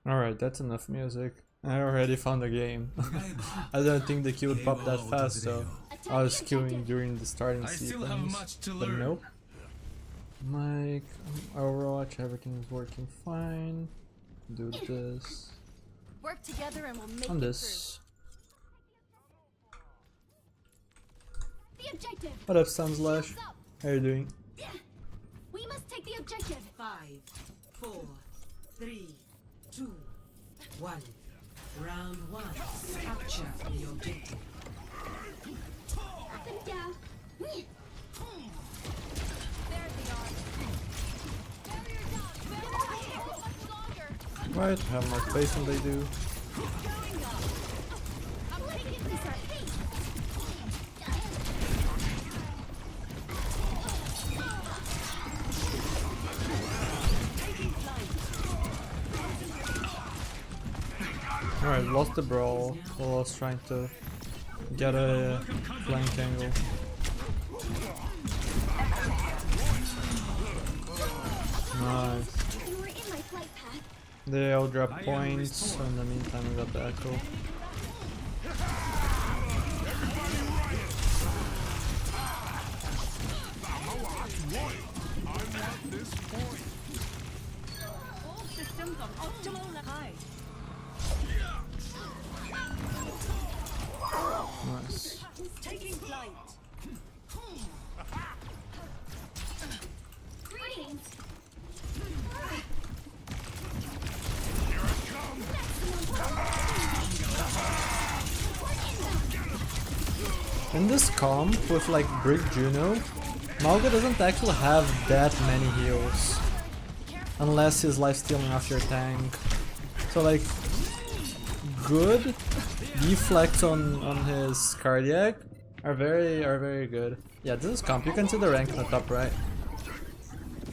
Alright, that's enough music. I already found a game. I don't think the queue would pop that fast, so I was queuing during the starting sequence. But nope. Mic, Overwatch, everything is working fine. Do this. Work together and we'll make On it this. through. The objective. What up, Sunslash? How you doing? We must take the objective. 5, 4, 3, 2, 1. Round 1. Capture the objective. Up and down. There they are. Barrier down. Much longer. Right, have more space than they do. I'm taking this at pace. Alright, lost the brawl while I was trying to get a flank angle. Nice. You were in my flight path. They all drop points, so in the meantime we got the echo. All systems on optimal high. Nice. Taking flight. Greetings. In this comp with like Brick Juno, Mauga doesn't actually have that many heals. Unless he's lifestealing off your tank. So like good deflects on his cardiac are very good. Yeah, this is comp. You can see the rank in the top right.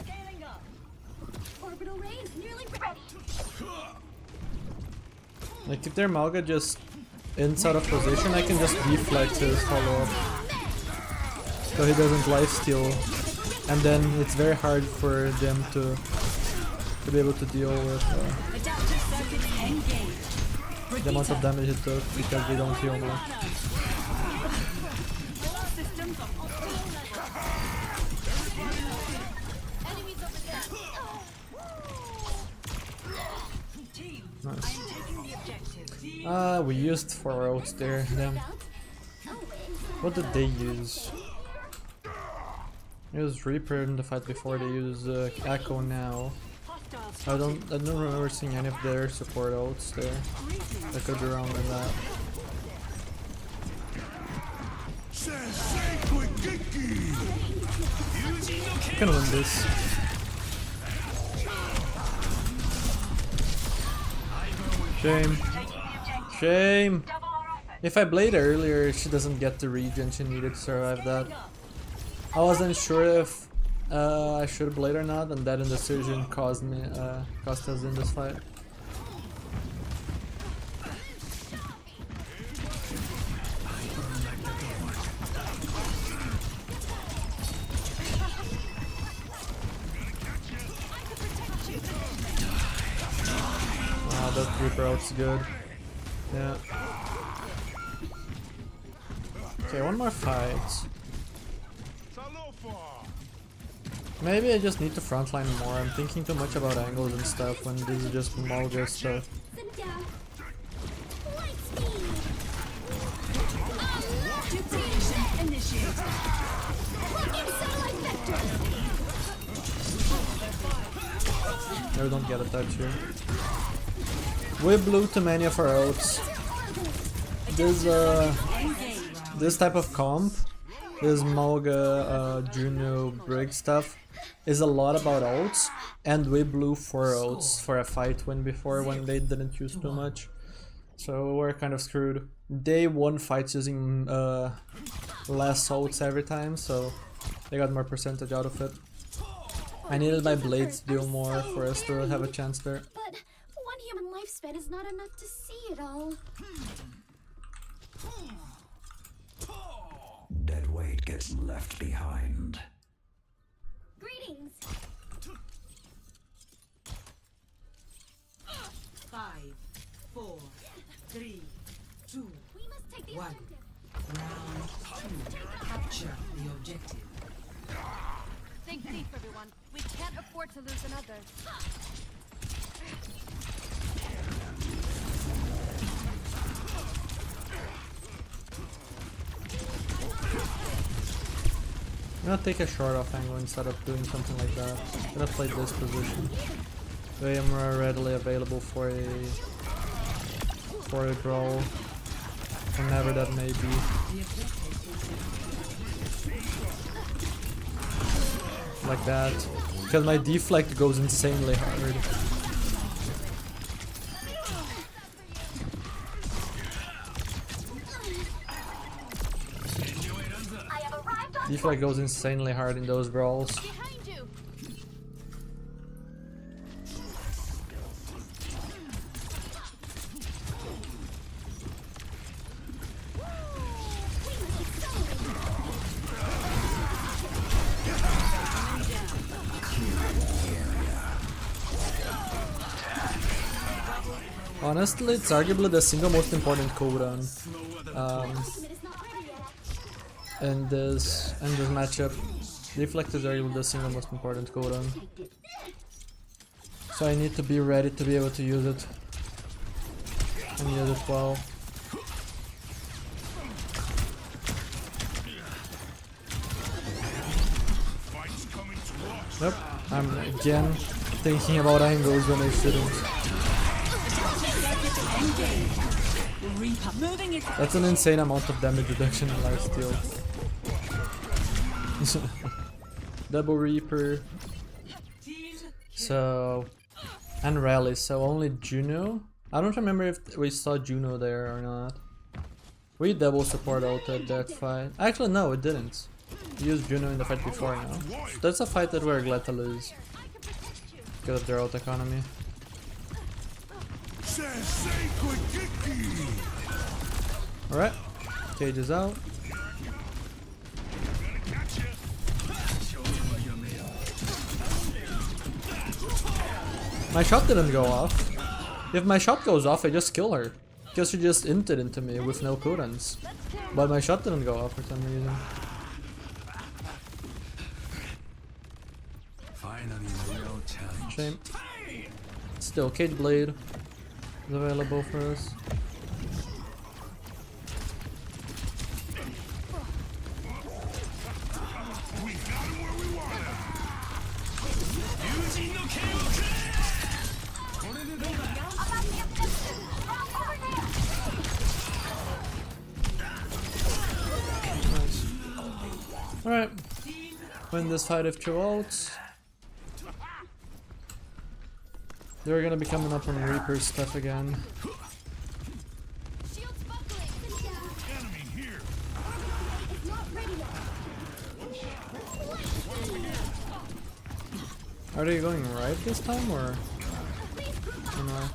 Scaling up. Orbital ray is nearly ready. Like if their Mauga just inside of position, I can just deflect his follow-up. So he doesn't lifesteal. And then it's very hard for them to be able to deal with Adaptive circuits engaged. the amount of damage it took because they don't heal more. All systems on optimal level. Enemies over there. Team, Nice. taking the objective. We used 4 ults there. Damn. What did they use? It was Reaper in the fight before. They use Echo now. I don't remember seeing any of their support ults there. I could be wrong on that. We can win this. Shame. Shame. If I blade earlier, she doesn't get the regen she needed to survive that. I wasn't sure if I should blade or not, and that indecision cost us in this fight. Wow, that Reaper out's good. Yeah. Okay, one more fight. Maybe I just need to frontline more. I'm thinking too much about angles and stuff when this is just Mauga stuff. Sit down. Light speed. Duplication initiated. Locking satellite vector. I don't get a touch here. We blew too many of our ults. This type of comp, this Mauga, Juno, Brig stuff, is a lot about ults, and we blew 4 ults for a fight win before when they didn't use too much. So we're kind of screwed. They won fights using less ults every time, so they got more percentage out of it. I needed my blades to deal more for us to have a chance there. But one human lifespan is not enough to see it all. Dead weight gets left behind. Greetings. 5, objective. Think deep, everyone. We can't afford to lose another. I'm gonna take a short off angle instead of doing something like that. I'm gonna play this position. Way more readily available for a brawl, whenever that may be. Like that. Because my deflect goes insanely hard. Deflect goes insanely hard in those brawls. Behind you. Honestly, it's arguably the single most important cooldown in this matchup. Deflect is arguably the single most important cooldown. So I need to be ready to be able to use it. And use it well. Nope, I'm again thinking about angles when I shouldn't. That's an insane amount of damage reduction in lifesteal. Double Reaper. So, and Rally, so only Juno? I don't remember if we saw Juno there or not. We double support ulted that fight. Actually no, we didn't. We used Juno in the fight before now. That's a fight that we're glad to lose. Because of their ult economy. Alright, Cage is out. My shot didn't go off. If my shot goes off, I just kill her. Because she just inted into me with no cooldowns. But my shot didn't go off for some reason. Shame. Still, Cage Blade is available for us. Alright, win this fight with 2 ults. They're gonna be coming up on Reaper stuff again. Shields buckling. Enemy here. It's not ready yet. Are they going right this time or no?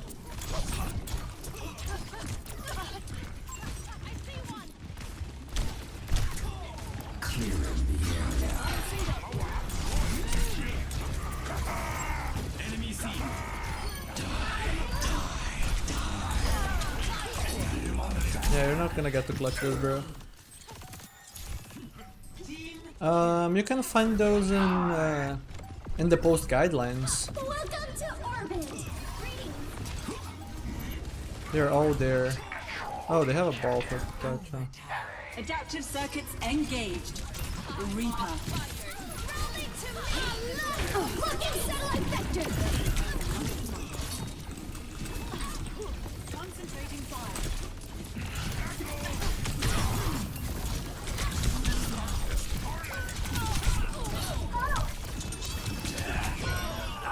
Yeah, you're not gonna get to clutch this, bro. You can find those in the post guidelines. Welcome to orbit. They're all there. Oh, they have a ball for touch. Huh? Adaptive circuits engaged. Reaper. Look at satellite vector. Concentrating fire.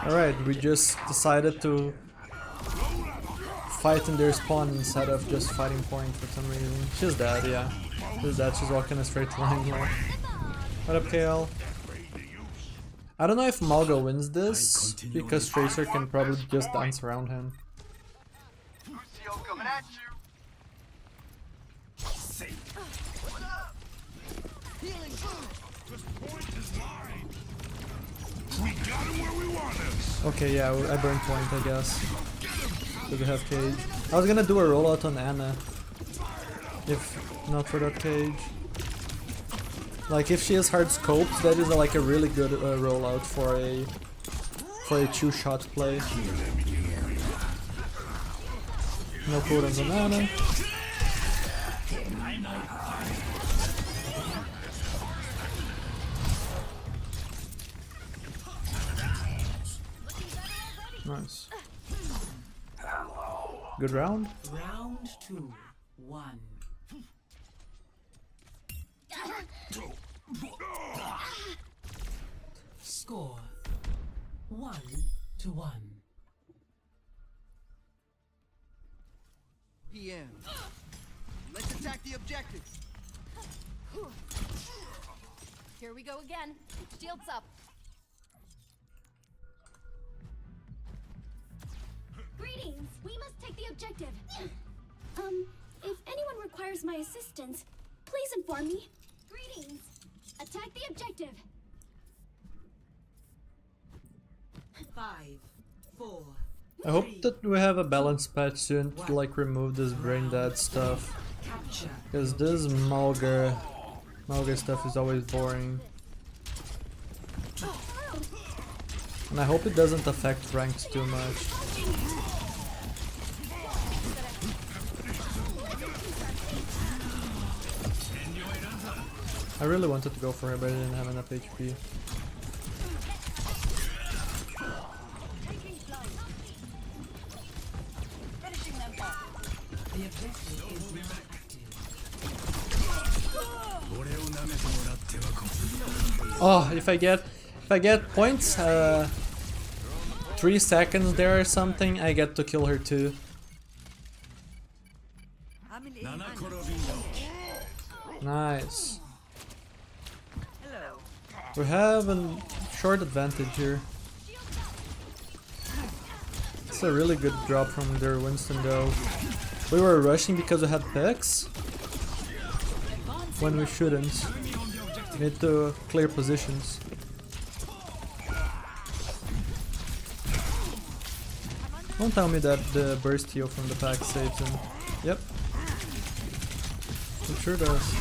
Alright, we just decided to fight in their spawn instead of just fighting point for some reason. She's dead, yeah. She's dead, she's walking a straight line here. What up, KL? I don't know if Malgo wins this, because Tracer can probably just dance around him. Coming at you. Okay, yeah, I burned point, I guess. Because we have Cage. I was gonna do a rollout on Anna, if not for that Cage. Like if she is hard scoped, that is like a really good rollout for a 2-shot play. No cooldowns on mana. Nice. Good round. Round 2, 1. Score 1-1. PM. Let's attack the objective. Here we go again. Shields up. Greetings. We must take the objective. If anyone requires my assistance, please inform me. Greetings. Attack the objective. 5, 4. I hope that we have a balanced patch soon to like remove this brain dead stuff. Capture. Because this Malga stuff is always boring. And I hope it doesn't affect ranks too much. I really wanted to go for it, but I didn't have enough HP. The objective is reactive. Oh, if I get points, 3 seconds there or something, I get to kill her too. Nice. We have a short advantage here. It's a really good drop from their Winston though. We were rushing because we had picks when we shouldn't. We need to clear positions. Don't tell me that the burst heal from the pack saves him. Yep. It sure does.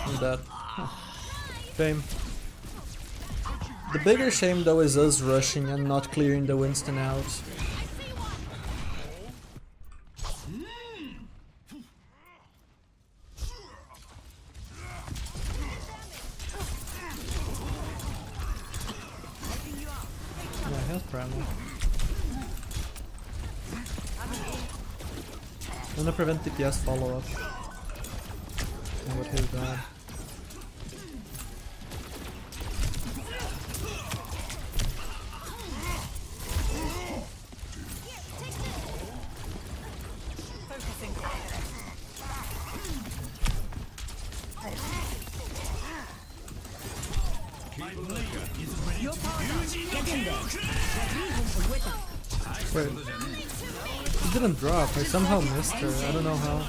Look at that. Huh. Shame. The bigger shame though is us rushing and not clearing the Winston out. Yeah, he has primal. I'm gonna prevent DPS follow up. And what his bad. Wait, it didn't drop. I somehow missed her. I don't know how.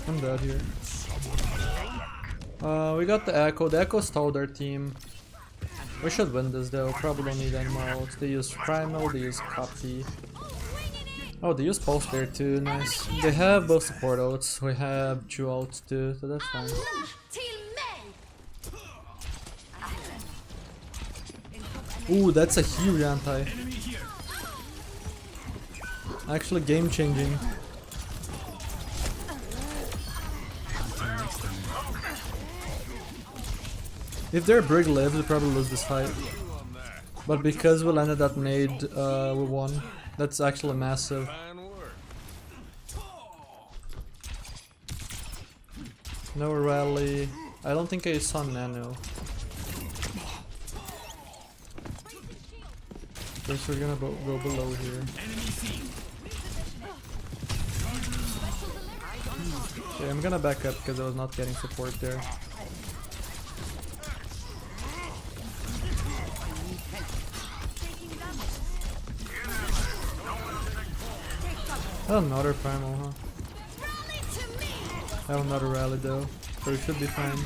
I'm dead here. We got the Echo. The Echo stalled our team. We should win this though. Probably don't need any more ults. They use Primal, they use Copy. Oh, they use Pulse there too. Nice. They have both support ults. We have 2 ults too, so that's fine. Ooh, that's a huge anti. Actually game changing. If their Brig lives, we probably lose this fight. But because we landed that nade, we won. That's actually massive. No rally. I don't think I saw Nano. Guess we're gonna go below here. Okay, I'm gonna back up because I was not getting support there. Oh, another primal, huh? I have another rally though, so it should be fine.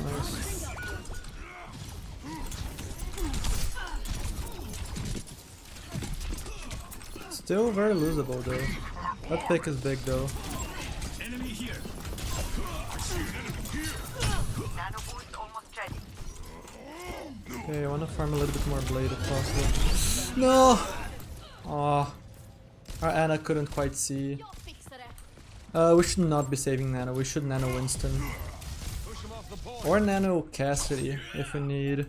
Nice. Still very losable though. That pick is big though. Okay, I wanna farm a little bit more blade if possible. No! Aw. Our Ana couldn't quite see. We should not be saving Nano, we should Nano Winston. Or Nano Cassidy if we need.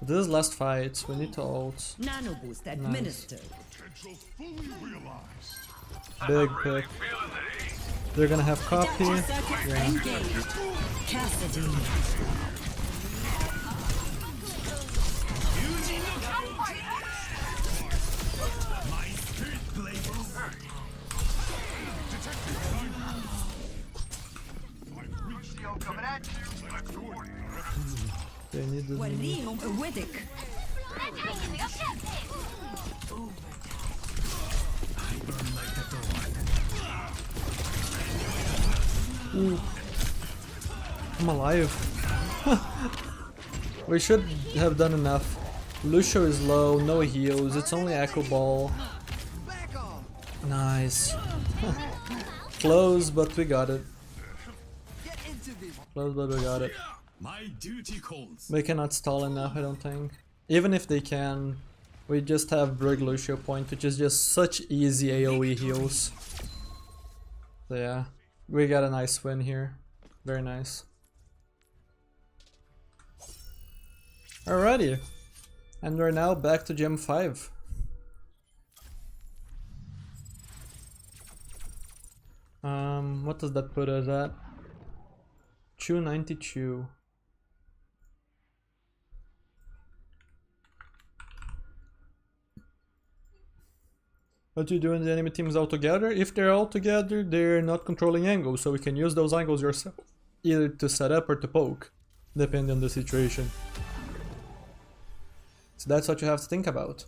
This is last fight, we need to ult. Nano boost administered. Big pick. They're gonna have copy. Yeah. Engaged. Cassidy. Coming at you. They need this. وليهم قوتك. Ooh. I'm alive. We should have done enough. Lucio is low, no heals, it's only Echo Ball. Back off. Nice. Close, but we got it. Get into this. Close, but we got it. My duty calls. They cannot stall enough, I don't think. Even if they can, we just have Brig Lucio point, which is just such easy AoE heals. So yeah, we got a nice win here. Very nice. Alrighty. And we're now back to Gem 5. What does that put us at? 292. What you do when the enemy team is all together? If they're all together, they're not controlling angles, so we can use those angles yourself, either to set up or to poke, depending on the situation. So that's what you have to think about.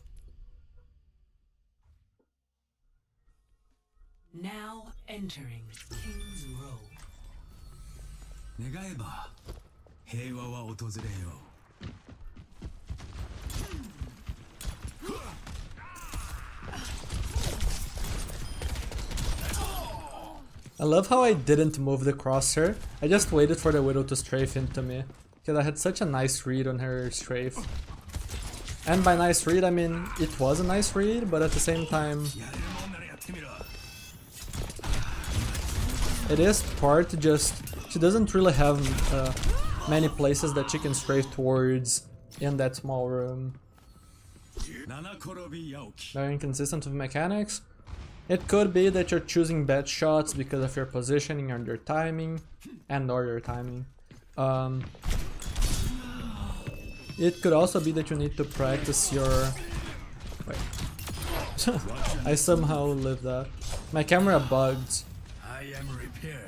Now entering King's Row. 願えば平和は訪れよう。 I love how I didn't move the crosshair. I just waited for the Widow to strafe into me, because I had such a nice read on her strafe. And by nice read, I mean it was a nice read, but at the same time, it is part just she doesn't really have many places that she can strafe towards in that small room. Very inconsistent with mechanics. It could be that you're choosing bad shots because of your positioning and your timing, or your timing. It could also be that you need to practice your... Wait. I somehow lived that. My camera bugged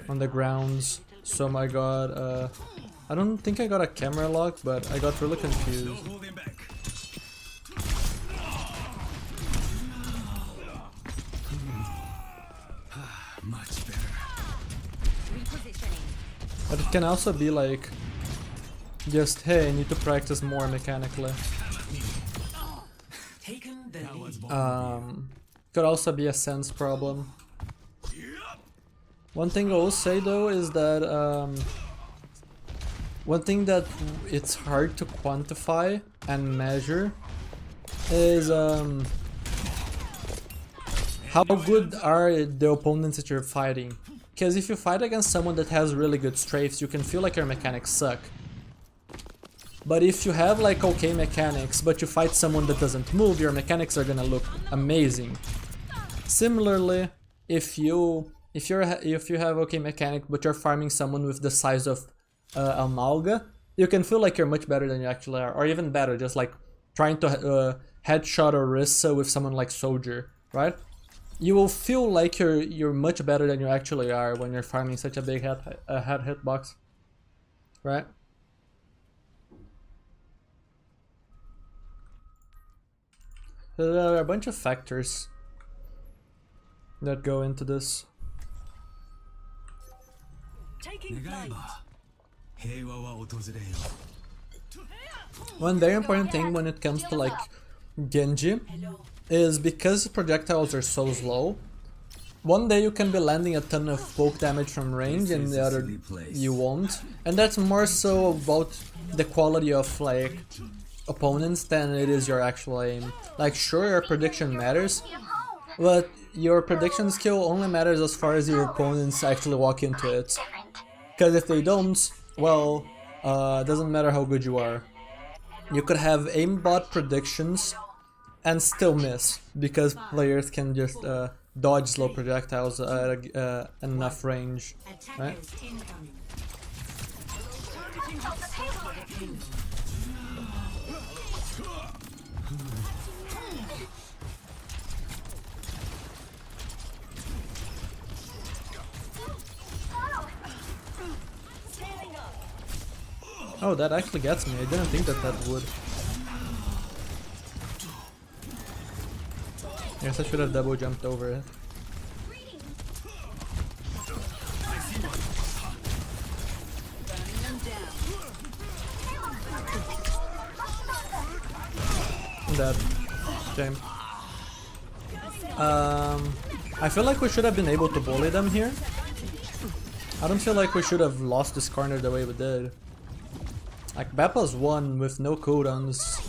on the grounds, so I got... I don't think I got a camera lock, but I got really confused. Much better. But it can also be like, just hey, I need to practice more mechanically. Taken the lead. Could also be a sense problem. One thing I will say though is that one thing that it's hard to quantify and measure is how good are the opponents that you're fighting. Because if you fight against someone that has really good strafes, you can feel like your mechanics suck. But if you have like okay mechanics, but you fight someone that doesn't move, your mechanics are gonna look amazing. Similarly, if you have okay mechanic, but you're farming someone with the size of Amalga, you can feel like you're much better than you actually are, or even better, just like trying to headshot Orisa with someone like Soldier, right? You will feel like you're much better than you actually are when you're farming such a big head hitbox, right? So there are a bunch of factors that go into this. Taking 願え flight. ば平和は訪れよ One very important thing when it comes to like Genji is because projectiles are so slow, one day you can be landing a ton of poke damage from range and the other you won't. And that's more so about the quality of like opponents than it is your actual aim. Like sure, your prediction matters, but your prediction skill only matters as far as your opponents actually walk into it. Because if they don't, well, doesn't matter how good you are. You could have aimbot predictions and still miss, because players can just dodge slow projectiles at enough range, right? Attackers incoming. Oh, that actually gets me. I didn't think that that would. Guess I should have double jumped over it. I'm dead. Shame. I feel like we should have been able to bully them here. I don't feel like we should have lost this corner the way we did. Like, Bappa's won with no cooldowns.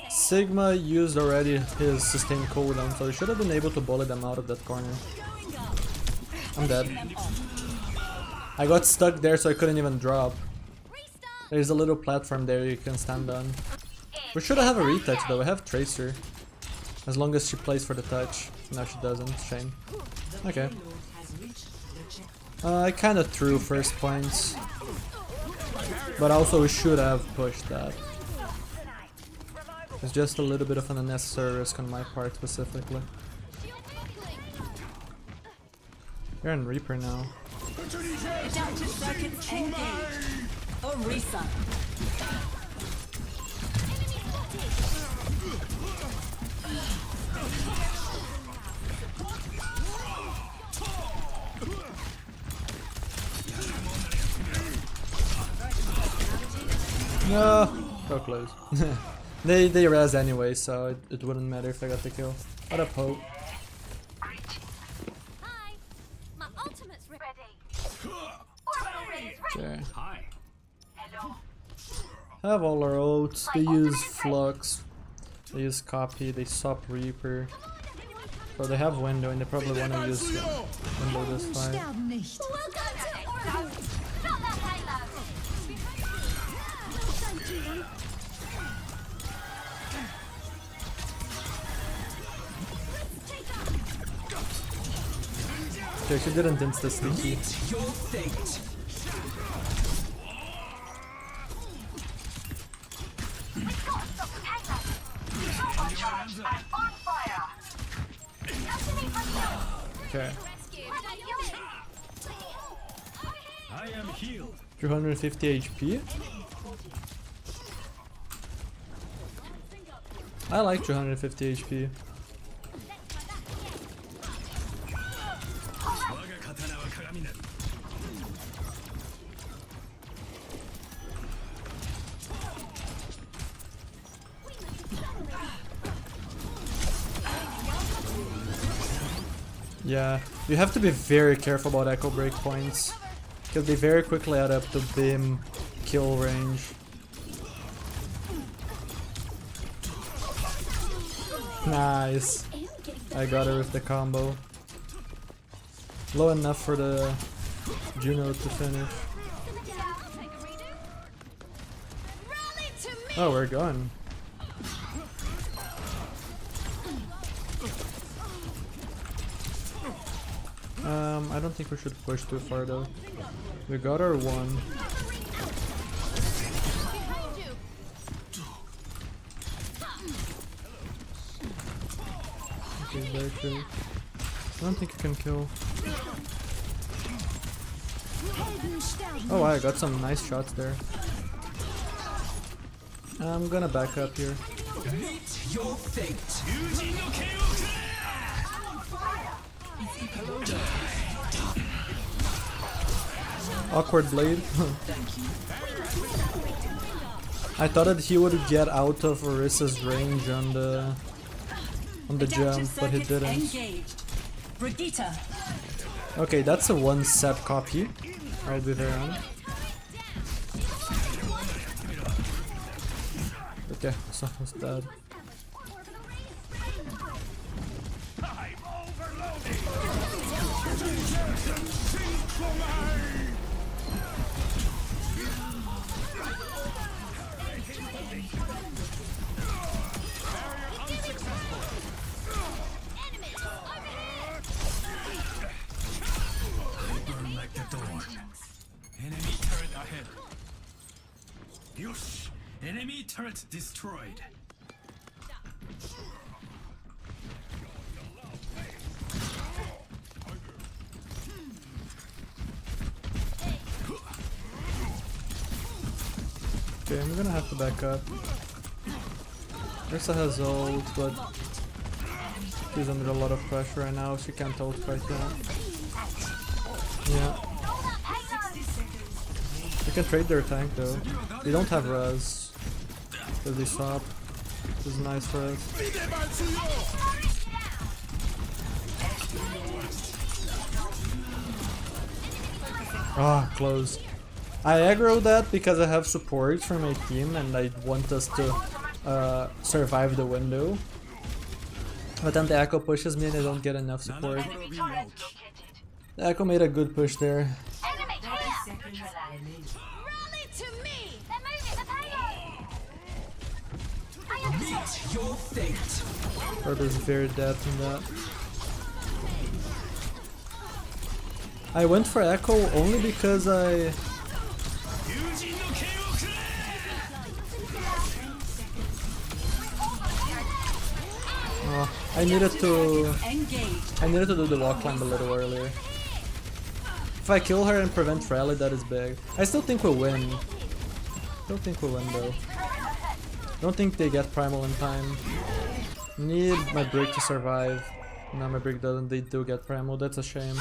Sigma used already his sustained cooldown, so we should have been able to bully them out of that corner. I'm dead. I got stuck there, so I couldn't even drop. There's a little platform there you can stand on. We should have a retouch though, we have Tracer. As long as she plays for the touch. No, she doesn't, shame. Okay. I kinda threw first points. But also we should have pushed that. It's just a little bit of an unnecessary risk on my part specifically. You're in Reaper now. Orisa. No, so close. they res anyway, so it wouldn't matter if I got the kill. What a poke. Hi, my ultimate's ready. Okay. Hi. Have all our ults. They use Flux. They use Copy. They swap Reaper. So they have Window, and they probably want to use Window this fight. Sterben nicht. Welcome to Oregon. Not that payload. Okay, she didn't insta sneaky. Okay. I am healed. 250 HP. I like 250 HP. Yeah, you have to be very careful about echo break points, because they very quickly add up to beam kill range. Nice. I got her with the combo. Low enough for the Juno to finish. Oh, we're going. I don't think we should push too far though. We got our one. Okay, very true. I don't think you can kill. Oh, I got some nice shots there. I'm gonna back up here. Your fate. Awkward blade. I thought that he would get out of Orisa's range on the on the jump, but he didn't. Engaged. Brigitte. Okay, that's a one set copy. Right with her on. Okay, so almost dead. Burn like the dawn. Enemy turret ahead. Yosh! Enemy turret destroyed. Okay, I'm gonna have to back up. Ursa has ult, but she's under a lot of pressure right now. She can't ult right now. Yeah. We can trade their tank though. They don't have res. Because they swap. This is nice for us. Ah, close. I aggro that because I have support for my team and I want us to survive the window. But then the Echo pushes me and I don't get enough support. The Echo made a good push there. Rally to me! They're moving the payload! Meet your fate. Or there's very dead in that. I went for Echo only because I needed to do the wall climb a little earlier. If I kill her and prevent rally, that is big. I still think we'll win. Don't think we'll win though. Don't think they get primal in time. Need my break to survive. No, my break doesn't. They do get primal. That's a shame.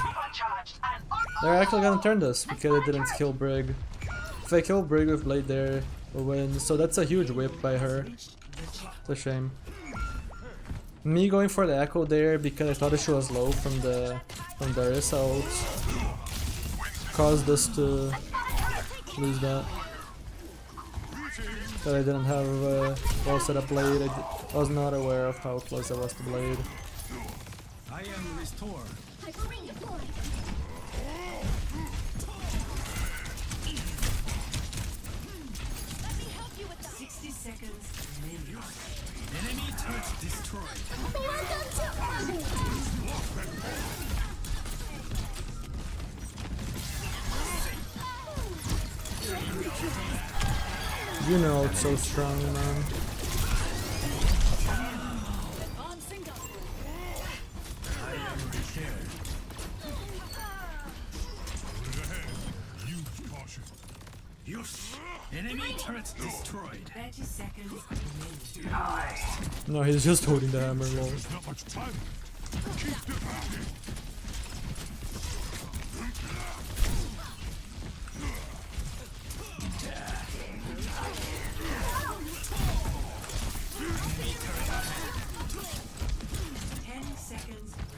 They're actually gonna turn this because I didn't kill Brig. If I kill Brig with Blade there, we'll win. So that's a huge whip by her. It's a shame. Me going for the Echo there because I thought she was low from the Ursa ult caused us to lose that. But I didn't have well set up Blade. I was not aware of how close I was to Blade. I am restored. Enemy turret destroyed. You know it's so strong, man. Yosh! Enemy turret destroyed. 30 seconds remaining. No, he's just holding the hammer low. Not much time.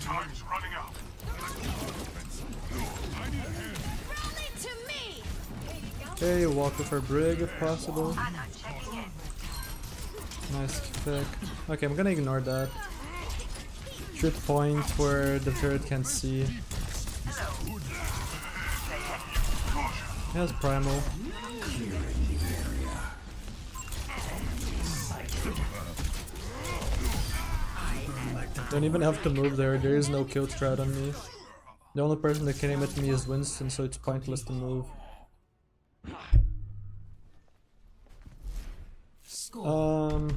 Time's running out. I need a hand. Rally to me! Okay, walk with her Brig if possible. Nice pick. Okay, I'm gonna ignore that. Shoot point where the turret can see. He has primal. Don't even have to move there, there is no kill threat on me. The only person that can aim at me is Winston, so it's pointless to move. Score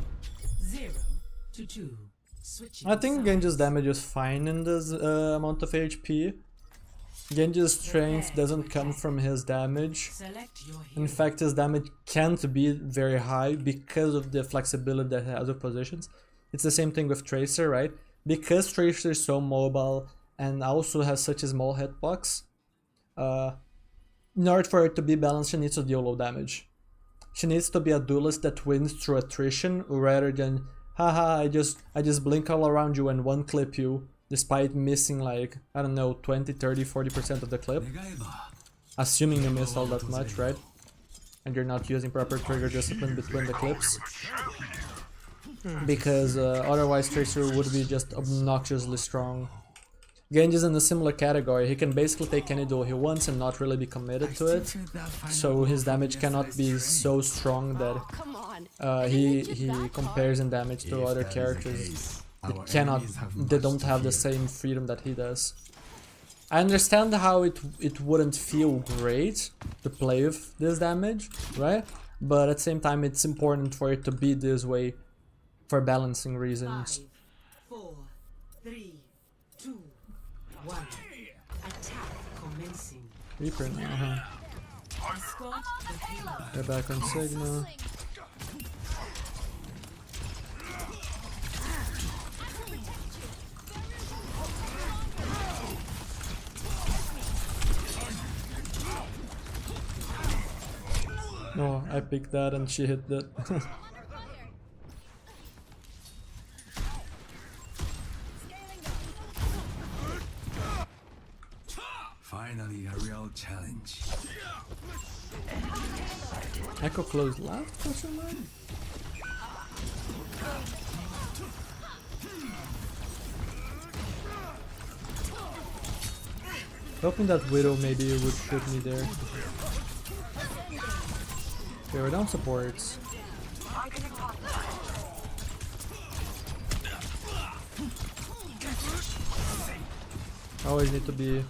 0-2. Switching I think sides. Genji's damage is fine in this amount of HP. Genji's strength doesn't come from his damage. Select your hero. In fact, his damage can't be very high because of the flexibility that he has with positions. It's the same thing with Tracer, right? Because Tracer is so mobile and also has such a small hitbox, in order for her to be balanced, she needs to deal low damage. She needs to be a duelist that wins through attrition rather than haha, I just blink all around you and one clip you, despite missing like, I don't know, 20, 30, 40% of the clip. Assuming you miss all that much, right? And you're not using proper trigger discipline between the clips. Because otherwise Tracer would be just obnoxiously strong. Genji is in a similar category. He can basically take any duel he wants and not really be committed to it. So his damage cannot be so strong that he compares in damage to other characters. They don't have the same freedom that he does. I understand how it wouldn't feel great to play with this damage, right? But at the same time it's important for it to be this way for balancing reasons. 5, 4, 3, 2, 1. Attack commencing. Reaper now, huh? Escort the payload. They're back on Sigma. No, I picked that and she hit that. Finally, a real challenge. Echo closed left? Question mark? Hoping that Widow maybe would put me there. Okay, we're down supports. Always need to be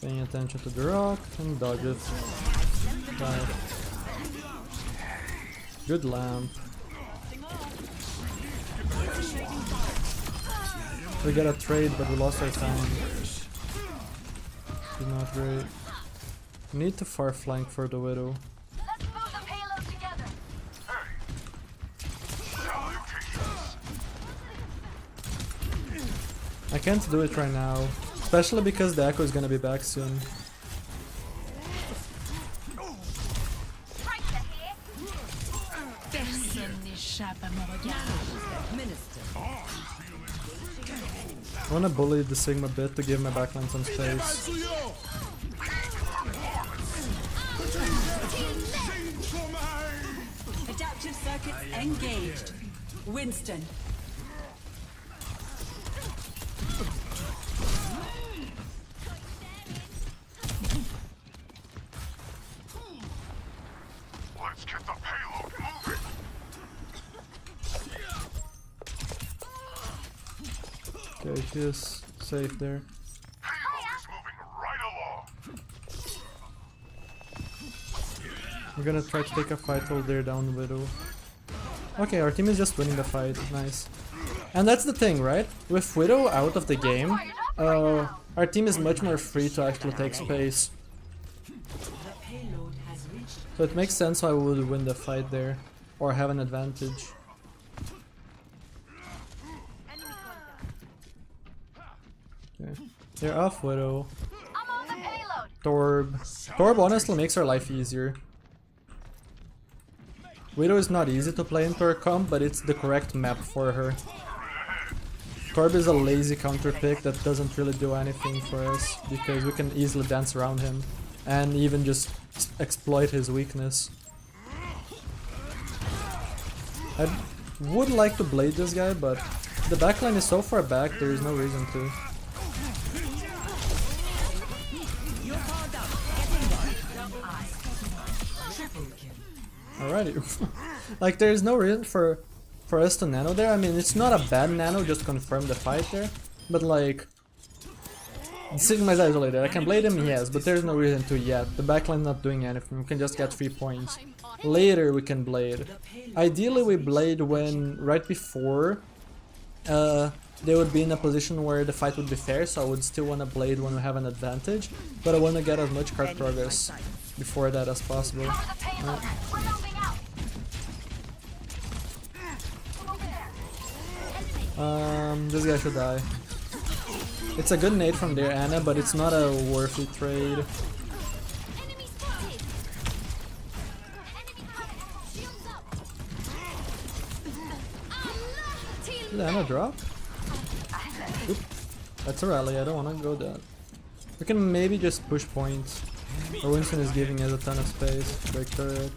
paying attention to the rock and dodge it. Right. Good lamp. We got a trade, but we lost our time. It's not great. We need to far flank for the Widow. Let's move the payload together. I can't do it right now, especially because the Echo is gonna be back soon. I wanna bully the Sigma bit to give my backline some space. Adaptive circuits engaged. Winston. Let's get the payload moving. Okay, she is safe there. Payload is moving right along. We're gonna try to take a fight while they're down Widow. Okay, our team is just winning the fight. Nice. And that's the thing, right? With Widow out of the game, our team is much more free to actually take space. The payload has reached. So it makes sense why we would win the fight there, or have an advantage. Okay. They're off Widow. I'm on the payload. Torb honestly makes our life easier. Widow is not easy to play into her comp, but it's the correct map for her. Torb is a lazy counter pick that doesn't really do anything for us, because we can easily dance around him and even just exploit his weakness. I would like to blade this guy, but the backline is so far back, there is no reason to. Alrighty. Like, there is no reason for us to nano there. I mean, it's not a bad nano, just confirm the fight there. But like, Sigma is isolated. I can blade him, yes, but there's no reason to yet. The backline not doing anything. We can just get 3 points. Later we can blade. Ideally we blade when right before they would be in a position where the fight would be fair, so I would still want to blade when we have an advantage. But I want to get as much card progress before that as possible. This guy should die. It's a good nade from there, Anna, but it's not a worthy trade. Enemy spotted. Enemy shields up. Did Anna drop? Oop. That's a rally, I don't wanna go that. We can maybe just push points. Or Winston is giving us a ton of space. Break turret.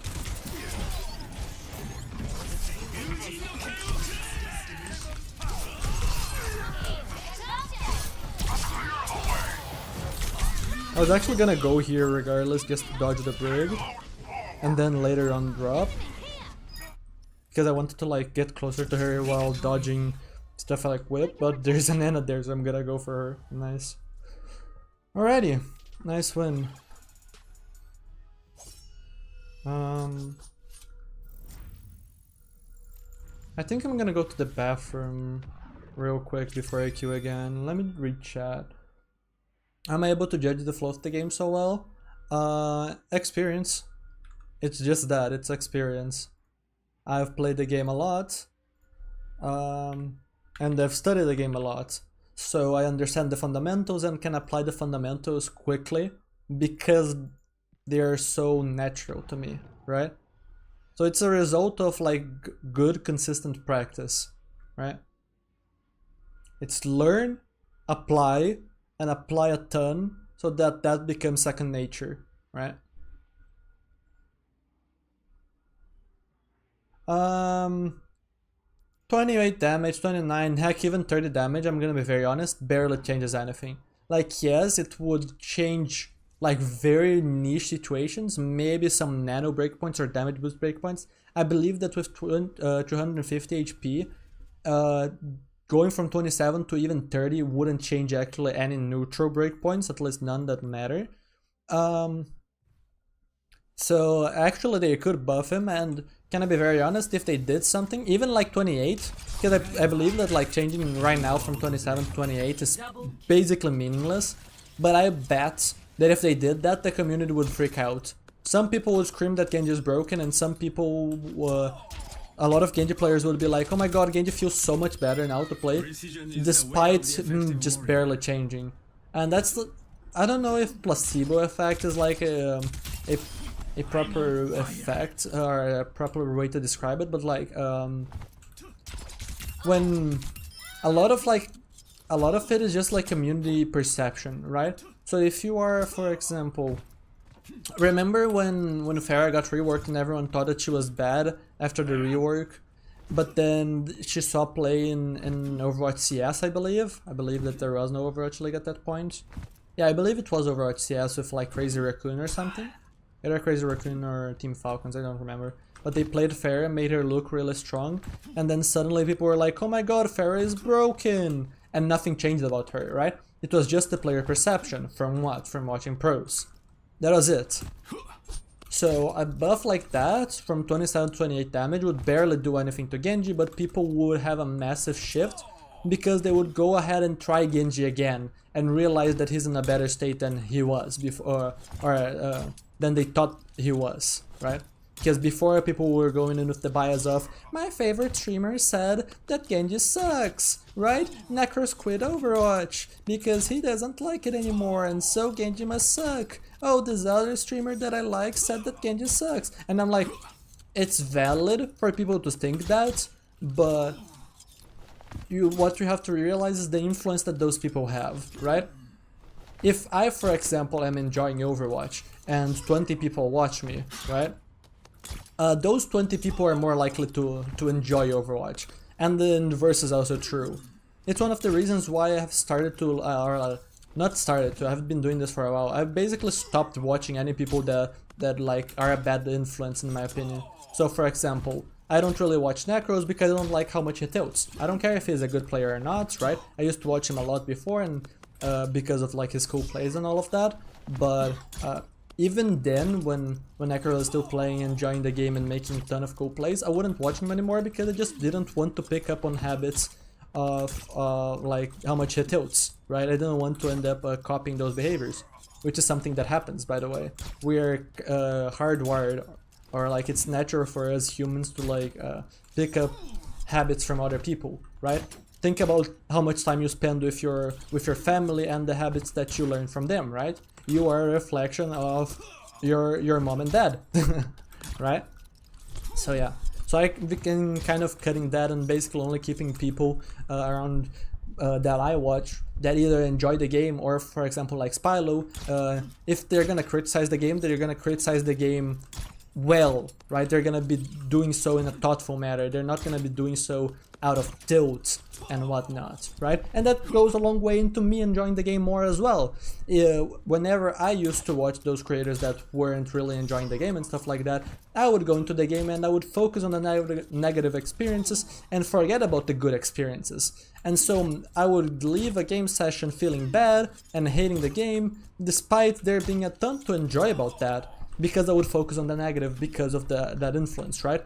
I was actually gonna go here regardless, just to dodge the brig. And then later on drop. Because I wanted to like get closer to her while dodging stuff like whip, but there's an Anna there, so I'm gonna go for her. Nice. Alrighty, nice win. I think I'm gonna go to the bathroom real quick before I queue again. Let me read chat. Am I able to judge the flow of the game so well? Experience. It's just that, it's experience. I've played the game a lot, and I've studied the game a lot, so I understand the fundamentals and can apply the fundamentals quickly because they are so natural to me, right? So it's a result of like good, consistent practice, right? It's learn, apply, and apply a ton so that that becomes second nature, right? 28 damage, 29, heck even 30 damage, I'm gonna be very honest, barely changes anything. Like yes, it would change like very niche situations, maybe some nano breakpoints or damage boost breakpoints. I believe that with 250 HP, going from 27 to even 30 wouldn't change actually any neutral breakpoints, at least none that matter. So actually they could buff him, and can I be very honest, if they did something, even like 28, because I believe that like changing right now from 27 to 28 is basically meaningless, but I bet that if they did that, the community would freak out. Some people would scream that Genji is broken, and some people, a lot of Genji players would be like, oh my god, Genji feels so much better now to play, despite just barely changing. And that's the, I don't know if placebo effect is like a proper effect or a proper way to describe it, but like when a lot of it is just like community perception, right? So if you are, for example, remember when Pharah got reworked and everyone thought that she was bad after the rework, but then she saw play in Overwatch CS, I believe that there was no Overwatch League at that point. Yeah, I believe it was Overwatch CS with like Crazy Raccoon or something. Either Crazy Raccoon or Team Falcons, I don't remember. But they played Pharah, made her look really strong, and then suddenly people were like, oh my god, Pharah is broken! And nothing changed about her, right? It was just the player perception. From what? From watching pros. That was it. So a buff like that, from 27 to 28 damage, would barely do anything to Genji, but people would have a massive shift, because they would go ahead and try Genji again, and realize that he's in a better state than he was before, than they thought he was, right? Because before people were going in with the bias of, my favorite streamer said that Genji sucks, right? Necros quit Overwatch because he doesn't like it anymore, and so Genji must suck. Oh, this other streamer that I like said that Genji sucks. And I'm like, it's valid for people to think that, but what you have to realize is the influence that those people have, right? If I, for example, am enjoying Overwatch and 20 people watch me, right? Those 20 people are more likely to enjoy Overwatch. And then the reverse is also true. It's one of the reasons why I have started to, not started to, I've been doing this for a while. I've basically stopped watching any people that like are a bad influence in my opinion. So for example, I don't really watch Necros because I don't like how much he tilts. I don't care if he's a good player or not, right? I used to watch him a lot before, and because of like his cool plays and all of that, but even then, when Necro is still playing, enjoying the game and making a ton of cool plays, I wouldn't watch him anymore because I just didn't want to pick up on habits of like how much he tilts, right? I didn't want to end up copying those behaviors, which is something that happens, by the way. We are hardwired, or like it's natural for us humans to like pick up habits from other people, right? Think about how much time you spend with your family and the habits that you learn from them, right? You are a reflection of your mom and dad, right? So yeah. So So we can kind of cutting that and basically only keeping people around that I watch that either enjoy the game or, for example, like Spylo, if they're gonna criticize the game, they're gonna criticize the game well, right? They're gonna be doing so in a thoughtful manner. They're not gonna be doing so out of tilt and whatnot, right? And that goes a long way into me enjoying the game more as well. Whenever I used to watch those creators that weren't really enjoying the game and stuff like that, I would go into the game and I would focus on the negative experiences and forget about the good experiences. And so I would leave a game session feeling bad and hating the game, despite there being a ton to enjoy about that, because I would focus on the negative because of that influence, right?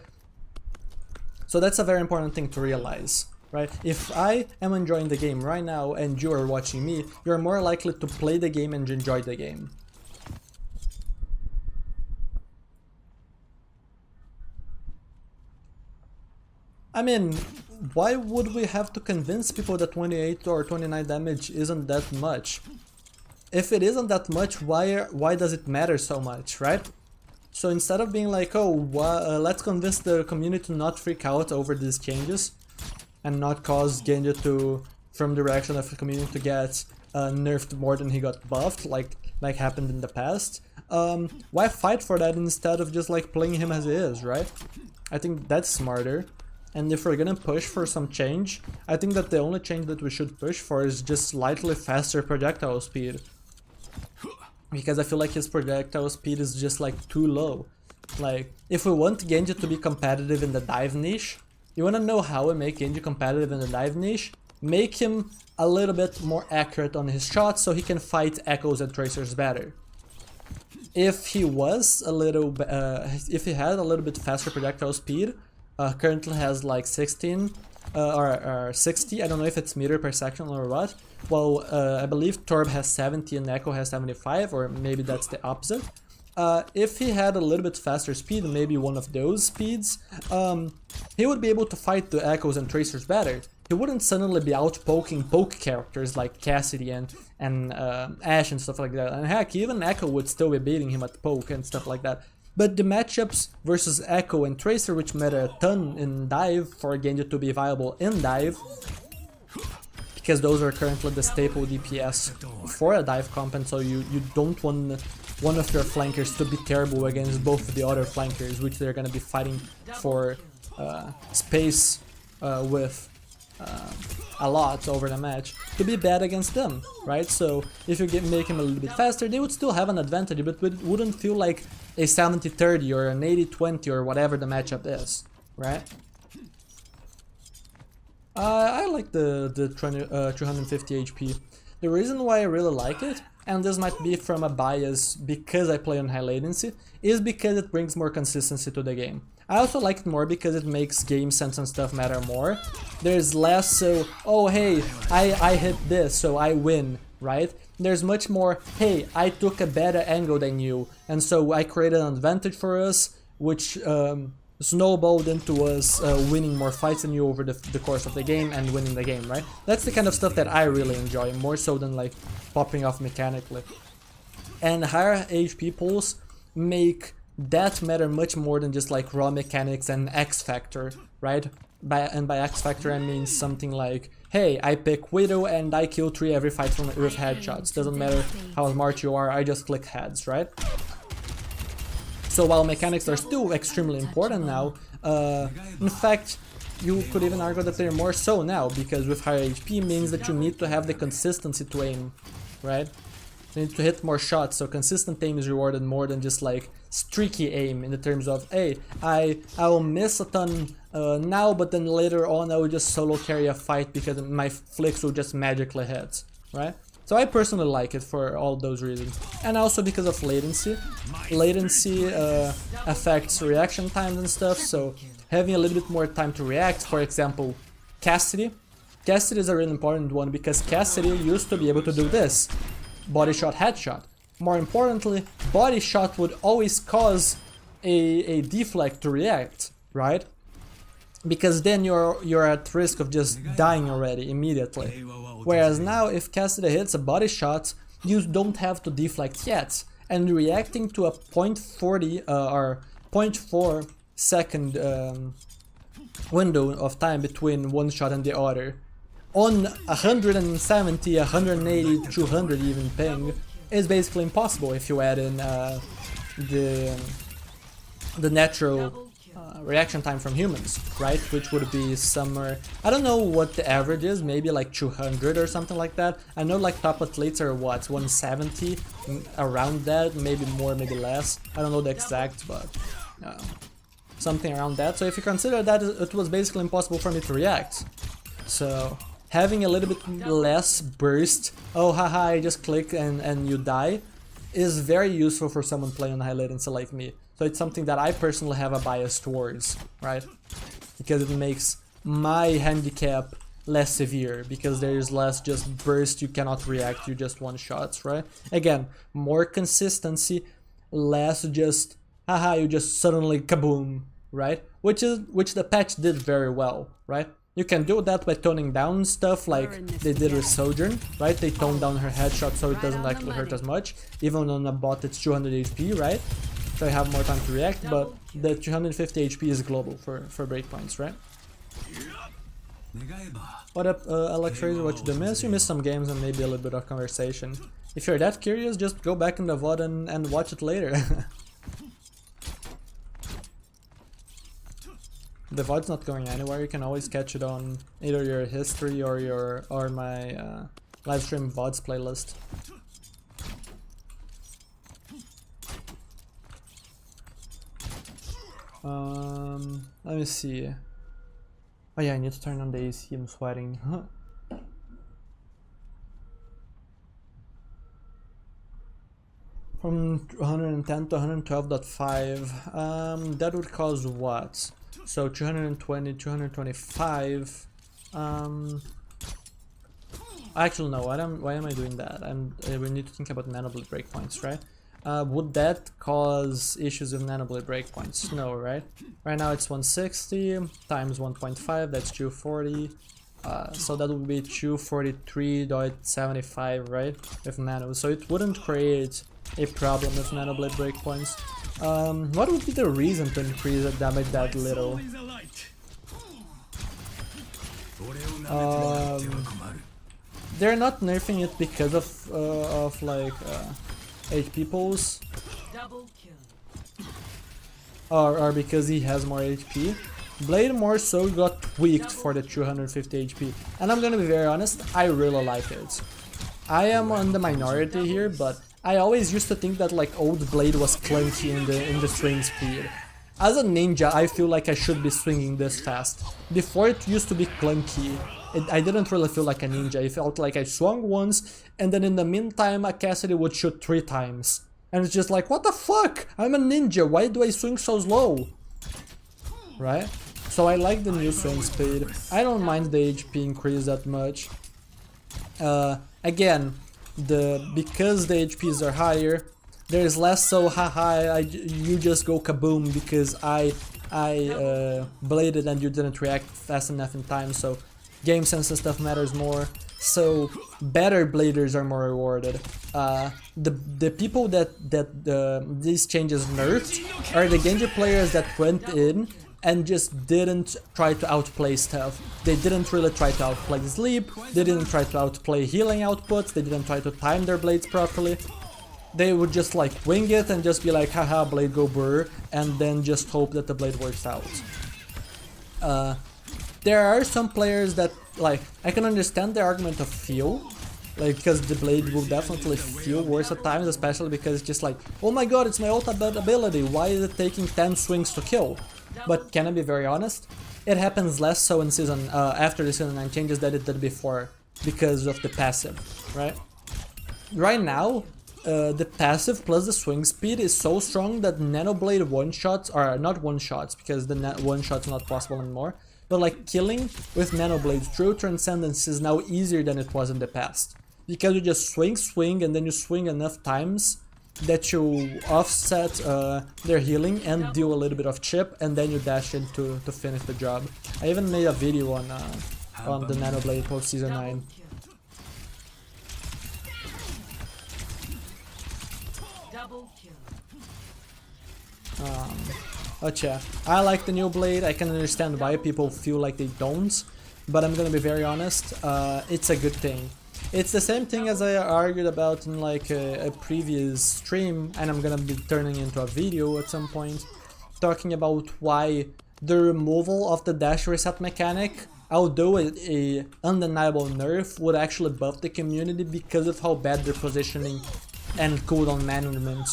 So that's a very important thing to realize, right? If I am enjoying the game right now and you are watching me, you're more likely to play the game and enjoy the game. I mean, why would we have to convince people that 28 or 29 damage isn't that much? If it isn't that much, why does it matter so much, right? So instead of being like, oh, let's convince the community to not freak out over these changes and not cause Genji to, from the reaction of the community, to get nerfed more than he got buffed, like happened in the past, why fight for that instead of just like playing him as he is, right? I think that's smarter. And if we're gonna push for some change, I think that the only change that we should push for is just slightly faster projectile speed. Because I feel like his projectile speed is just like too low. Like, if we want Genji to be competitive in the dive niche, you wanna know how we make Genji competitive in the dive niche? Make him a little bit more accurate on his shots so he can fight echoes and tracers better. If he was a little, if he had a little bit faster projectile speed, currently has like 16 or 60, I don't know if it's meter per second or what. Well, I believe Torb has 70 and Echo has 75, or maybe that's the opposite. If he had a little bit faster speed, maybe one of those speeds, he would be able to fight the Echoes and Tracers better. He wouldn't suddenly be out poking poke characters like Cassidy and Ashe and stuff like that. And heck, even Echo would still be beating him at poke and stuff like that. But the matchups versus Echo and Tracer, which matter a ton in dive for Genji to be viable in dive, because those are currently the staple DPS for a dive comp, and so you don't want one of your flankers to be terrible against both the other flankers, which they're gonna be fighting for space with a lot over the match, to be bad against them, right? So if you make him a little bit faster, they would still have an advantage, but it wouldn't feel like a 70-30 or an 80-20 or whatever the matchup is, right? I like the 350 HP. The reason why I really like it, and this might be from a bias because I play on high latency, is because it brings more consistency to the game. I also like it more because it makes game sense and stuff matter more. There's less so, oh hey, I hit this so I win, right? There's much more, hey, I took a better angle than you, and so I created an advantage for us, which snowballed into us winning more fights than you over the course of the game and winning the game, right? That's the kind of stuff that I really enjoy, more so than like popping off mechanically. And higher HP pools make that matter much more than just like raw mechanics and X Factor, right? By X Factor I mean something like, hey, I pick Widow and I kill 3 every fight with headshots. Doesn't matter how smart you are, I just click heads, right? So while mechanics are still extremely important now, in fact, you could even argue that they're more so now, because with higher HP means that you need to have the consistency to aim, right? You need to hit more shots, so consistent aim is rewarded more than just like streaky aim, in the terms of, hey, I will miss a ton now, but then later on I will just solo carry a fight because my flicks will just magically hit, right? So I personally like it for all those reasons, and also because of latency. Latency affects reaction times and stuff, so having a little bit more time to react, for example, Cassidy. Cassidy is a really important one because Cassidy used to be able to do this, body shot, headshot. More importantly, body shot would always cause a deflect to react, right? Because then you're at risk of just dying already immediately. Whereas now, if Cassidy hits a body shot, you don't have to deflect yet, and reacting to a 0.40 or 0.4 second window of time between one shot and the other on 170, 180, 200 even ping is basically impossible if you add in the natural reaction time from humans, right? Which would be somewhere, I don't know what the average is, maybe like 200 or something like that. I know like top athletes are what, 170, around that, maybe more, maybe less. I don't know the exact, but something around that. So if you consider that, it was basically impossible for me to react. So having a little bit less burst, oh haha, I just click and you die, is very useful for someone playing high latency like me. So it's something that I personally have a bias towards, right? Because it makes my handicap less severe, because there is less just burst, you cannot react, you just one shots, right? Again, more consistency, less just haha, you just suddenly kaboom, right? Which the patch did very well, right? You can do that by toning down stuff like they did with Sojourn, right? They toned down her headshot so it doesn't actually hurt as much. Even on a bot it's 200 HP, right? So I have more time to react, but the 250 HP is global for breakpoints, right? What up, Alex Fraser, what you miss? You missed some games and maybe a little bit of conversation. If you're that curious, just go back in the VOD and watch it later. The VOD's not going anywhere, you can always catch it on either your history or my livestream VODs playlist. Let me see. Oh yeah, I need to turn on the AC, I'm sweating. From 110 to 112.5, that would cause what? So 220, 225. Actually no, why am I doing that? We need to think about nanoblade breakpoints, right? Would that cause issues with nanoblade breakpoints? No, right? Right now it's 160 times 1.5, that's 240. So that would be 243.75, right? With nano. So it wouldn't create a problem with nanoblade breakpoints. What would be the reason to increase the damage that little? They're not nerfing it because of like HP pulls, or because he has more HP. Blade more so got tweaked for the 250 HP, and I'm gonna be very honest, I really like it. I am on the minority here, but I always used to think that like old Blade was clunky in the swing speed. As a ninja, I feel like I should be swinging this fast. Before it used to be clunky. I didn't really feel like a ninja. It felt like I swung once, and then in the meantime a Cassidy would shoot 3 times. And it's just like, what the fuck? I'm a ninja, why do I swing so slow? Right? So I like the new swing speed. I don't mind the HP increase that much. Again, because the HPs are higher, there is less so haha, you just go kaboom because I bladed and you didn't react fast enough in time, so game sense and stuff matters more. So better bladers are more rewarded. The people that these changes nerfed are the Genji players that went in and just didn't try to outplay stuff. They didn't really try to outplay sleep, they didn't try to outplay healing outputs, they didn't try to time their blades properly. They would just like wing it and just be like, haha, blade go burr, and then just hope that the blade works out. There are some players that, like, I can understand the argument of feel, like, because the blade will definitely feel worse at times, especially because it's just like, oh my god, it's my ultimate ability, why is it taking 10 swings to kill? But can I be very honest? It happens less so in season, after the season 9 changes than it did before, because of the passive, right? Right now, the passive plus the swing speed is so strong that nanoblade one-shots, are not one-shots, because the one-shot's not possible anymore, but like killing with nanoblades through Transcendence is now easier than it was in the past. Because you just swing, and then you swing enough times that you offset their healing and deal a little bit of chip, and then you dash in to finish the job. I even made a video on the nanoblade post season 9. But yeah, I like the new blade. I can understand why people feel like they don't, but I'm gonna be very honest, it's a good thing. It's the same thing as I argued about in like a previous stream, and I'm gonna be turning into a video at some point, talking about why the removal of the dash reset mechanic, although a undeniable nerf, would actually buff the community because of how bad their positioning and cooldown management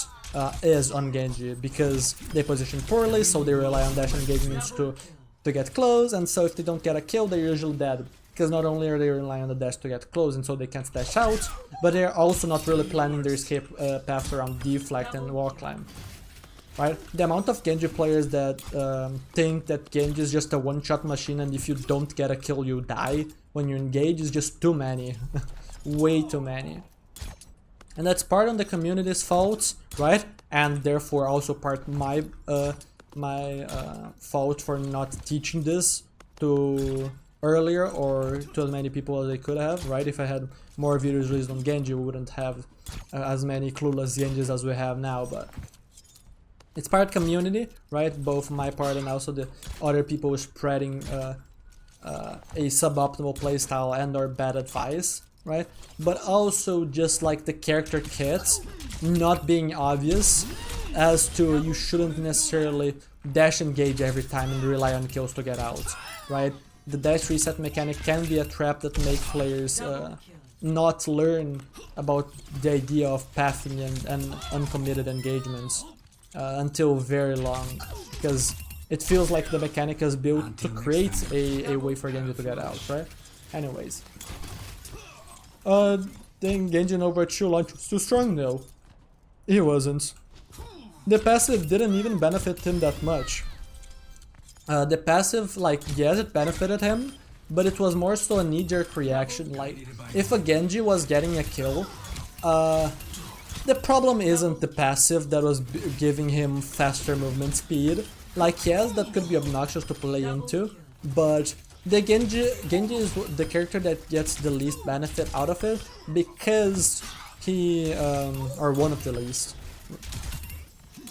is on Genji, because they position poorly, so they rely on dash engagements to get close, and so if they don't get a kill, they're usually dead. Because not only are they relying on the dash to get close and so they can't dash out, but they're also not really planning their escape path around deflect and wall climb. Right? The amount of Genji players that think that Genji is just a one-shot machine and if you don't get a kill you die when you engage is just too many. Way too many. And that's part on the community's fault, right? And therefore also part my fault for not teaching this to earlier or to as many people as I could have, right? If I had more videos released on Genji, we wouldn't have as many clueless Genjis as we have now, but it's part community, right? Both my part and also the other people spreading a suboptimal playstyle and or bad advice, right? But also just like the character kits not being obvious as to you shouldn't necessarily dash engage every time and rely on kills to get out, right? The dash reset mechanic can be a trap that makes players not learn about the idea of pathing and uncommitted engagements until very long, because it feels like the mechanic is built to create a way for Genji to get out, right? Anyways. Dang, Genji in Overwatch 2 launch was too strong though. He wasn't. The passive didn't even benefit him that much. The passive, like, yes, it benefited him, but it was more so a knee-jerk reaction. Like, if a Genji was getting a kill, the problem isn't the passive that was giving him faster movement speed. Like, yes, that could be obnoxious to play into, but the Genji is the character that gets the least benefit out of it because he, or one of the least,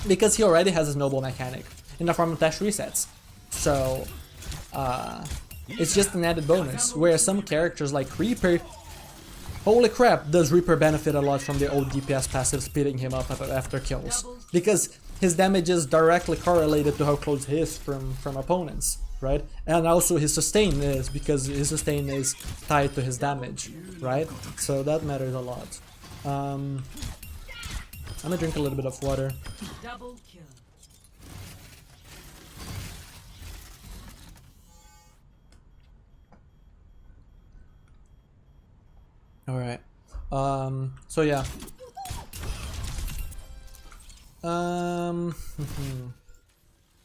because he already has his noble mechanic in the form of dash resets. So, it's just an added bonus, whereas some characters like Reaper, holy crap, does Reaper benefit a lot from the old DPS passive speeding him up after kills, because his damage is directly correlated to how close he is from opponents, right? And also his sustain is, because his sustain is tied to his damage, right? So that matters a lot. I'm gonna drink a little bit of water. Double kill. Alright. So yeah.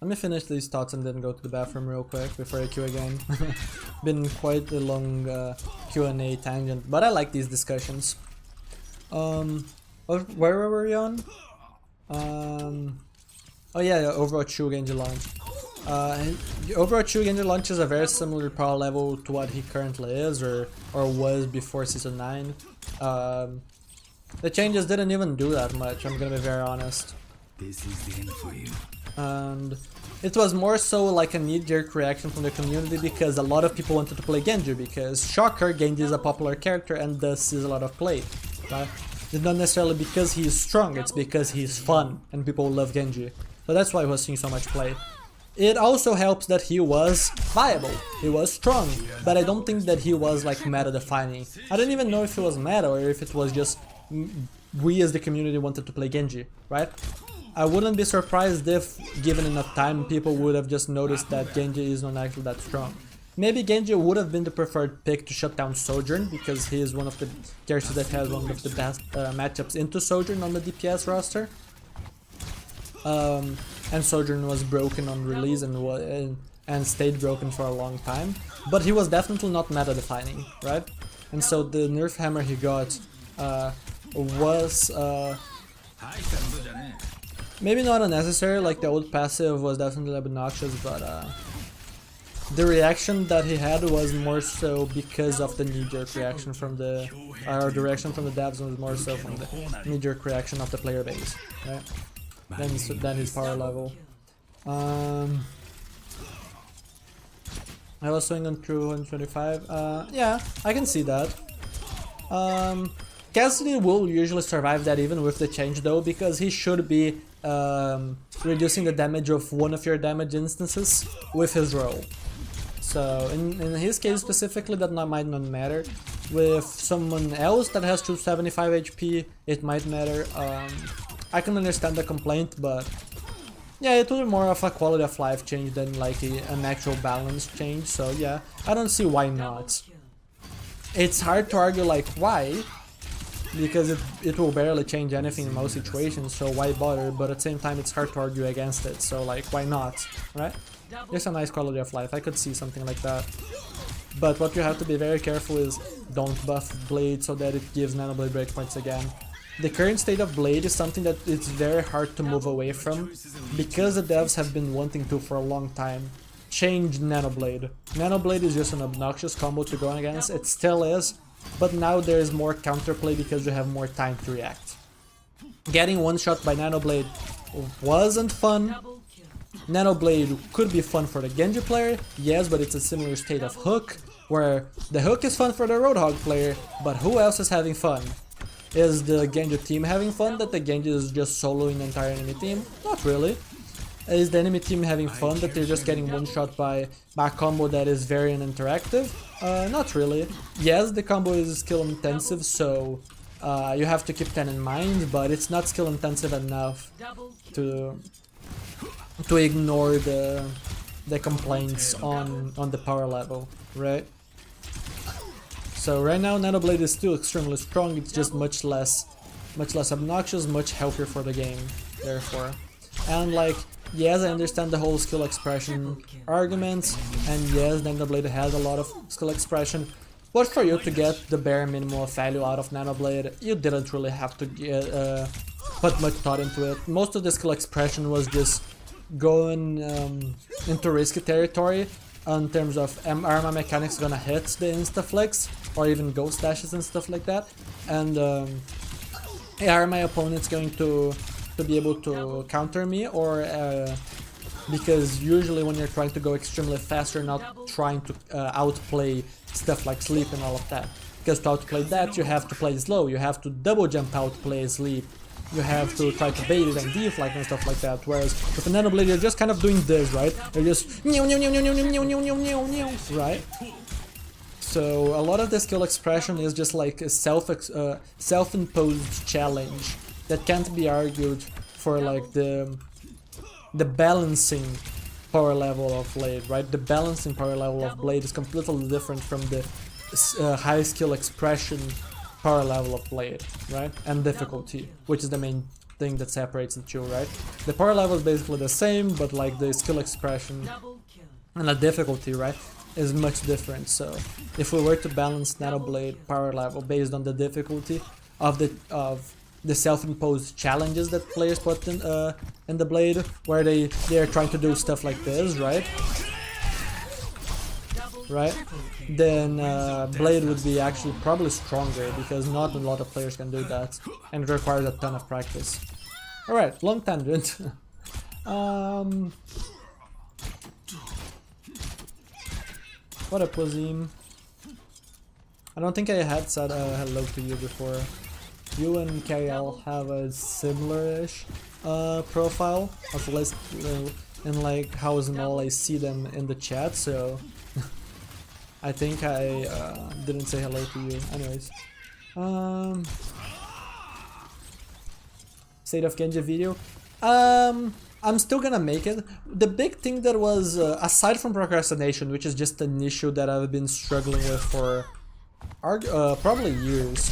Let me finish these thoughts and then go to the bathroom real quick before I queue again. Been quite a long Q&A tangent, but I like these discussions. Where were we on? Oh yeah, Overwatch 2 Genji launch. Overwatch 2 Genji launch is a very similar power level to what he currently is or was before Season 9. The changes didn't even do that much, I'm gonna be very honest. This is the end for you. And it was more so like a knee-jerk reaction from the community because a lot of people wanted to play Genji because, shocker, Genji is a popular character and thus sees a lot of play, right? It's not necessarily because he's strong, it's because he's fun and people love Genji. So that's why he was seeing so much play. It also helps that he was viable, he was strong, but I don't think that he was like meta defining. I don't even know if he was meta or if it was just we as the community wanted to play Genji, right? I wouldn't be surprised if, given enough time, people would have just noticed that Genji is not actually that strong. Maybe Genji would have been the preferred pick to shut down Sojourn, because he is one of the characters that has one of the best matchups into Sojourn on the DPS roster. And Sojourn was broken on release and stayed broken for a long time. But he was definitely not meta defining, right? And so the nerf hammer he got was maybe not unnecessary, like the old passive was definitely obnoxious, but the reaction that he had was more so because of the knee-jerk reaction from the reaction from the devs was more so from the knee-jerk reaction of the player base, right? Than his power level. I was swinging through 125. Yeah, I can see that. Cassidy will usually survive that even with the change though, because he should be reducing the damage of one of your damage instances with his roll. So in his case specifically, that might not matter. With someone else that has 275 HP, it might matter. I can understand the complaint, but yeah, it was more of a quality of life change than like an actual balance change. So yeah, I don't see why not. It's hard to argue like why, because it will barely change anything in most situations, so why bother? But at the same time, it's hard to argue against it, so like why not, right? Just a nice quality of life. I could see something like that. But what you have to be very careful is don't buff Blade so that it gives Nano Blade breakpoints again. The current state of Blade is something that it's very hard to move away from, because the devs have been wanting to for a long time. Change Nano Blade. Nano Blade is just an obnoxious combo to go against, it still is, but now there is more counterplay because you have more time to react. Getting one shot by Nano Blade wasn't fun. Nano Blade could be fun for the Genji player, yes, but it's a similar state of Hook, where the Hook is fun for the Roadhog player, but who else is having fun? Is the Genji team having fun that the Genji is just soloing the entire enemy team? Not really. Is the enemy team having fun that they're just getting one shot by a combo that is very uninteractive? Not really. Yes, the combo is skill intensive, so you have to keep that in mind, but it's not skill intensive enough to ignore the complaints on the power level, right? So right now Nano Blade is still extremely strong, it's just much less obnoxious, much healthier for the game, therefore. And like, yes, I understand the whole skill expression arguments, and yes, Nano Blade has a lot of skill expression, but for you to get the bare minimum of value out of Nano Blade, you didn't really have to put much thought into it. Most of the skill expression was just going into risky territory in terms of are my mechanics gonna hit the insta-flicks or even ghost dashes and stuff like that, and are my opponents going to be able to counter me, or because usually when you're trying to go extremely fast, you're not trying to outplay stuff like sleep and all of that, because to outplay that you have to play slow, you have to double jump outplay sleep, you have to try to bait it and deflect and stuff like that, whereas with a Nano Blade you're just kind of doing this, right? You're just right? So a lot of the skill expression is just like a self-imposed challenge that can't be argued for like the balancing power level of Blade, right? The balancing power level of Blade is completely different from the high skill expression power level of Blade, right? And difficulty, which is the main thing that separates the two, right? The power level is basically the same, but like the skill expression and the difficulty, right, is much different. So if we were to balance Nano Blade power level based on the difficulty of the self-imposed challenges that players put in the Blade, where they are trying to do stuff like this, right? Then Blade would be actually probably stronger, because not a lot of players can do that, and it requires a ton of practice. Alright, long tangent. What up, Wazim? I don't think I had said hello to you before. You and KL have a similar-ish profile, at least in like how small I see them in the chat, so I think I didn't say hello to you. Anyways, State of Genji video. I'm still gonna make it. The big thing that was, aside from procrastination, which is just an issue that I've been struggling with for probably years,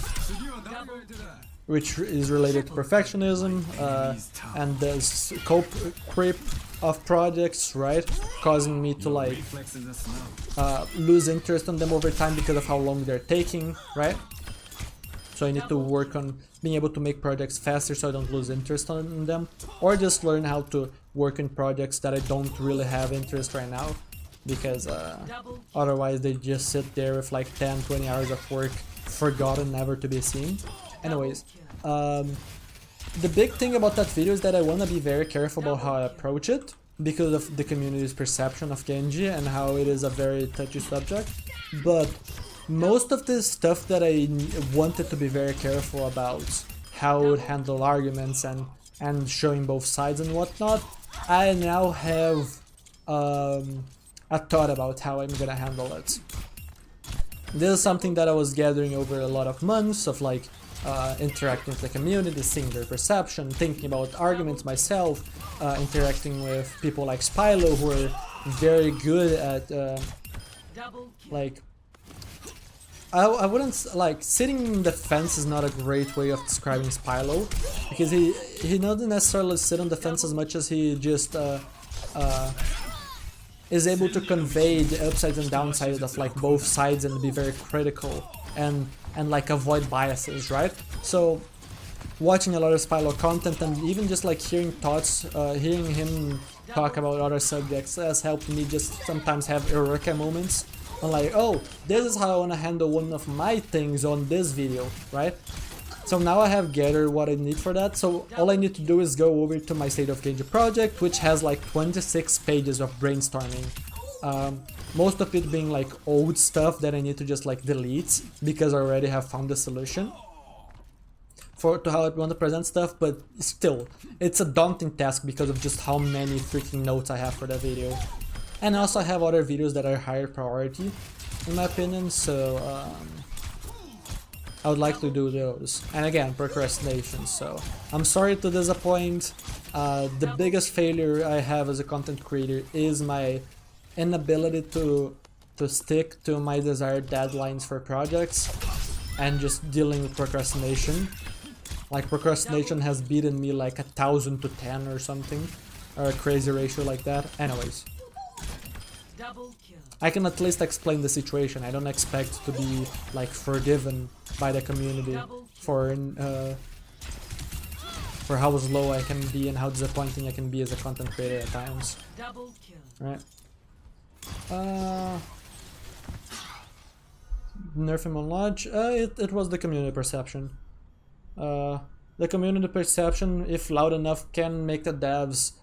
which is related to perfectionism and the scope creep of projects, right? Causing me to like lose interest on them over time because of how long they're taking, right? So I need to work on being able to make projects faster so I don't lose interest on them, or just learn how to work in projects that I don't really have interest right now, because otherwise they just sit there with like 10-20 hours of work forgotten, never to be seen. Anyways, the big thing about that video is that I want to be very careful about how I approach it, because of the community's perception of Genji and how it is a very touchy subject. But most of the stuff that I wanted to be very careful about, how I would handle arguments and showing both sides and whatnot, I now have a thought about how I'm gonna handle it. This is something that I was gathering over a lot of months of like interacting with the community, seeing their perception, thinking about arguments myself, interacting with people like Spylo who are very good at like I wouldn't like sitting in the fence is not a great way of describing Spylo, because he doesn't necessarily sit on the fence as much as he just is able to convey the upsides and downsides of like both sides and be very critical and like avoid biases, right? So watching a lot of Spylo content and even just like hearing thoughts, hearing him talk about other subjects has helped me just sometimes have eureka moments. I'm like, oh, this is how I want to handle one of my things on this video, right? So now I have gathered what I need for that, so all I need to do is go over to my State of Genji project, which has like 26 pages of brainstorming. Most of it being like old stuff that I need to just like delete, because I already have found the solution to how I want to present stuff, but still, it's a daunting task because of just how many freaking notes I have for that video. And also I have other videos that are higher priority, in my opinion, so I would like to do those. And again, procrastination, so I'm sorry to disappoint. The biggest failure I have as a content creator is my inability to stick to my desired deadlines for projects and just dealing with procrastination. Like procrastination has beaten me like 1,000 to 10 or something, or a crazy ratio like that. Anyways, I can at least explain the situation. I don't expect to be like forgiven by the community for how slow I can be and how disappointing I can be as a content creator at times. Right? Nerf him on launch. It was the community perception. The community perception, if loud enough, can make the devs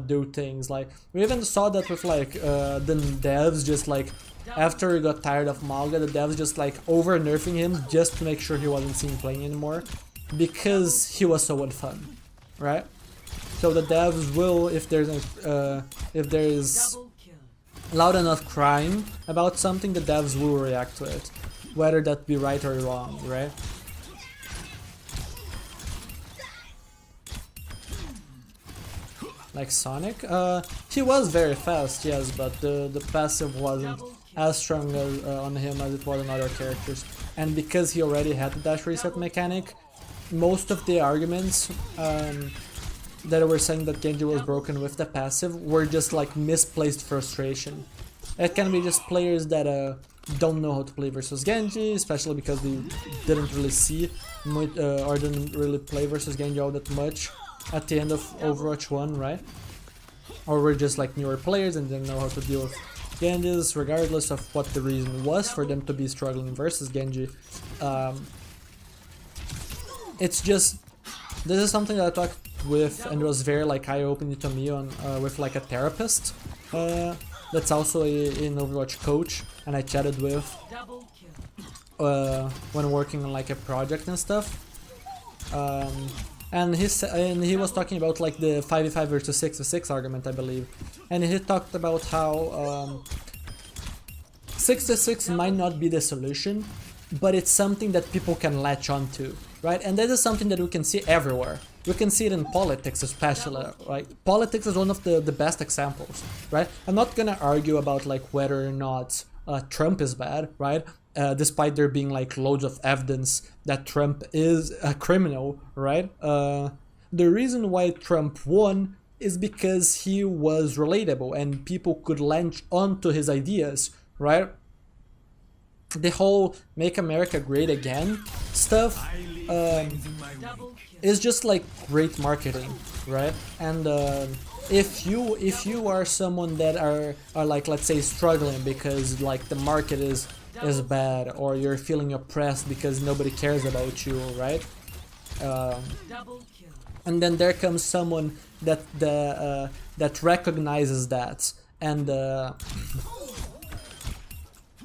do things. Like we even saw that with like the devs just like after he got tired of Malga, the devs just like over nerfing him just to make sure he wasn't seen playing anymore because he was so unfun, right? So the devs will, if there's loud enough crying about something, the devs will react to it, whether that be right or wrong, right? Like Sonic, he was very fast, yes, but the passive wasn't as strong on him as it was on other characters. And because he already had the dash reset mechanic, most of the arguments that were saying that Genji was broken with the passive were just like misplaced frustration. It can be just players that don't know how to play versus Genji, especially because they didn't really see or didn't really play versus Genji all that much at the end of Overwatch 1, right? Or we're just like newer players and didn't know how to deal with Genjis, regardless of what the reason was for them to be struggling versus Genji. It's just, this is something that I talked with and it was very like eye-opening to me on with like a therapist that's also an Overwatch coach, and I chatted with when working on like a project and stuff. And he was talking about like the 5v5 versus 6v6 argument, I believe, and he talked about how 6v6 might not be the solution, but it's something that people can latch on to, right? And that is something that we can see everywhere. We can see it in politics especially, right? Politics is one of the best examples, right? I'm not gonna argue about like whether or not Trump is bad, right? Despite there being like loads of evidence that Trump is a criminal, right? The reason why Trump won is because he was relatable and people could latch onto his ideas, right? The whole "Make America Great Again" stuff is just like great marketing, right? And if you are someone that are like, let's say, struggling because like the market is bad, or you're feeling oppressed because nobody cares about you, right? And then there comes someone that that recognizes that and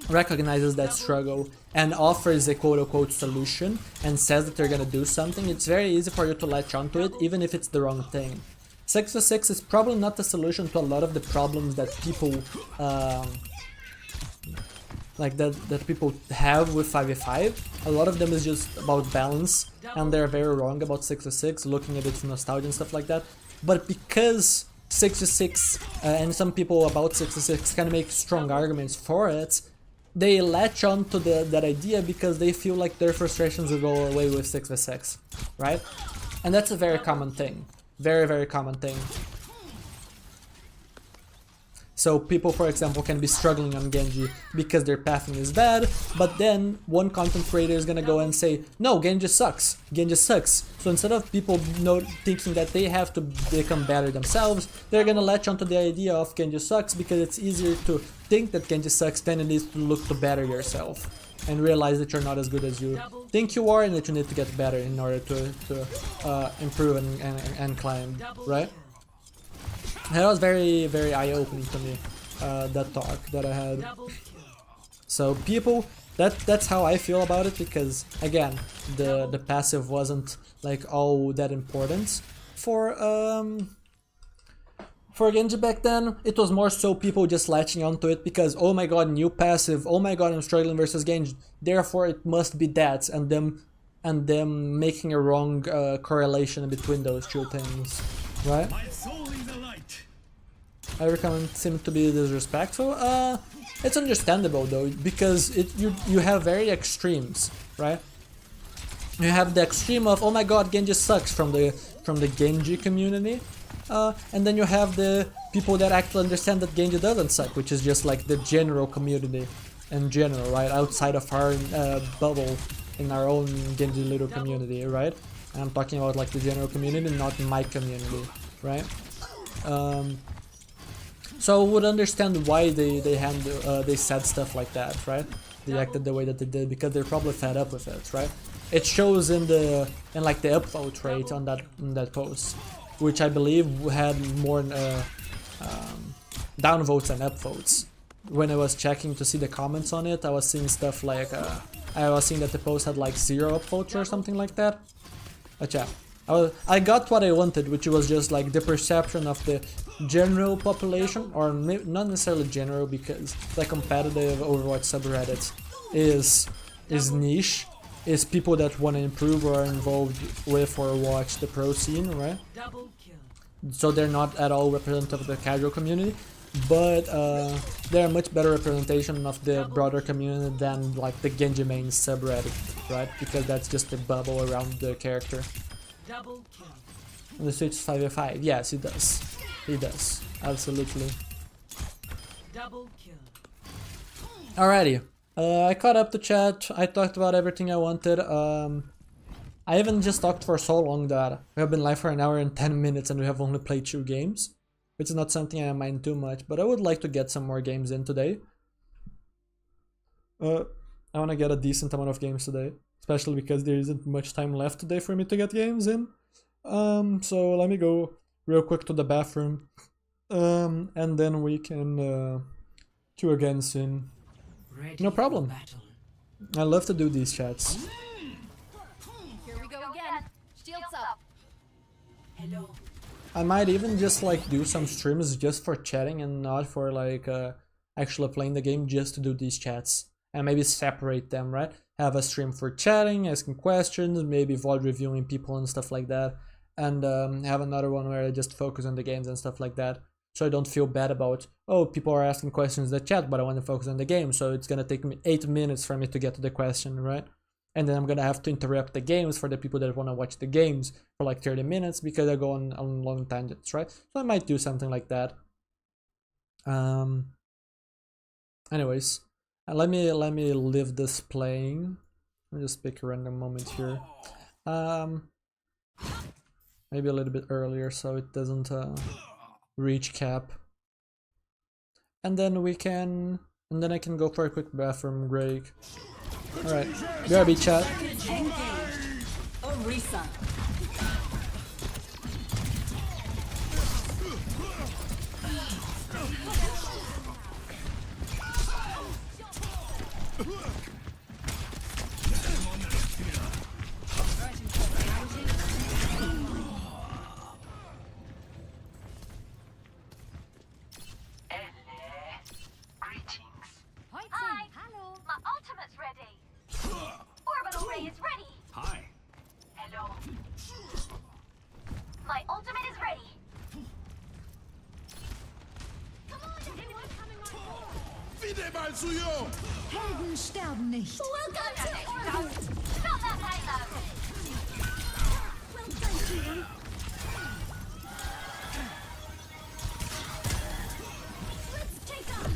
recognizes that struggle and offers a quote-unquote solution and says that they're gonna do something, it's very easy for you to latch onto it, even if it's the wrong thing. 6v6 is probably not the solution to a lot of the problems that people that people have with 5v5. A lot of them is just about balance, and they're very wrong about 6v6, looking at it from nostalgia and stuff like that. But because 6v6 and some people about 6v6 can make strong arguments for it, they latch on to that idea because they feel like their frustrations will go away with 6v6, right? And that's a very common thing. Very, very common thing. So people, for example, can be struggling on Genji because their pathing is bad, but then one content creator is gonna go and say, no, Genji sucks, Genji sucks. So instead of people thinking that they have to become better themselves, they're gonna latch onto the idea of Genji sucks because it's easier to think that Genji sucks than it is to look to better yourself and realize that you're not as good as you think you are and that you need to get better in order to improve and climb, right? That was very, very eye-opening to me, that talk that I had. So people, that's how I feel about it, because again, the passive wasn't like all that important for Genji back then. It was more so people just latching onto it because, oh my god, new passive, oh my god, I'm struggling versus Genji, therefore it must be that, and them making a wrong correlation between those two things, right? Every comment seemed to be disrespectful. It's understandable though, because you have very extremes, right? You have the extreme of, oh my god, Genji sucks from the Genji community, and then you have the people that actually understand that Genji doesn't suck, which is just like the general community in general, right? Outside of our bubble, in our own Genji little community, right? And I'm talking about like the general community, not my community, right? So I would understand why they said stuff like that, right? They acted the way that they did because they're probably fed up with it, right? It shows in like the upvote rate on that post, which I believe had more downvotes than upvotes. When I was checking to see the comments on it, I was seeing stuff like I was seeing that the post had like 0 upvotes or something like that. But yeah, I got what I wanted, which was just like the perception of the general population, or not necessarily general, because the competitive Overwatch subreddit is niche, is people that want to improve or are involved with or watch the pro scene, right? So they're not at all representative of the casual community, but they're a much better representation of the broader community than like the Genji main subreddit, right? Because that's just a bubble around the character. And the Switch 5v5, yes, he does. He does, absolutely. Alrighty, I caught up to chat. I talked about everything I wanted. I haven't just talked for so long that we have been live for an hour and 10 minutes and we have only played 2 games, which is not something I mind too much, but I would like to get some more games in today. I want to get a decent amount of games today, especially because there isn't much time left today for me to get games in. So let me go real quick to the bathroom, and then we can queue again soon. No problem. I love to do these chats. Here we go again. Shields up. Hello. I might even just like do some streams just for chatting and not for like actually playing the game, just to do these chats and maybe separate them, right? Have a stream for chatting, asking questions, maybe VOD reviewing people and stuff like that, and have another one where I just focus on the games and stuff like that, so I don't feel bad about, oh, people are asking questions in the chat but I want to focus on the game, so it's gonna take me 8 minutes for me to get to the question, right? And then I'm gonna have to interrupt the games for the people that want to watch the games for like 30 minutes because I go on long tangents, right? So I might do something like that. Anyways, let me leave this playing. Let me just pick a random moment here. Maybe a little bit earlier so it doesn't reach cap. And then I can go for a quick bathroom break. Alright, BRB chat. Engage. Orisa. Helden sterben nicht. Welcome to orbit! Stop that payload! Well done, team! Let's take off!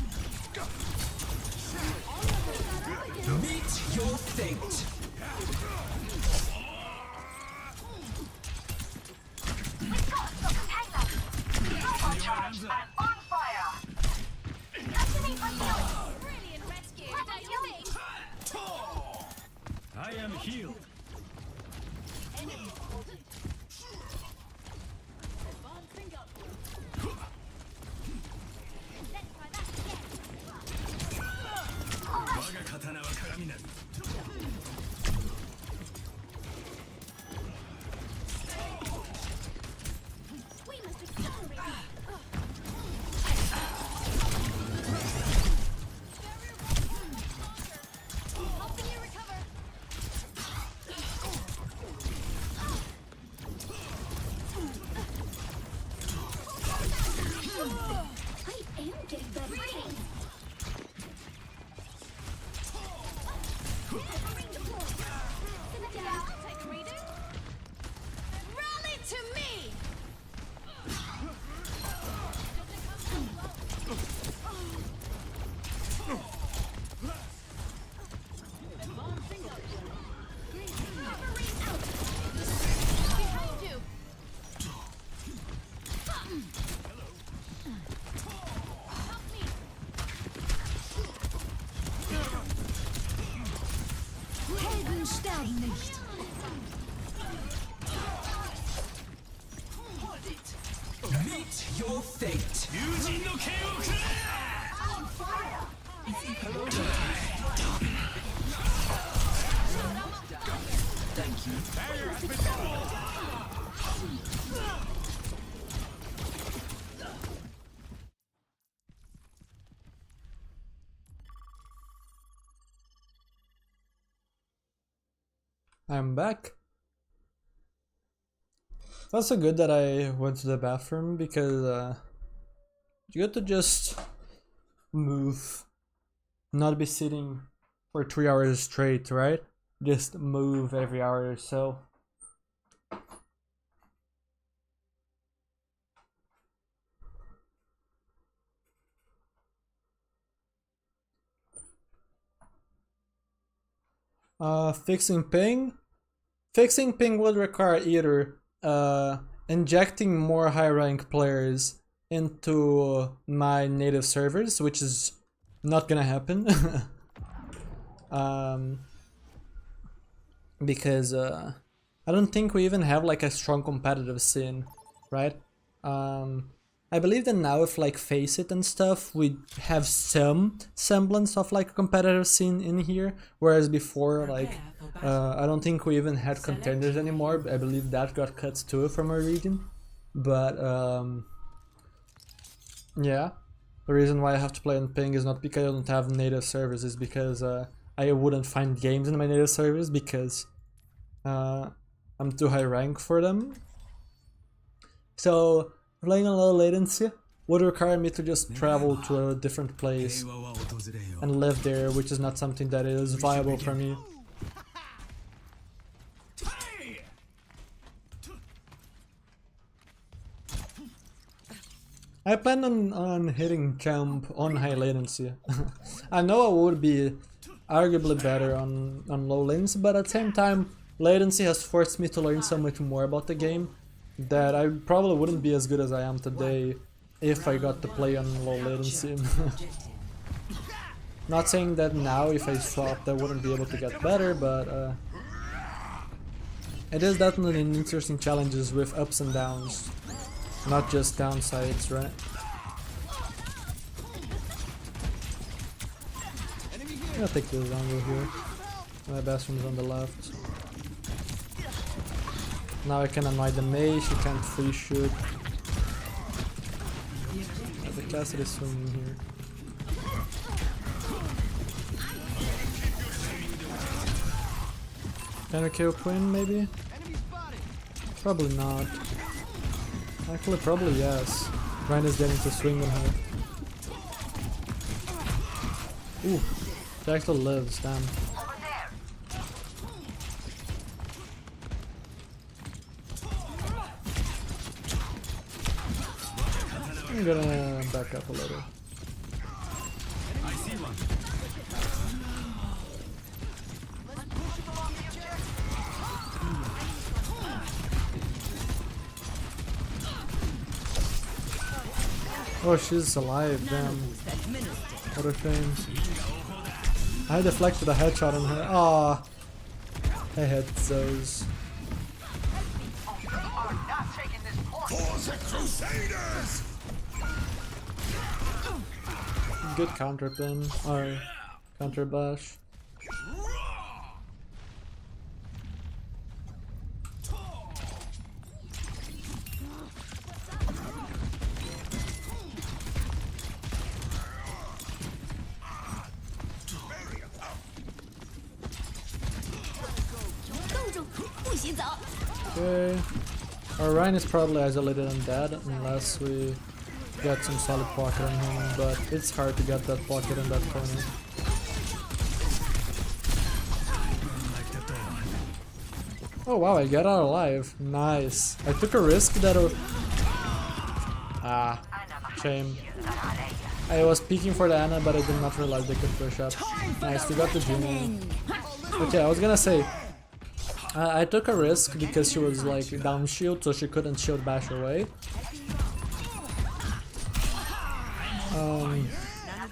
Meet your fate. We've got to stop the payload! You're on charge and on fire! Activate my shield! Brilliant rescue, don't you think? I am healed. Enemy spotted. Advancing upwards. Let's try that again. 我が刀は鏡なり。We must accelerate. Helping you recover. I am getting better. I'll take a reading. Rally to me! Covering out. Behind you. Help me. Helden sterben nicht. Meet your fate. 友人の剣をくれ。I'm back. It's also good that I went to the bathroom because you get to just move, not be sitting for 3 hours straight, right? Just move every hour or so. Fixing ping? Fixing ping would require either injecting more high rank players into my native servers, which is not gonna happen. Because I don't think we even have like a strong competitive scene, right? I believe that now with like Face It and stuff, we have some semblance of like a competitive scene in here, whereas before, like, I don't think we even had contenders anymore. I believe that got cut too from our region. But yeah, the reason why I have to play on ping is not because I don't have native servers, it's because I wouldn't find games in my native servers because I'm too high rank for them. So playing on low latency would require me to just travel to a different place and live there, which is not something that is viable for me. I plan on hitting jump on high latency. I know I would be arguably better on low latency, but at the same time, latency has forced me to learn so much more about the game that I probably wouldn't be as good as I am today if I got to play on low latency. Not saying that now if I swapped I wouldn't be able to get better, but it is definitely an interesting challenges with ups and downs, not just downsides, right? I'm gonna take this angle here. My bathroom's on the left. Now I can annoy the mage, she can't free shoot. The caster is swinging here. Can I kill Quinn maybe? Probably not. Actually probably yes. Ryan is getting to swing on her. Ooh, she actually lives, damn. I'm gonna back up a little. I see one. Oh, she's alive, damn. What a shame. I deflected a headshot on her. Ah, I had those. Good counter pin, or counter bash. Okay. Our Ryan is probably isolated and dead unless we get some solid pocket on him, but it's hard to get that pocket in that corner. Oh wow, I got out alive. Nice. I took a risk that ah, shame. I was peeking for the Ana, but I did not realize they could push up. Nice, we got the Junior. Okay, I was gonna say, I took a risk because she was like down shield, so she couldn't shield bash away.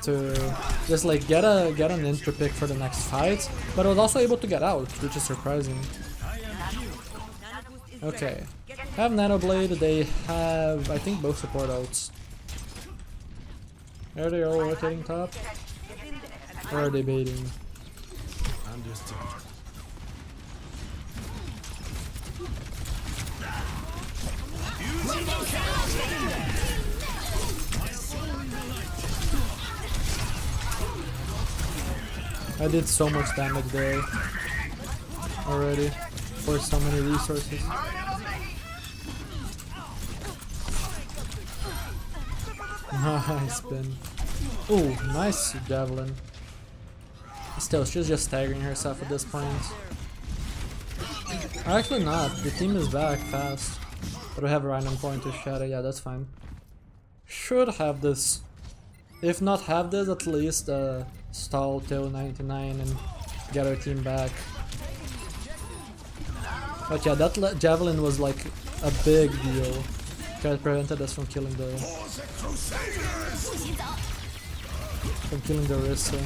To just like get an intro pick for the next fight, but I was also able to get out, which is surprising. Okay, have Nano Blade. They have, I think, both support ults. Are they all rotating top? Or are they baiting? Understood. I did so much damage there already for so many resources. Nice spin. Ooh, nice javelin. Still, she's just staggering herself at this point. Actually not, the team is back fast. But we have a random point to shadow, yeah, that's fine. Should have this. If not have this, at least stall till 99 and get our team back. But yeah, that javelin was like a big deal. It prevented us from killing the Rissa.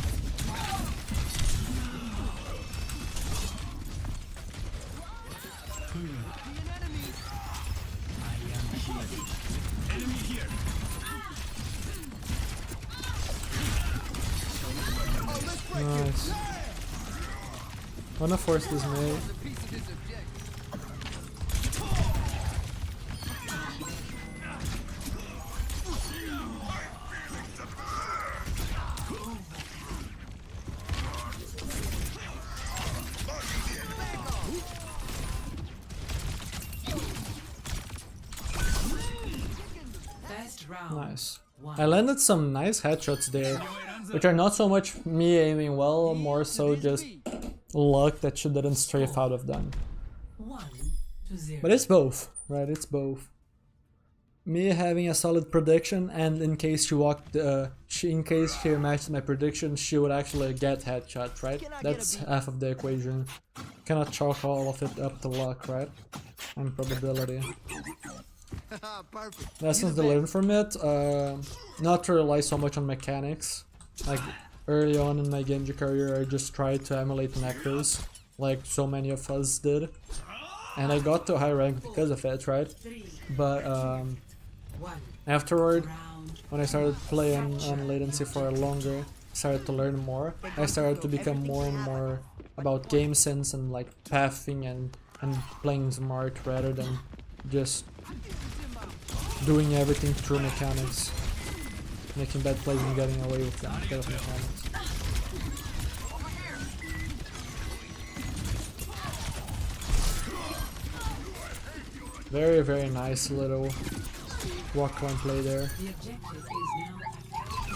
Nice. Wanna force this mate. Nice. I landed some nice headshots there, which are not so much me aiming well, more so just luck that she didn't strafe out of them. 1-0. But it's both, right? It's both. Me having a solid prediction, and in case she walked, in case she matched my prediction, she would actually get headshot, right? That's half of the equation. Cannot chalk all of it up to luck, right? And probability. Perfect. Lessons to learn from it, not to rely so much on mechanics. Like early on in my Genji career, I just tried to emulate macros, like so many of us did. And I got to high rank because of it, right? But afterward, when I started playing on latency for longer, started to learn more. I started to become more and more about game sense and like pathing and playing smart rather than just doing everything through mechanics, making bad plays and getting away with them instead of mechanics. Very, very nice little walk one play there. The objective is now active.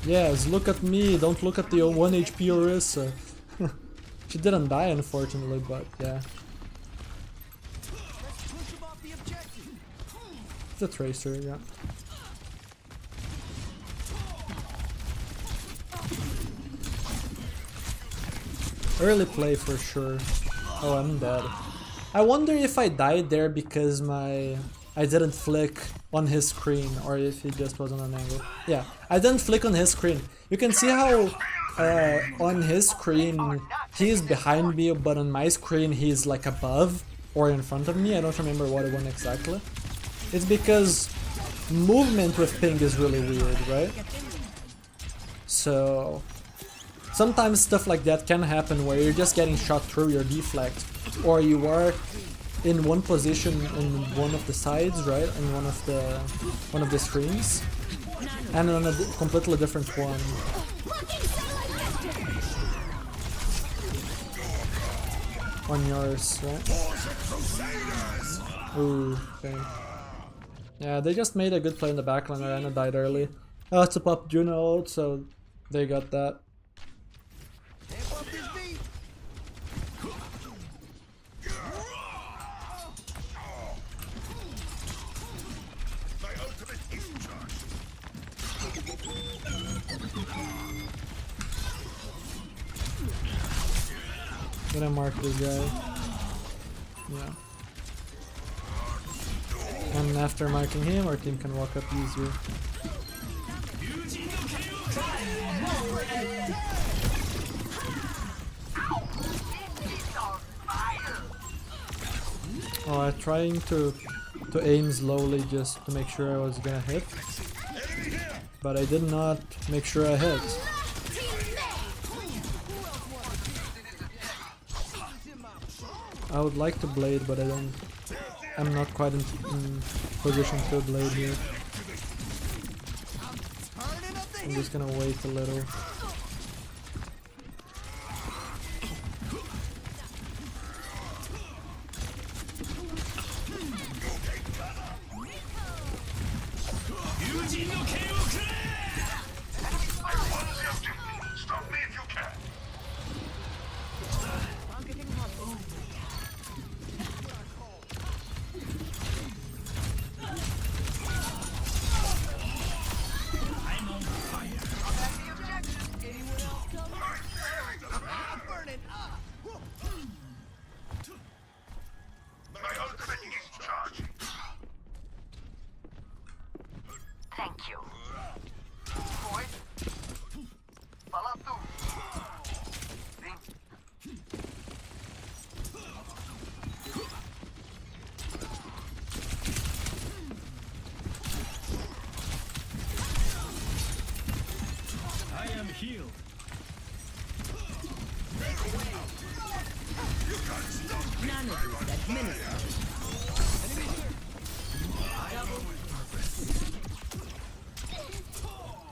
Yes, look at me, don't look at the 1 HP Orisa. She didn't die, unfortunately, but yeah. Push him off the objective. It's a Tracer, yeah. Early play for sure. Oh, I'm dead. I wonder if I died there because I didn't flick on his screen, or if he just was on an angle. Yeah, I didn't flick on his screen. You can see how on his screen he's behind me, but on my screen he's like above or in front of me. I don't remember what it was exactly. It's because movement with ping is really weird, right? So sometimes stuff like that can happen where you're just getting shot through your deflect, or you are in one position in one of the sides, right, in one of the screens, and on a completely different one. On yours, right? Ooh, okay. Yeah, they just made a good play in the backline. Arena died early. Oh, it's a pop Juno ult, so they got that. Amp up this beat. Gonna mark this guy. Yeah. And after marking him, our team can walk up easier. Oh, I'm trying to aim slowly just to make sure I was gonna hit, but I did not make sure I hit. I would like to blade, but I'm not quite in position to blade here. I'm just gonna wait a little.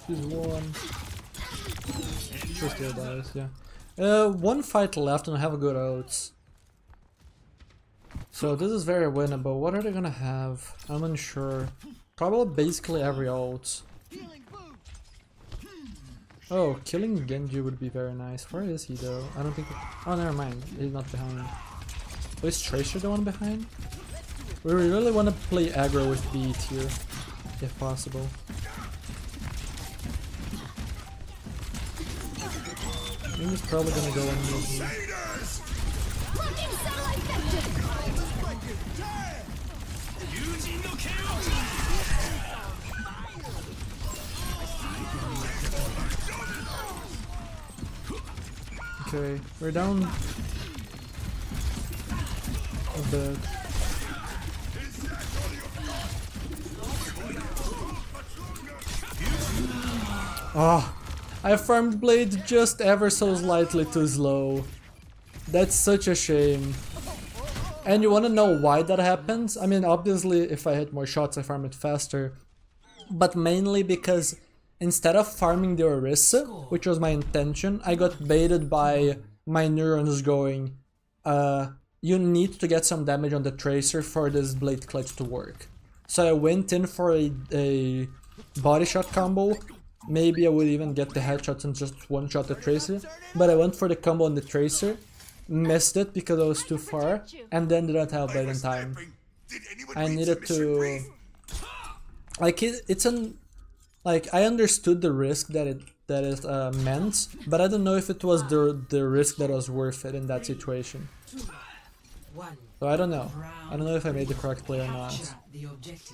She's one. She still dies, yeah. One fight left and I have good ults. So this is very winnable. What are they gonna have? I'm unsure. Probably basically every ult. Oh, killing Genji would be very nice. Where is he though? I don't think... Oh, never mind. He's not behind. Oh, is Tracer the one behind? We really want to play aggro with beat here, if possible. I think he's probably gonna go on mid here. Okay, we're down a bit. Ah, I farmed Blade just ever so slightly too slow. That's such a shame. And you wanna know why that happens? I mean, obviously if I hit more shots I farm it faster. But mainly because instead of farming the Orisa, which was my intention, I got baited by my neurons going, you need to get some damage on the Tracer for this Blade Clutch to work. So I went in for a body shot combo, maybe I would even get the headshots and just one-shot the Tracer. But I went for the combo on the Tracer, missed it because I was too far, and then didn't have that in time. I needed to... Like, it's an... Like, I understood the risk that it meant, but I don't know if it was the risk that was worth it in that situation. So I don't know. I don't know if I made the correct play or not.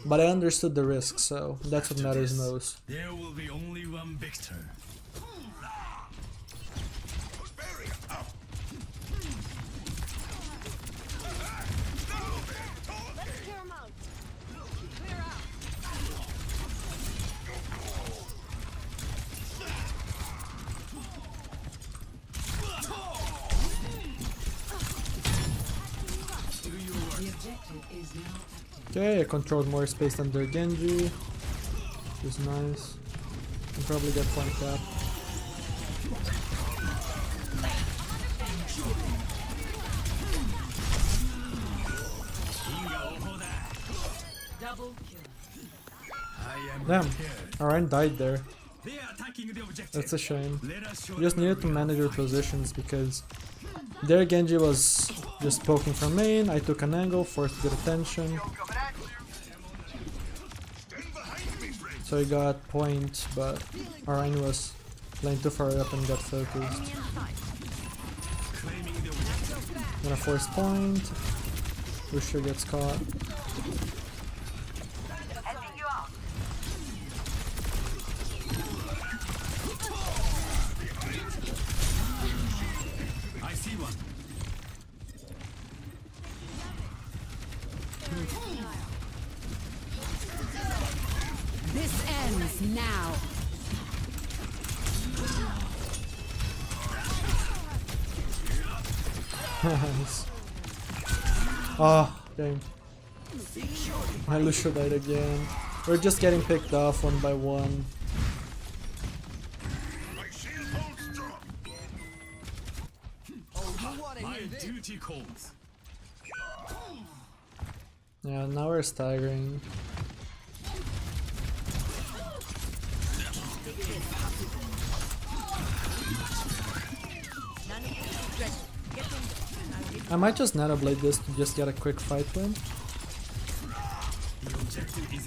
But I understood the risk, so that's what matters most. There will be only one victor. Okay, I controlled more space than their Genji, which is nice. Can probably get point cap. Damn, Orion died there. They are attacking the objective. That's a shame. Let us show You just them needed to manage your positions because their Genji was just poking from main. I took an angle, forced good attention. So he got point, but Orion was playing too far up and got focused. Gonna force point. Lucio gets caught. I see one. This ends now. Nice. Oh, dang. My Lucio died again. We're just getting picked off one by one. My duty calls. Yeah, now we're staggering. I might just Nano Blade this to just get a quick fight win.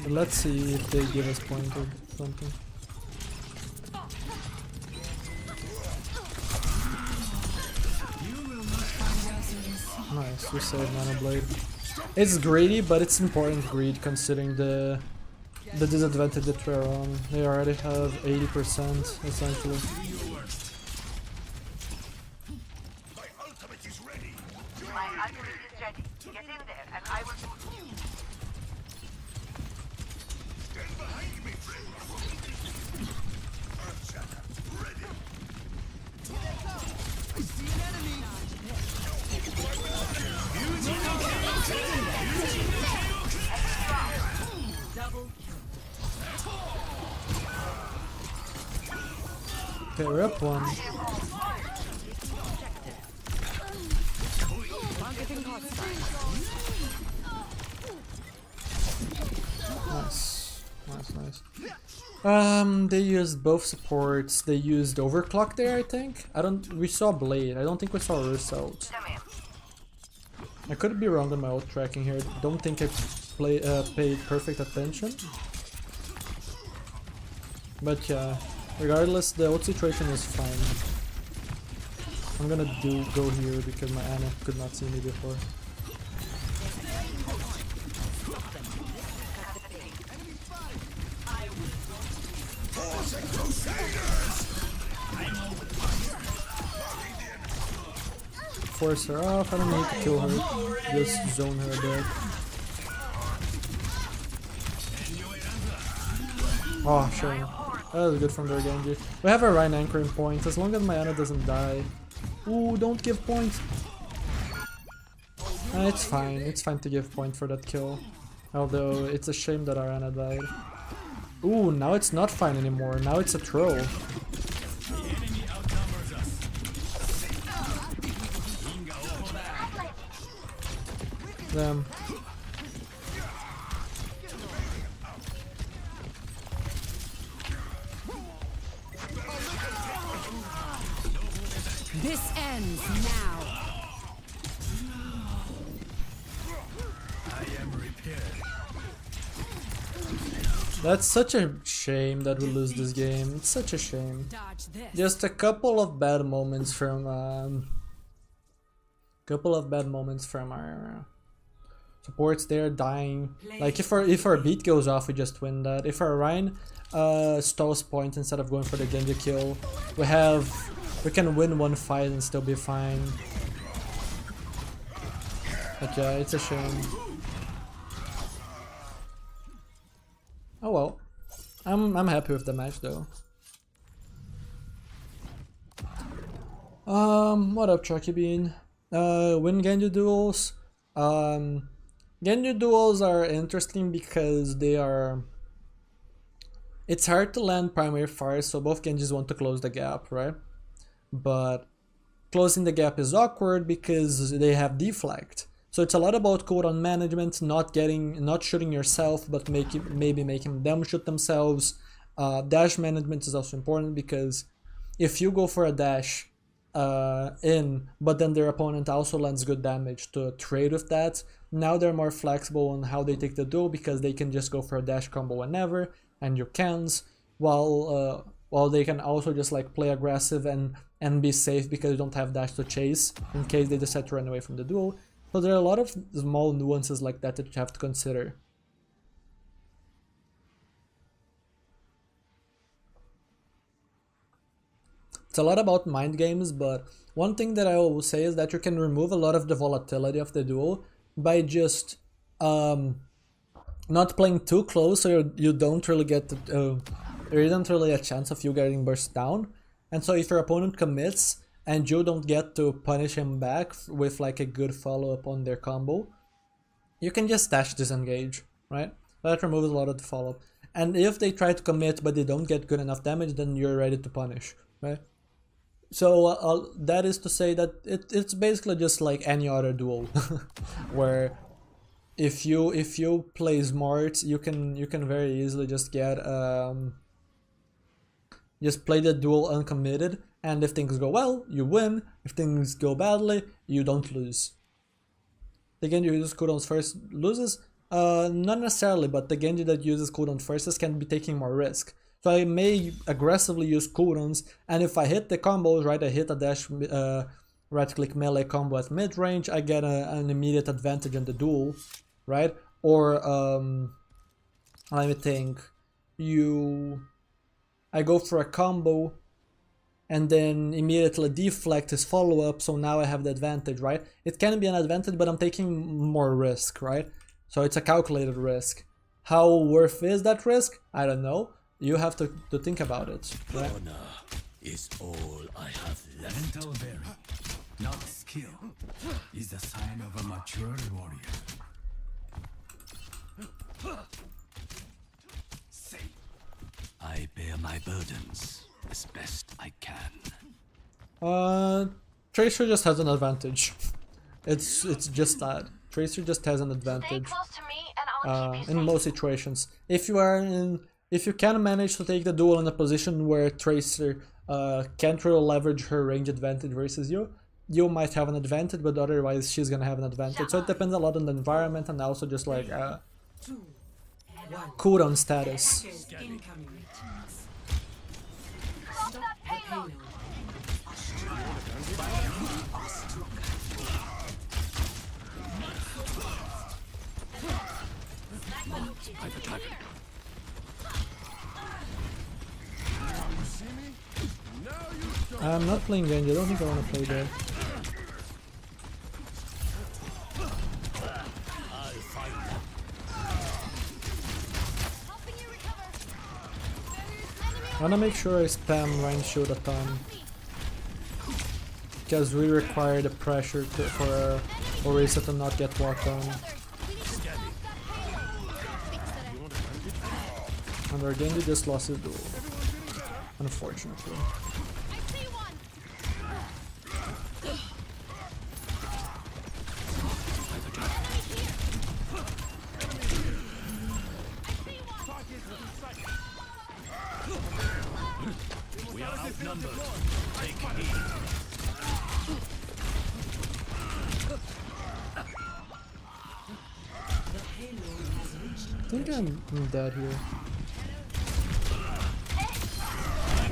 But let's see if they give us point or something. Nice, we saved Nano Blade. It's greedy, but it's important greed considering the disadvantage that we're on. They already have 80% essentially. Okay, we're up one. Nice. They used both supports. They used overclock there, I think. We saw Blade. I don't think we saw Rus out. I could be wrong on my ult tracking here. Don't think I paid perfect attention. But yeah, regardless, the ult situation is fine. I'm gonna go here because my Ana could not see me before. Force her off, I don't need to kill her, just zone her a bit. Oh, shame. That was good from their Genji. We have a Rhine anchoring point, as long as my Ana doesn't die. Ooh, don't give points! It's fine to give point for that kill. Although, it's a shame that our Ana died. Ooh, now it's not fine anymore, now it's a troll. Damn. This ends now. I am repaired. That's such a shame that we lose this game. It's such a shame. Dodge this. Just a couple of bad moments from our supports there dying. Like if our beat goes off, we just win that. If our Ryan stalls point instead of going for the Genji kill, we can win one fight and still be fine. But yeah, it's a shame. Oh well, I'm happy with the match though. What up, Chucky Bean? Win Genji duels. Genji duels are interesting because they are. It's hard to land primary fire, so both Genjis want to close the gap, right? But closing the gap is awkward because they have deflect. So it's a lot about cooldown management, not shooting yourself, but maybe making them shoot themselves. Dash management is also important because if you go for a dash in, but then their opponent also lands good damage to trade with that, now they're more flexible on how they take the duel because they can just go for a dash combo whenever, and you can't, while they can also just like play aggressive and be safe because you don't have dash to chase in case they decide to run away from the duel. So there are a lot of small nuances like that that you have to consider. It's a lot about mind games, but one thing that I will say is that you can remove a lot of the volatility of the duel by just not playing too close, so you don't really get there isn't really a chance of you getting burst down. And so if your opponent commits and you don't get to punish him back with like a good follow-up on their combo, you can just dash disengage, right? That removes a lot of the follow-up. And if they try to commit but they don't get good enough damage, then you're ready to punish, right? So that is to say that it's basically just like any other duel, where if you play smart, you can very easily just get just play the duel uncommitted, and if things go well, you win. If things go badly, you don't lose. The Genji who uses cooldowns first loses? Not necessarily, but the Genji that uses cooldown first can be taking more risk. So I may aggressively use cooldowns, and if I hit the combos, right, I hit a dash right click melee combo at mid range, I get an immediate advantage in the duel, right? Or let me think, I go for a combo and then immediately deflect his follow-up, so now I have the advantage, right? It can be an advantage, but I'm taking more risk, right? So it's a calculated risk. How worth is that risk? I don't know. You have to think about it, right? Honor is all I have left. Mental bearing, not skill, is the sign of a mature warrior. I bear my burdens as best I can. Tracer just has an advantage. It's just that. Tracer just has an advantage in most situations. If you can manage to take the duel in a position where Tracer can't really leverage her range advantage versus you, you might have an advantage, but otherwise she's gonna have an advantage. So it depends a lot on the environment and also just like cooldown status. Incoming. Stop the payload. By the dragon. I'm not playing Genji, I don't think I want to play there. I wanna make sure I spam Rhine Shield a ton, because we require the pressure for Orisa to not get walked on. And our Genji just lost his duel, unfortunately. We are outnumbered. Take heed. I think I'm dead here.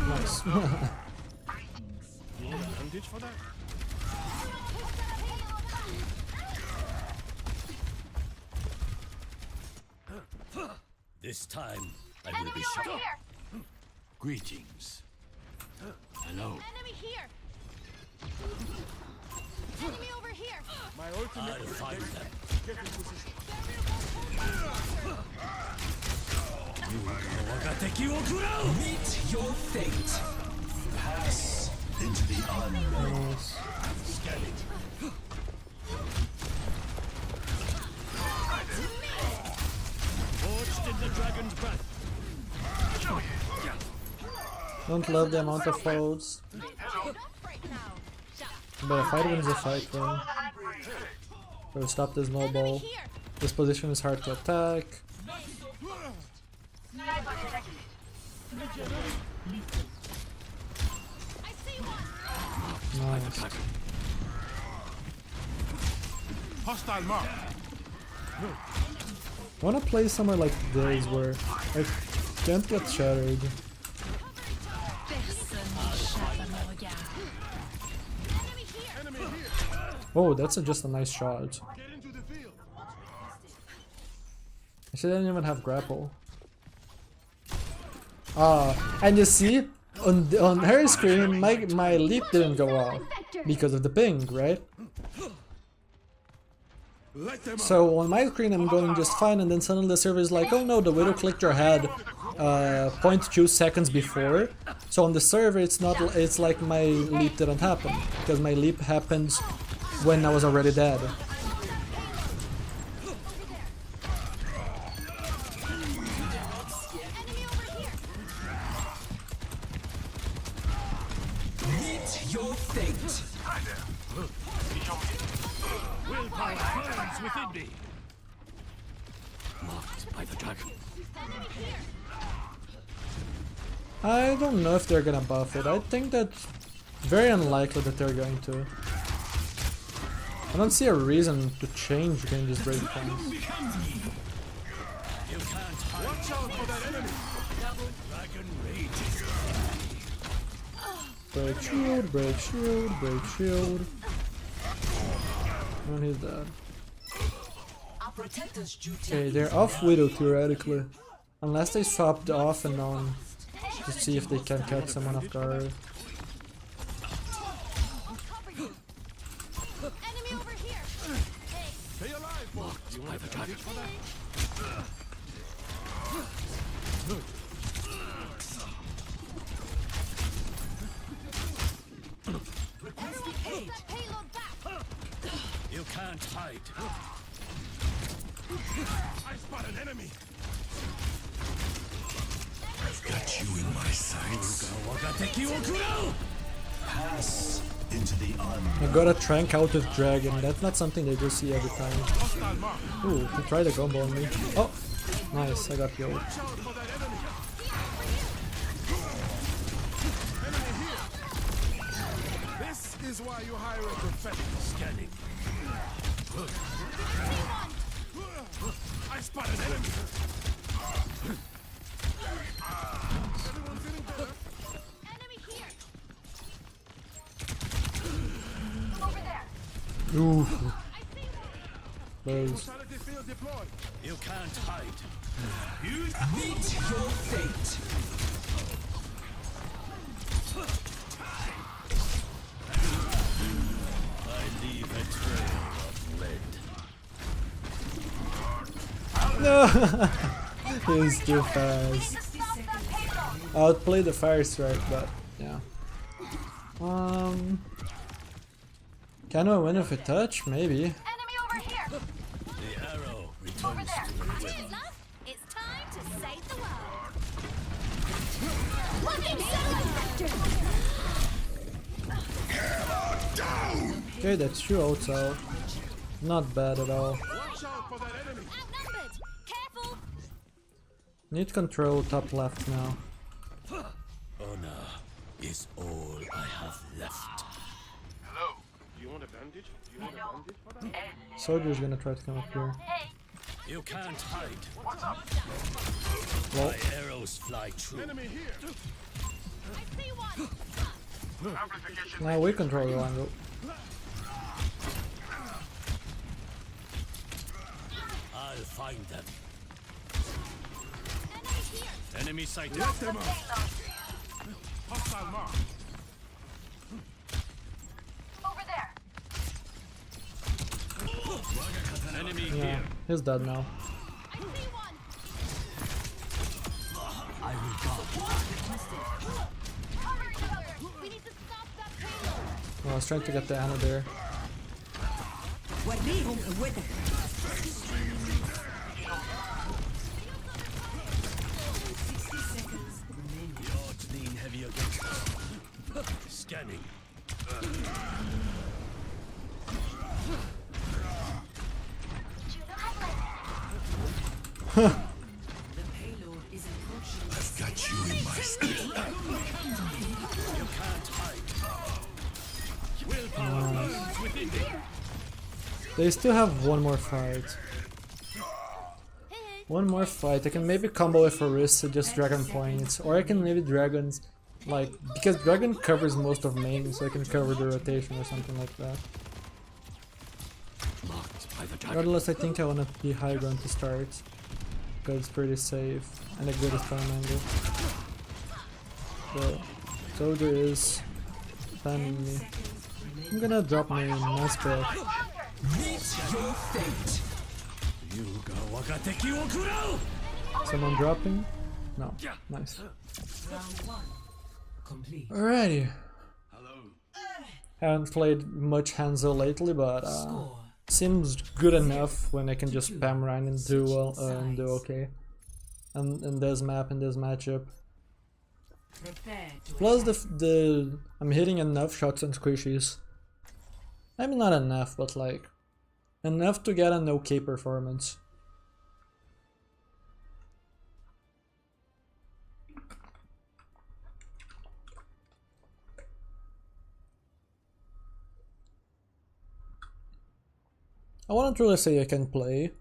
Nice. You want a bandage for that? This time, I will be shot. Greetings. Hello. Enemy here. Enemy over here. My ultimate I'll find them. get in position. Meet your fate. Pass into the unknown. Nice. Scanning. Forged in the dragon's breath. Don't love the amount of folds. But a fight win is a fight win. So stop this snowball. This position is hard to attack. Nice. Hostile mark. I wanna play somewhere like this where I can't get shattered. Oh, that's just a nice shot. Get into the field. She didn't even have grapple. And you see, on her screen, my leap didn't go off because of the ping, right? Let them So on my screen I'm going just fine, and then suddenly the server is like, oh no, the widow clicked your head 0.2 seconds before. So on the server it's not, it's like my leap didn't happen, because my leap happens when I was already dead. Meet your fate. willpower burns within me. Marked by the dragon. I don't know if they're gonna buff it. I think that's very unlikely that they're going to. I don't see a reason to change Genji's breakpoints. You can't hide. Watch out for that enemy. Dragon rages. Break shield, break shield, break shield. And he's dead. Okay, they're off Widow theoretically. Unless they swapped off and on to see if they can catch someone off guard. Enemy over here. Hey, Stay alive, boss. You want a bandage for that? put that payload back. You can't hide. I spot an enemy. I've got you in my sights. Pass into the unknown. I got a trank out with dragon. That's not something they do see every time. Hostile mark. Ooh, he tried to combo on me. Oh, nice, I got killed. Watch out for that enemy. Enemy here. This is why you hire a professional. Scanning. I spot an enemy. Everyone feeling better? Enemy here. Over there. Ooh, I see one. close. Brutality field deployed. You can't hide. You meet your fate. I leave a trail of lead. No, he's too fast. I outplayed the fire strike, but yeah. Can I win if it touch? Maybe. Enemy over here. The arrow returns to the quiver. Cheers, love. It's time to save the world. Fucking Okay, that's two ults out. Not bad at all. Watch out for that enemy. outnumbered. Careful. Need control top left now. Honor is all I have left. Hello. Do you want a bandage? Do you want a bandage for that? Soldier's gonna try to come up here. Hey, You can't hide. Well, My arrows fly true. Enemy here. I see one. now we control the angle. I'll find them. Enemy here. Enemy sighted. Let them out. Hostile mark. Over there. Enemy Yeah, here. he's dead now. I see one. I will guard. Cover each other. We need to stop that payload. I was trying to get the Anna there. وريهم قوتك. 60 seconds remaining. The odds lean heavy against us. Scanning. The payload is approaching. Got you in my sight. You can't hide. Willpower burns within me. They still have one more fight. One more fight. I can maybe combo with Orisa, just dragon points, or I can maybe dragons, like, because dragon covers most of main, so I can cover the rotation or something like that. Marked by the dragon. Regardless, I think I wanna be high ground to start, because it's pretty safe and a good spam angle. So, soldier is spamming me. I'm gonna drop my nice pick. Yuga wakateki wo kurau. Someone dropping? No. Nice. Round 1 complete. Alrighty. Hello. Haven't played much Hanzo lately, but Score. seems good enough when I can just spam Ryan and do well and do okay. And in this map, in this matchup. Prepare to Plus attack. the I'm hitting enough shots and squishies. I mean not enough, but like enough to get an okay performance. I wouldn't really say I can play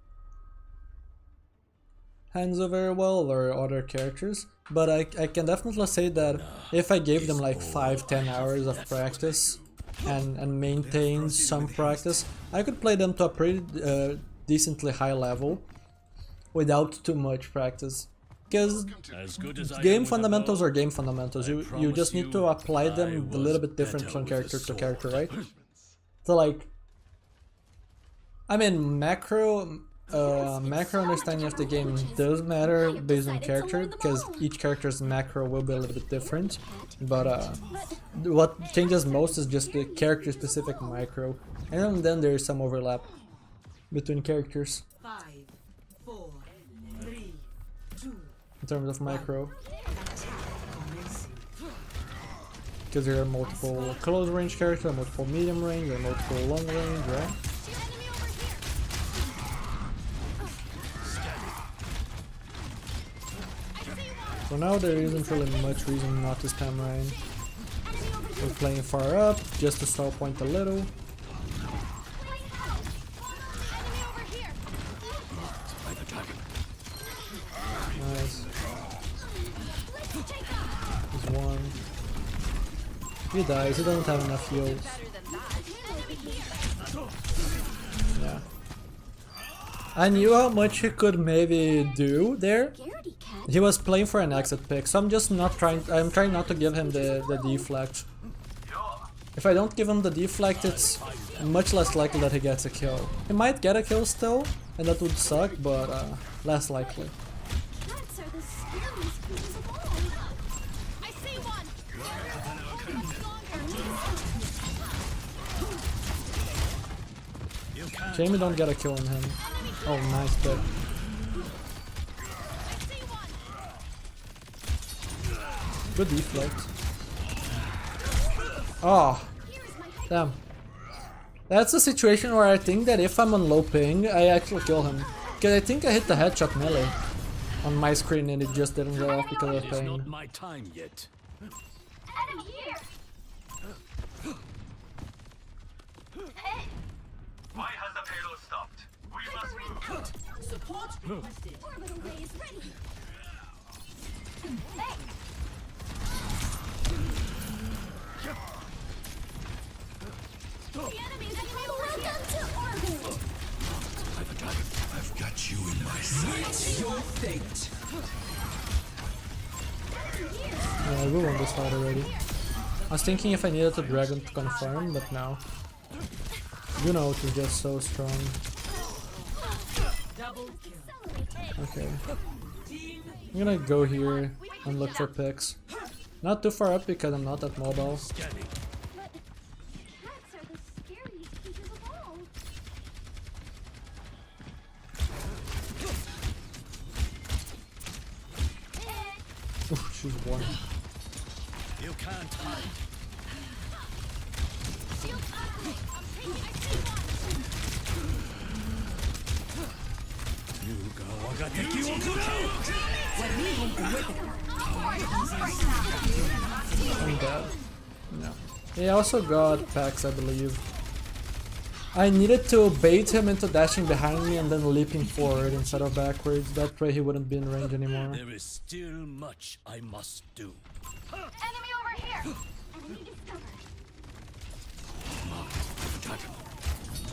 Hanzo very well or other characters, but I can definitely say that if I gave them like 5-10 hours of practice and maintained some practice, I could play them to a pretty decently high level without too much practice. Because As good as I am game with a fundamentals bow, are game fundamentals. You just need to apply them a little bit different from character to character, right? So like, I mean macro understanding of the game does matter based on character, because each character's macro will be a little bit different, but what changes most is just the character specific micro, and then there is some overlap between characters 5, 4, 3, 2. in terms of micro, Attack commencing. because there are multiple close range characters, multiple medium range, and multiple long range, right? So now there isn't really much reason not to spam Ryan. We're playing far up, just to stall point a little. by the dragon. Nice. There's one. He dies, he doesn't have enough heals. Yeah. I knew how much he could maybe do there. Garrity cat. He was playing for an exit pick, so I'm trying not to give him the deflect. If I don't give him the deflect, it's much less likely that he gets a kill. He might get a kill still, and that would suck, but less likely. Cats are the scariest creatures of all. I see one. You can't. Jamie don't get a kill on him. Oh, nice pick. Good deflect. Oh, damn. That's a situation where I think that if I'm on low ping, I actually kill him. Because I think I hit the headshot melee on my screen and it just didn't go off because of It's not ping. my time yet. Enemy here. Why has the payload stopped? Hyper ring out. Support requested. Orbital ray is ready. Hey. The enemy's welcome to orbit. I've got you in my sights. Your fate. Yeah, we won this fight already. I was thinking if I needed a dragon to confirm, but no. You know, it is just so strong. Double kill. Okay. I'm gonna go here and look for picks. Not too far up because I'm not that mobile. But cats are the scariest creatures of all. Ooh, she's one. You can't hide. Shield activate. I'm taking. I see I'm dead. No. He also got packs, I believe. I needed to bait him into dashing behind me and then leaping forward instead of backwards. That way he wouldn't be in range anymore. There is still much I must do. enemy over here. Enemy discovered.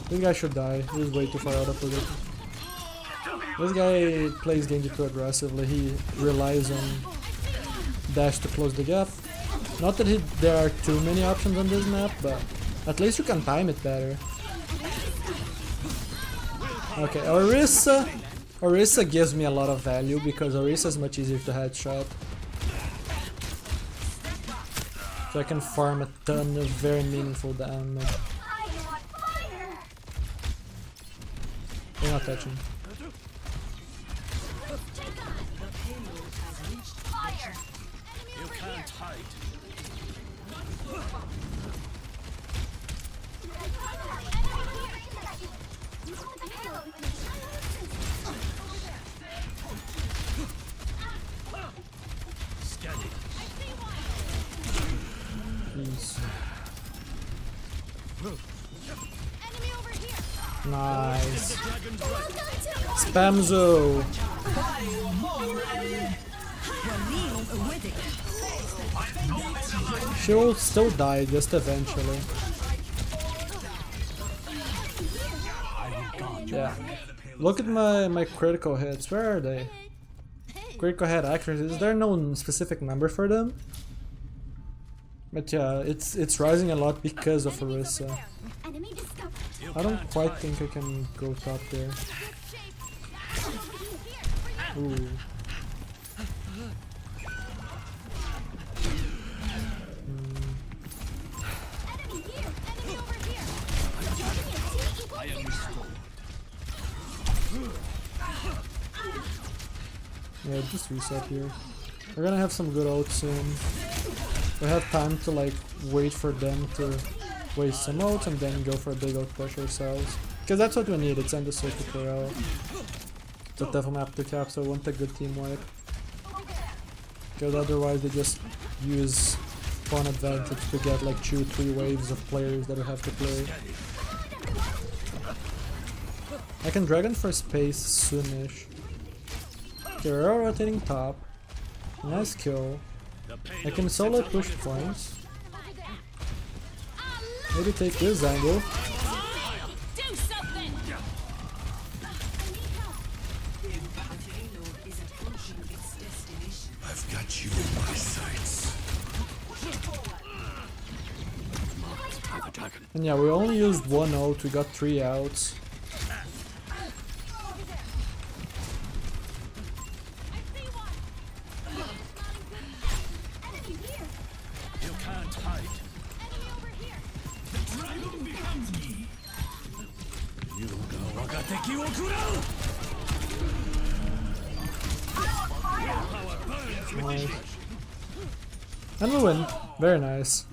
This guy should die. He's way too far out of position. This guy plays Genji too aggressively. He relies on dash to close the gap. Not that there are too many options on this map, but at least you can time it better. Okay, Orisa gives me a lot of value because Orisa is much easier to headshot. So I can farm a ton of very meaningful damage. You're not touching. You can't hide. Scanning. Please. Enemy over here. Nice. Spamzo. She'll still die just eventually. Yeah. Look at my critical hits. Where are they? Critical hit accuracy. Is there no specific number for them? But yeah, it's rising a lot because of Orisa. Enemy discovered. I don't quite think I can go top there. Ooh. Enemy here. Enemy over here. I am restored. Yeah, just reset here. We're gonna have some good ults soon. We have time to like wait for them to waste some ults and then go for a big ult push ourselves. Because that's what we need, it's end the circuit for all. It's a tough map to cap, so we want a good team wipe. Because otherwise they just use fun advantage to get like 2-3 waves of players that we have to play. I can dragon for space soonish. Okay, we're all rotating top. Nice kill. I can solo push points. Maybe take this angle. Do something. I've got you in my sights. And yeah, we only used one ult, we got 3 outs. You can't hide. You ga wagateki wo kurau. Nice. And we win. Very nice.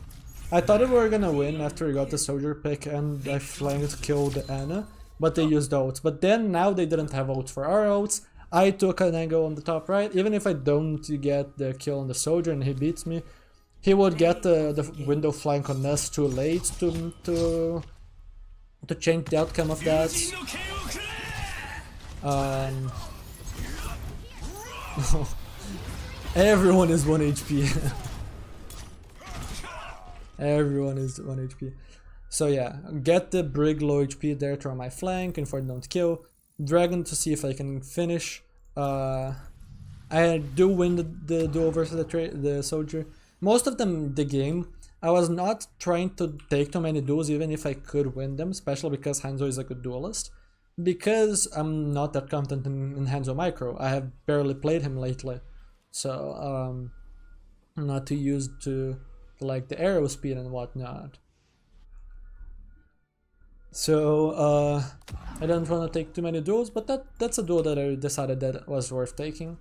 I thought we were gonna win after we got the soldier pick and I flanked killed Anna, but they used ults. But then now they didn't have ults for our ults. I took an angle on the top right. Even if I don't get the kill on the soldier and he beats me, he would get the window flank on us too late to change the outcome of that. Everyone is 1 HP. Everyone is 1 HP. So yeah, get the Brig low HP there to on my flank, and for don't kill. Dragon to see if I can finish. I do win the duel versus the soldier. Most of the game, I was not trying to take too many duels even if I could win them, especially because Hanzo is a good duelist. Because I'm not that confident in Hanzo Micro. I have barely played him lately. So I'm not too used to like the arrow speed and whatnot. So I don't want to take too many duels, but that's a duel that I decided that was worth taking.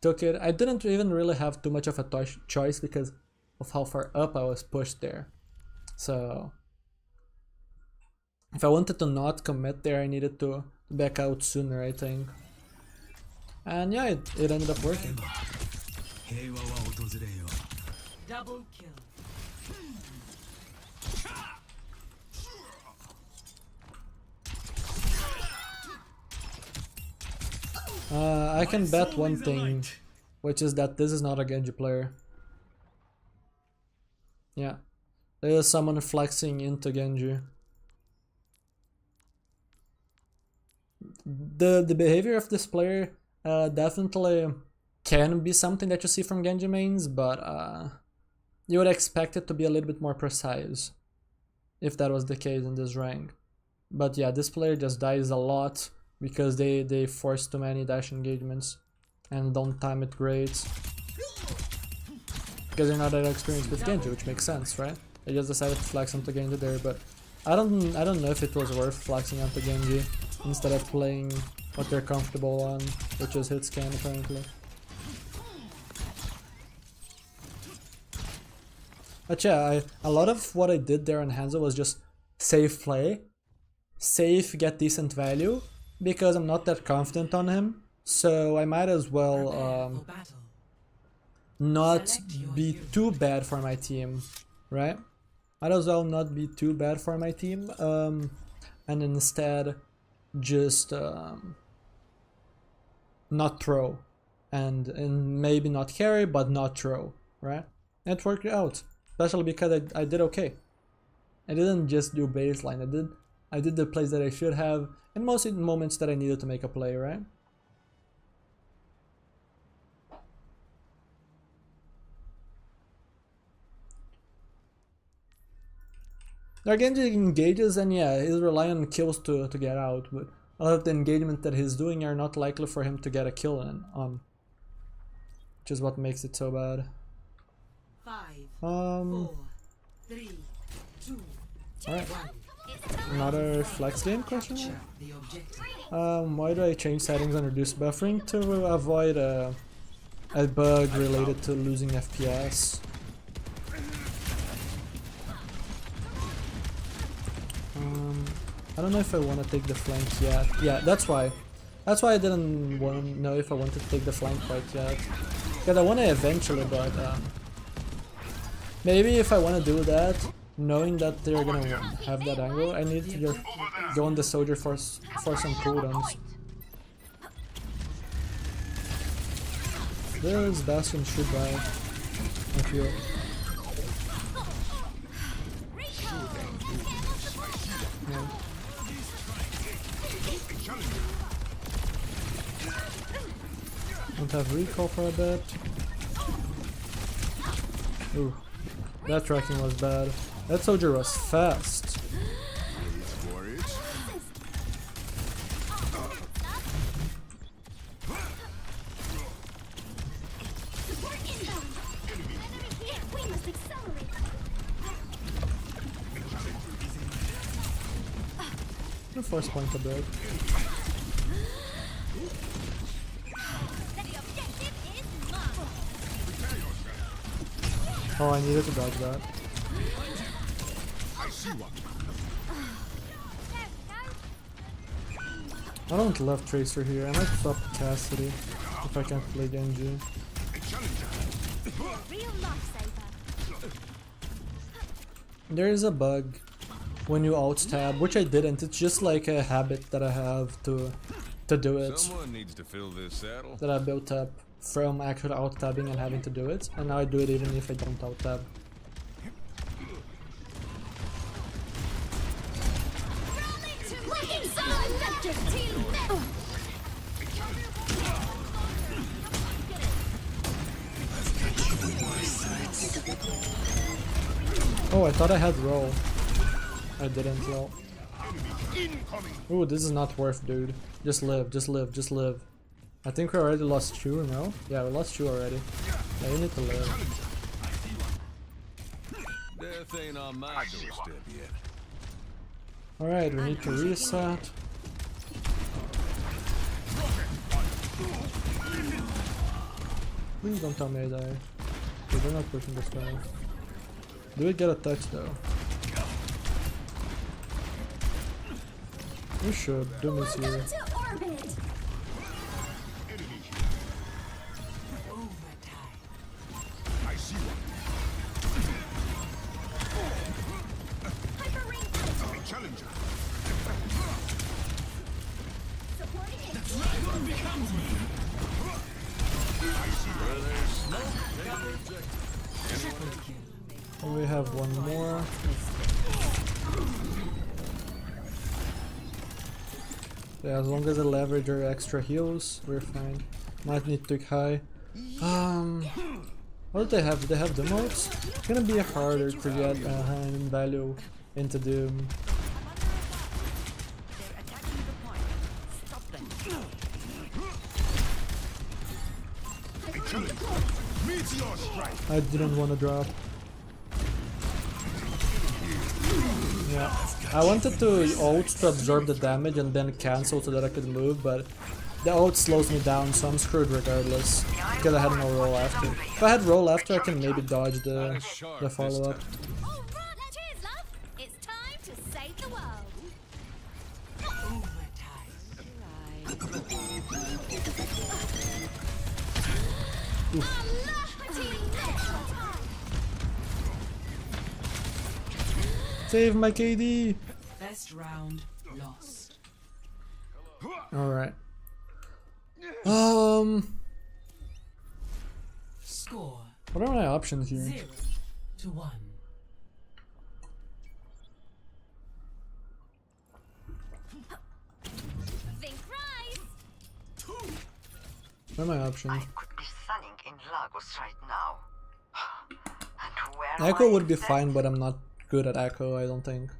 Took it. I didn't even really have too much of a choice because of how far up I was pushed there. So if I wanted to not commit there, I needed to back out sooner, I think. And yeah, it ended up working. Double kill. I can bet one thing, which is that this is not a Genji player. Yeah, there is someone flexing into Genji. The behavior of this player definitely can be something that you see from Genji mains, but you would expect it to be a little bit more precise if that was the case in this rank. But yeah, this player just dies a lot because they force too many dash engagements and don't time it great. Because they're not that experienced with Genji, which makes sense, right? They just decided to flex onto Genji there, but I don't know if it was worth flexing onto Genji instead of playing what they're comfortable on, which is hit scan apparently. But yeah, a lot of what I did there on Hanzo was just safe play, safe get decent value, because I'm not that confident on him, so I might as well not be too bad for my team, right? Might as well not be too bad for my team, and instead just not throw, and maybe not carry, but not throw, right? And it worked out, especially because I did okay. I didn't just do baseline, I did the plays that I should have, and most in moments that I needed to make a play, right? Our Genji engages, and yeah, he's relying on kills to get out, but a lot of the engagement that he's doing are not likely for him to get a kill on, which is what makes it so bad. 5, 4, 3, 2, alright. Another flex game question? the objective. Why do I change settings and reduce buffering? To avoid a bug related to losing FPS. I don't know if I want to take the flank yet. Yeah, that's why. That's why I didn't want to know if I wanted to take the flank quite yet. Because I want to eventually, but maybe if I want to do that, knowing that they're gonna have that angle, I need to just go on the soldier for some cooldowns. This Bastion should die, I feel. Yeah. Don't have recall for a bit. Ooh, that tracking was bad. That soldier was fast. The force point a bit. Oh, I needed to dodge that. I don't love Tracer here. I might swap Cassidy if I can't play Genji. There is a bug when you alt tab, which I didn't. It's just like a habit that I have to to do it Someone needs to fill this saddle. that I built up from actually alt-tabbing and having to do it, and now I do it even if I don't alt-tab. Oh, I thought I had roll. I didn't roll. Ooh, this is not worth, dude. Just live, just live, just live. I think we already lost 2, no? Yeah, we lost 2 already. Yeah, you need to live. Death ain't on my doorstep yet. Alright, we need to reset. Please don't tell me I die. Okay, they're not pushing this guy. Do we get a touch though? We should. Doom is here. To orbit. I see one. Hyper ring out. A challenger. Supporting it. Where there's smoke, there's objective. And we have one more. Yeah, as long as I leverage our extra heals, we're fine. Might need to high. What do they have? Do they have demotes? It's gonna be harder to get high value into Doom. They're attacking the point. Stop them. A challenger. Meteor strike. I didn't want to drop. Yeah, I wanted to ult to absorb the damage and then cancel so that I could move, but the ult slows me down, so I'm screwed regardless. Because I had no roll after. If I had roll after, I can maybe dodge the follow-up. All right, cheers, love. It's time to save the world. Allah, Save my KD! Best round lost. Alright. Score What are my options here? 0-1. think rise. What are my options? I could be sunning in Lagos right now. And where Echo am I would be set? fine, but I'm not good at Echo, I don't think.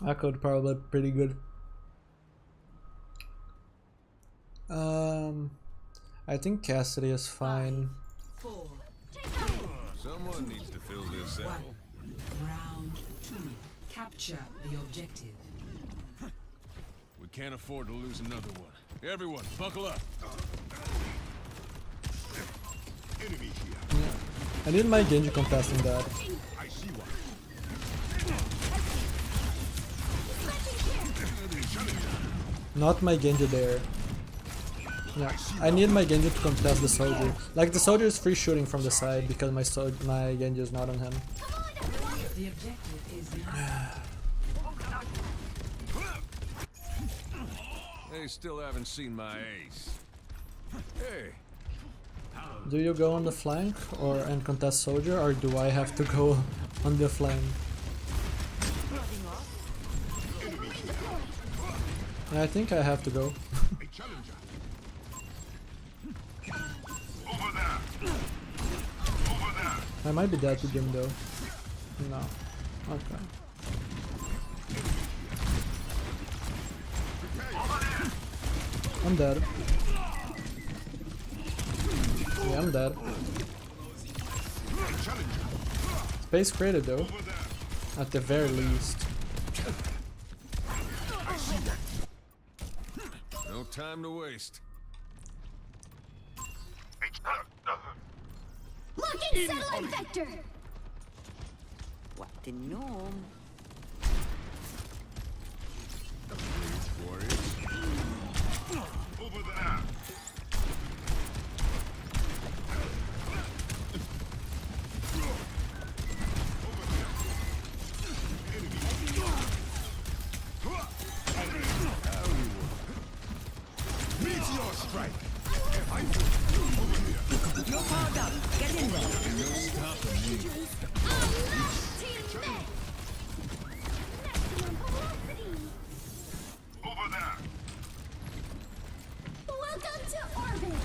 Echo would probably be pretty good. I think Cassidy is fine. 4. Someone needs to fill this saddle. Round 2. Capture the objective. We can't afford to lose another one. Everyone, buckle up. Enemy here. I need my Genji contesting that. I see one. Not my Genji there. Yeah, I need my Genji to contest the soldier. Like, the soldier is free shooting from the side because my Genji is not on him. The objective is They still haven't seen my ace. Hey, Do you go on the flank or and contest soldier, or do I have to go on the flank? I think I have to go. a challenger. Over there. Over there. I might be dead to him though. No. Okay. I'm dead. Yeah, I'm dead. Space created though. At the very least. No time to waste. Locking satellite vector. What the gnome? Warriors. Over there. Meteor strike. You're powered up. Get in there. No stopping me. Over there. Welcome to orbit.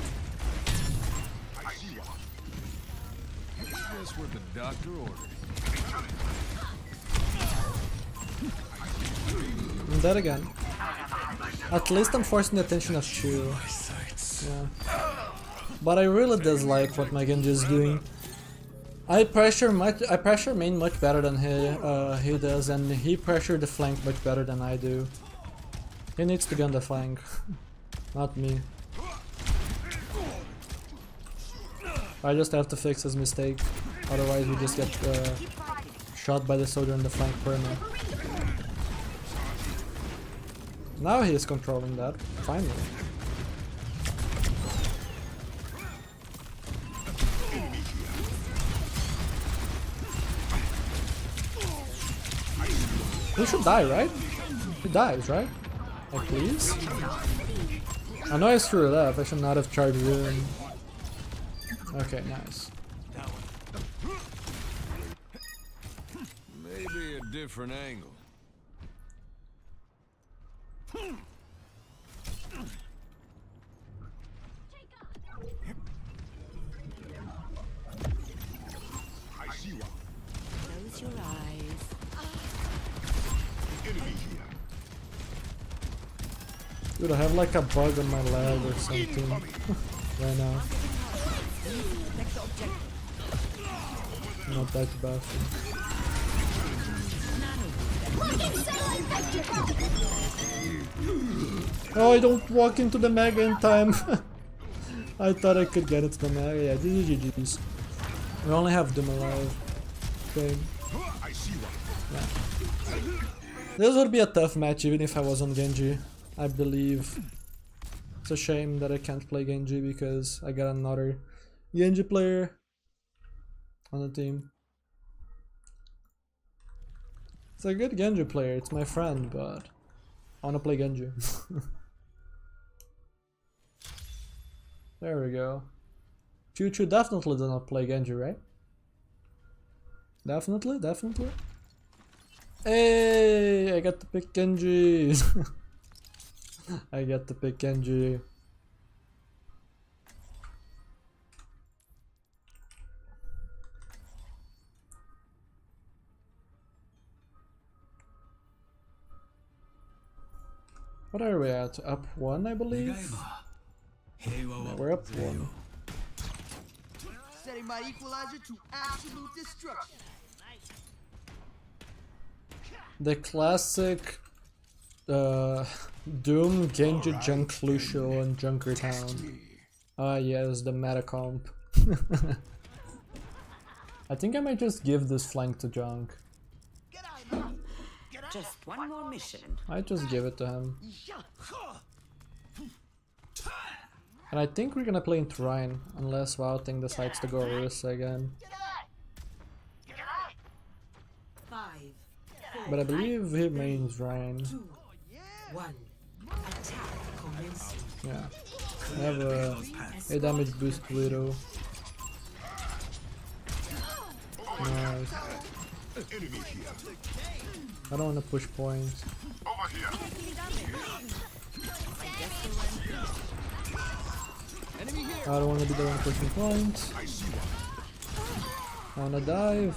I see one. That's what the doctor ordered. I'm dead again. At least I'm forcing the attention of Chu. Yeah. But I really dislike what my Genji is doing. I pressure main much better than he does, and he pressured the flank much better than I do. He needs to be on the flank, not me. I just have to fix his mistake, otherwise we just get shot by the soldier in the flank perma. Now he is controlling that, finally. He should die, right? He dies, right? Like, please? I know I screwed up, I should not have charged in. Okay, nice. Maybe a different angle. I see one. Close your eyes. Enemy here. Dude, I have like a bug on my leg or something right now. Next object. Not that bad. Oh, I don't walk into the mega in time. I thought I could get it to the mega. Yeah, GG's. We only have Doom alive. Okay. I see one. Yeah. This would be a tough match even if I was on Genji, I believe. It's a shame that I can't play Genji because I got another Genji player on the team. It's a good Genji player, it's my friend, but I wanna play Genji. There we go. Choo definitely does not play Genji, right? Definitely, definitely. Hey, I got to pick Genji. I get to pick Genji. What are we at? Up 1, I believe? Yeah, we're up 1. Setting my equalizer to absolute destruction. The classic Doom, Genji, Junk Lucio, and Junkertown. Ah yes, the meta comp. I think I might just give this flank to Junk. Just one more mission. I just give it to him. And I think we're gonna play into Ryan, unless Wow Thing decides to go Orisa again. 5, 4, But I believe he mains Ryan. 2, 1. Attack commencing. Yeah. I have a damage boost Widow. Nice. Enemy here. I don't want to push points. Over here. I don't want to be the one pushing points. I see one. I want to dive.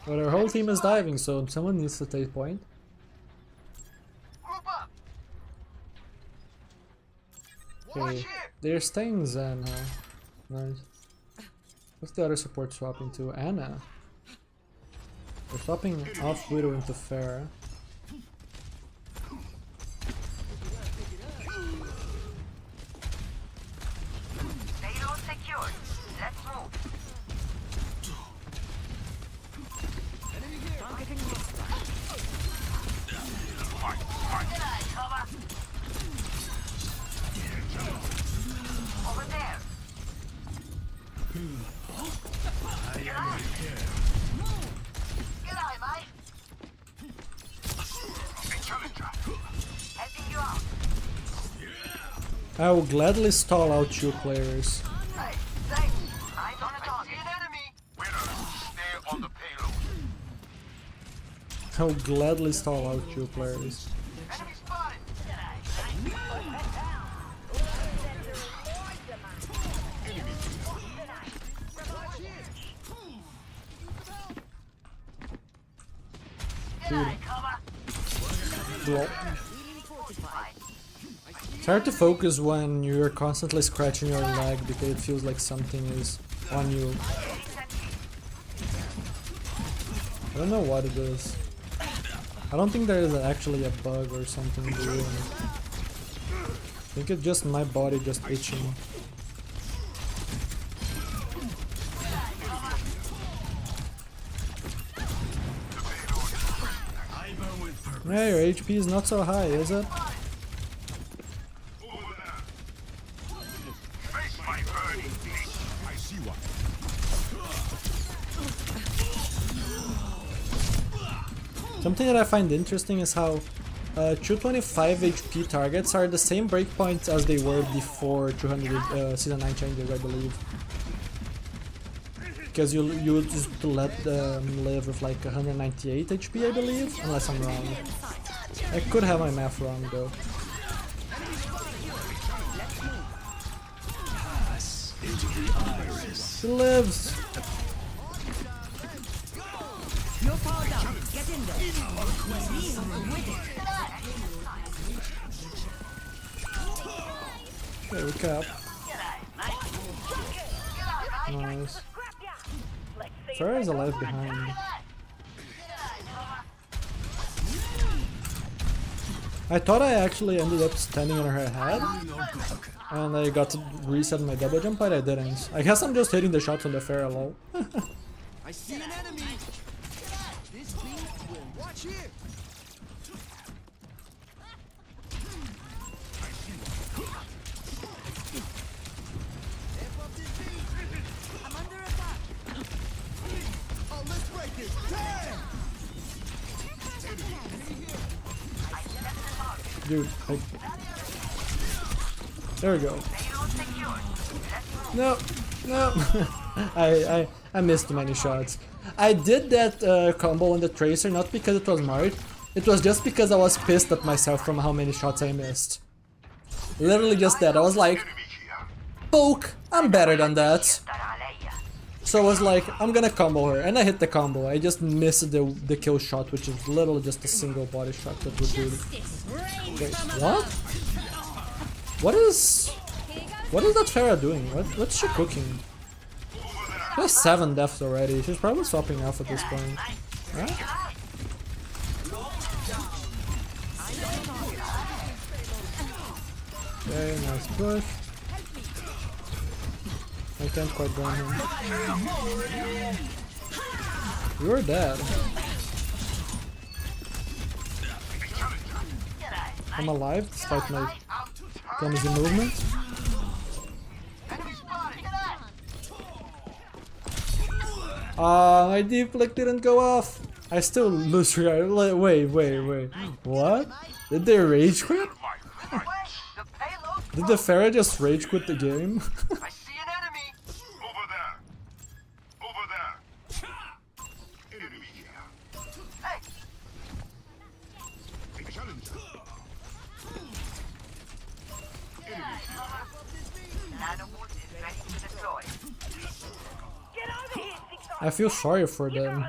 But our whole team is diving, so someone needs to take point. Group up. Okay, they're staying Zen, huh? Nice. What's the other support swapping to? Anna. They're swapping off Widow into Pharah. Payload secured. Let's move. Targeting hostile. Cover. Over there. Good eye, mate. Helping you out. I will gladly stall out two players. Hey, thanks. Eyes on a target. An enemy. Stay on the payload. I will gladly stall out two players. Enemy spotted. Dude. Bro. It's hard to focus when you're constantly scratching your leg because it feels like something is on you. I don't know what it is. I don't think there is actually a bug or something doing it. I think it's just my body just itching. Yeah, your HP is not so high, is it? Something that I find interesting is how 225 HP targets are the same breakpoints as they were before 200 Season 9 changes, I believe. Because you used to let them live with like 198 HP, I believe, unless I'm wrong. I could have my math wrong though. She lives! You're far down. Get in there. There we cap. Nice. Farah is alive behind. I thought I actually ended up standing on her head and I got to reset my double jump, but I didn't. I guess I'm just hitting the shots on the Farah lol. I see an enemy. This beast will watch here. I'm under attack. Oh, let's break this. Damn! Dude, there we go. No, no. I missed many shots. I did that combo on the Tracer not because it was smart. It was just because I was pissed at myself from how many shots I missed. Literally just that. I was like, poke, I'm better than that. So I was like, I'm gonna combo her, and I hit the combo. I just missed the kill shot, which is literally just a single body shot that would do it. Wait, what? What is that Farah doing? What's she cooking? She has 7 deaths already. She's probably swapping off at this point. Right? Okay, nice push. I can't quite go on him. You're dead. I'm alive despite my clumsy movement. My deflect didn't go off. I still lose. Wait. What? Did they rage quit? Did the Farah just rage quit the game? I see an enemy. Over there. Over there. Enemy here. Hey. A challenger. Enemy here. Nano ult is ready to deploy. Get over here, I feel sorry for them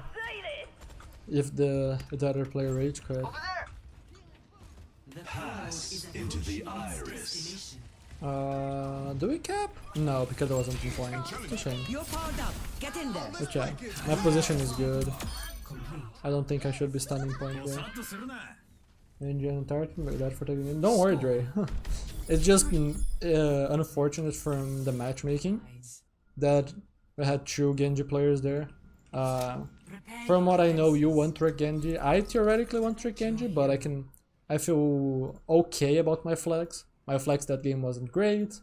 if the other player rage quit. over there. Pass into the iris. Do we cap? No, because I wasn't in point. It's a shame. You're powered up. Get in there. Okay, my position is good. I don't think I should be standing point there. That for taking it. Don't worry, Dre. It's just unfortunate from the matchmaking that we had 2 Genji players there. From what I know, you one-trick Genji. I theoretically one-trick Genji, but I feel okay about my flex. My flex that game wasn't great.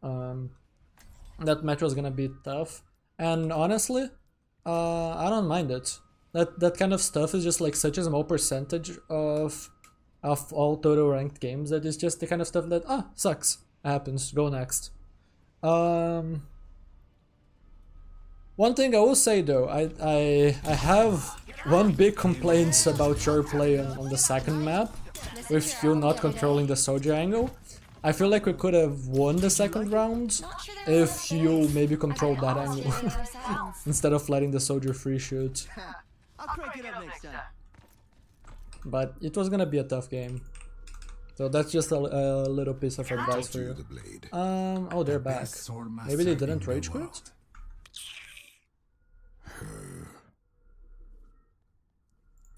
That match was gonna be tough, and honestly, I don't mind it. That kind of stuff is just like such a small percentage of of all total ranked games. That is just the kind of stuff that sucks, happens, go next. One thing I will say though, I have one big complaint about your play on the second map, with you not controlling the soldier angle. I feel like we could have won the second round if you maybe controlled that angle instead of letting the soldier free shoot. I'll crank it up next time. But it was gonna be a tough game. So that's just a little piece of advice for you. Oh, they're back. Maybe they didn't rage quit?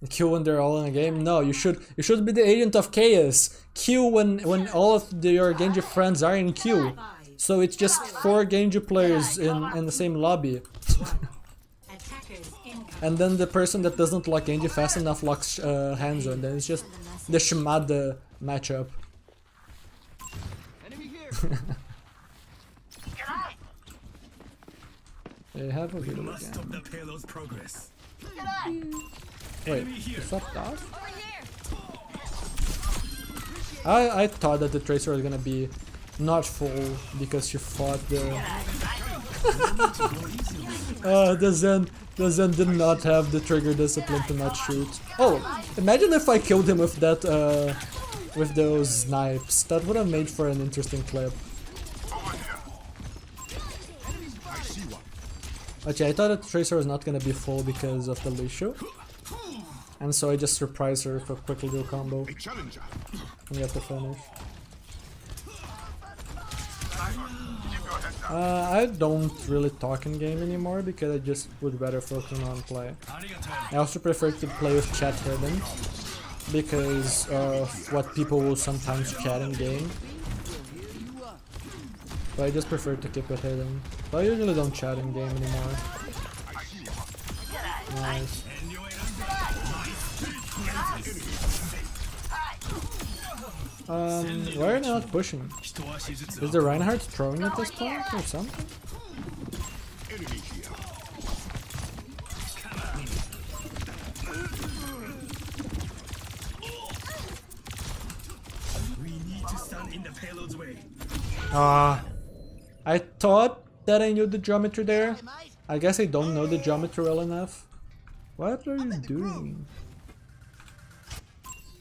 Kill when they're all in a game? No, you should be the agent of chaos. Kill when all of your Genji friends are in queue. So it's just 4 Genji players in the same lobby. And then the person that doesn't lock Genji fast enough locks Hanzo, and then it's just the Shimada matchup. Enemy here. They have a video Must stop again. the payload's progress. Wait, you swapped off? I thought that the Tracer was gonna be not full because she fought the... the Zen did not have the trigger discipline to not shoot. Oh, imagine if I killed him with that, with those snipes. That would have made for an interesting clip. Okay, I thought that Tracer was not gonna be full because of the Lisho. And so I just surprised her with a quick little combo. And we have to finish. I don't really talk in game anymore because I just would rather focus on play. I also prefer to play with chat hidden because of what people will sometimes chat in game. But I just prefer to keep it hidden. But I usually don't chat in game anymore. Nice. Why are they not pushing? Is the Reinhardt throwing at this point or something? We need to stand in the payload's way. I thought that I knew the geometry there. I guess I don't know the geometry well enough. What are you doing?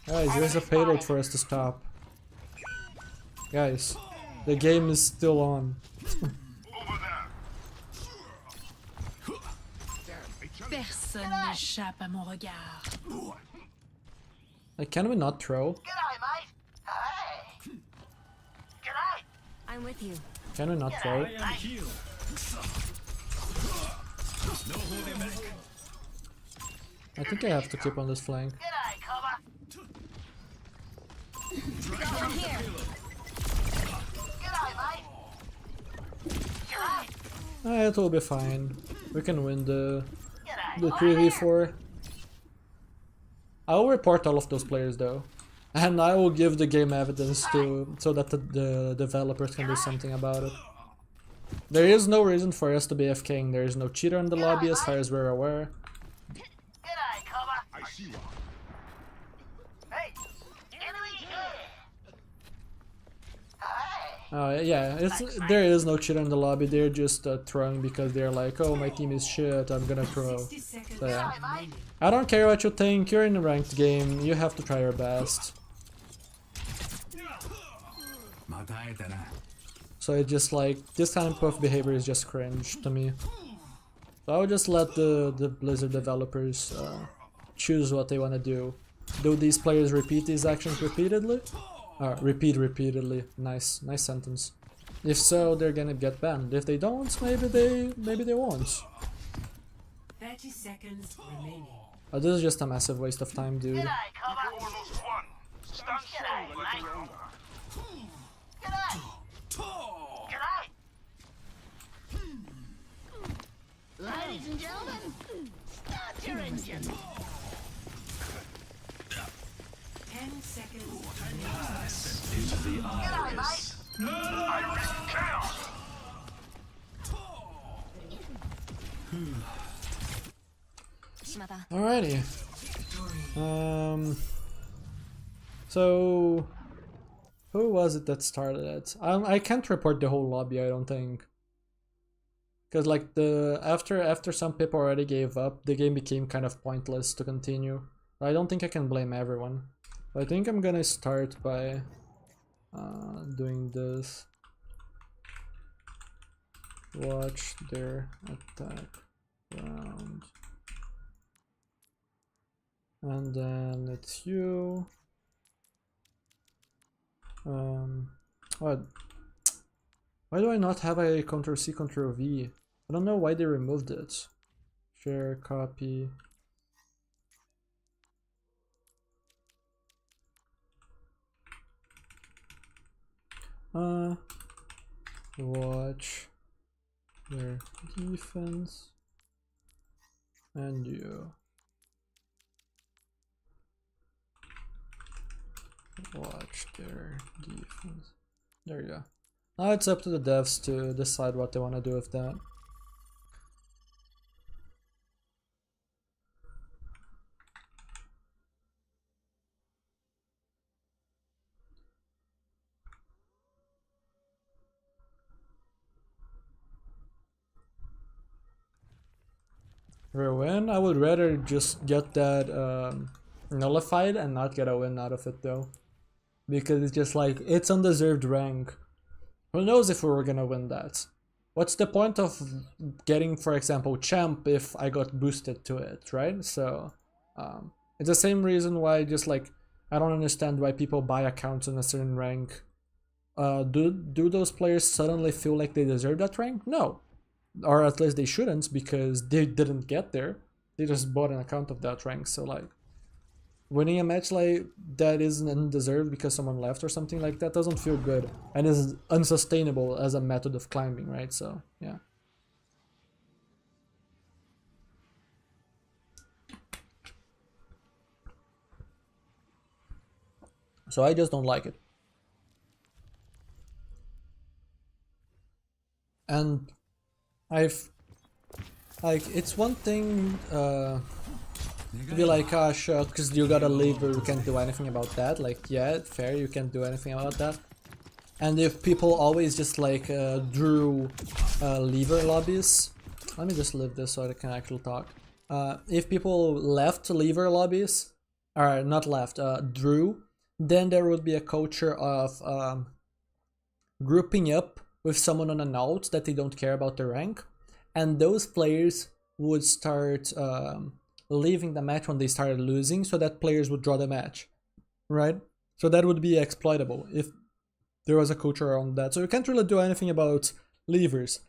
Guys, there's a payload for us to stop. Guys, the game is still on. Personne n'échappe à mon regard. Like, can we not throw? I'm with you. Can we not throw? I am healed. No holding back. I think I have to keep on this flank. It will be fine. We can win the 3v4. I will report all of those players though. And I will give the game evidence to so that the developers can do something about it. There is no reason for us to be AFKing. There is no cheater in the lobby as far as we're aware. Yeah, there is no cheater in the lobby. They're just throwing because they're like, oh, my team is shit, I'm gonna throw. So yeah, I don't care what you think. You're in a ranked game. You have to try your best. So it's just like this kind of behavior is just cringe to me. So I would just let the Blizzard developers choose what they want to do. Do these players repeat these actions repeatedly? Repeatedly. Nice sentence. If so, they're gonna get banned. If they don't, maybe they won't. 30 seconds remaining. This is just a massive waste of time, dude. Ladies and gentlemen, start your engine. 10 seconds. Into the eyes. Alrighty. So who was it that started it? I can't report the whole lobby, I don't think. Because like after some people already gave up, the game became kind of pointless to continue. I don't think I can blame everyone. I think I'm gonna start by doing this. Watch their attack round. And then it's you. What? Why do I not have a Ctrl-C, Ctrl-V? I don't know why they removed it. Share, copy. Watch their defense. And you. Watch their defense. There you go. Now it's up to the devs to decide what they want to do with that. For a win, I would rather just get that nullified and not get a win out of it though. Because it's just like, it's undeserved rank. Who knows if we were gonna win that? What's the point of getting, for example, champ if I got boosted to it, right? So, it's the same reason why just like, I don't understand why people buy accounts in a certain rank. Do those players suddenly feel like they deserve that rank? No. Or at least they shouldn't, because they didn't get there. They just bought an account of that rank, so like, winning a match like that isn't undeserved because someone left or something like that doesn't feel good and is unsustainable as a method of climbing, right? So, yeah. So I just don't like it. And it's one thing to be like, ah, sure, because you gotta leave, but you can't do anything about that. Like, yeah, fair, you can't do anything about that. And if people always just like drew lever lobbies, let me just leave this so I can actually talk. If people left lever lobbies, or not left, drew, then there would be a culture of grouping up with someone on an alt that they don't care about the rank, and those players would start leaving the match when they started losing, so that players would draw the match, right? So that would be exploitable if there was a culture around that. So you can't really do anything about levers,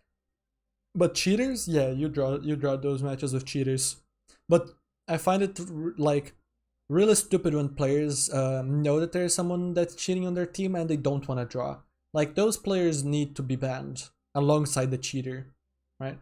but cheaters, yeah, you draw those matches with cheaters. But I find it like really stupid when players know that there's someone that's cheating on their team and they don't want to draw. Like, those players need to be banned alongside the cheater, right?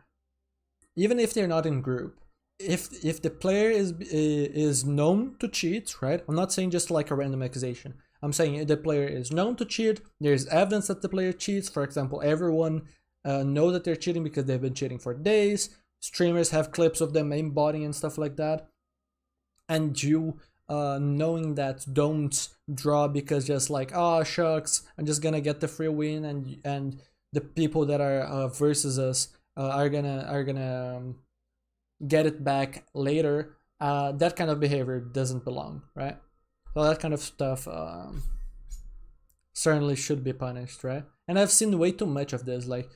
Even if they're not in group. If the player is known to cheat, right? I'm not saying just like a random accusation. I'm saying if the player is known to cheat, there's evidence that the player cheats. For example, everyone know that they're cheating because they've been cheating for days. Streamers have clips of them aimbotting and stuff like that. And you knowing that, don't draw because just like, oh shucks, I'm just gonna get the free win, and the people that are versus us are gonna get it back later. That kind of behavior doesn't belong, right? So that kind of stuff certainly should be punished, right? And I've seen way too much of this. Like,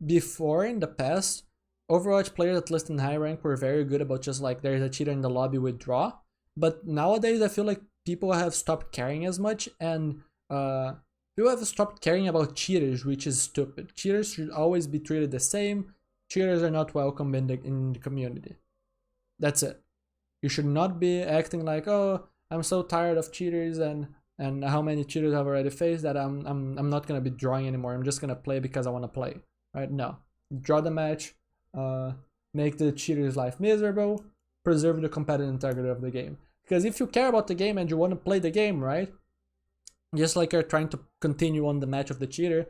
before, in the past, Overwatch players, at least in high rank, were very good about just like, there's a cheater in the lobby, withdraw. But nowadays I feel like people have stopped caring as much, and people have stopped caring about cheaters, which is stupid. Cheaters should always be treated the same. Cheaters are not welcome in the community. That's it. You should not be acting like, oh, I'm so tired of cheaters and how many cheaters I've already faced that I'm not gonna be drawing anymore. I'm just gonna play because I want to play, right? No, draw the match, make the cheater's life miserable, preserve the competitive integrity of the game. Because if you care about the game and you want to play the game, right? Just like you're trying to continue on the match of the cheater,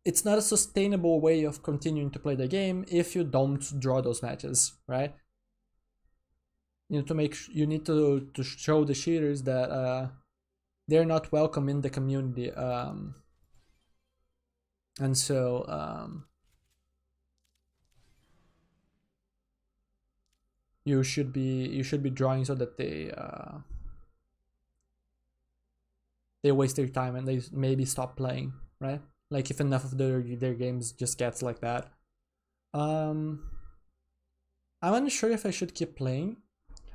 it's not a sustainable way of continuing to play the game if you don't draw those matches, right? You need to show the cheaters that they're not welcome in the community, and so you should be drawing so that they waste their time and they maybe stop playing, right? Like if enough of their games just gets like that. I'm unsure if I should keep playing.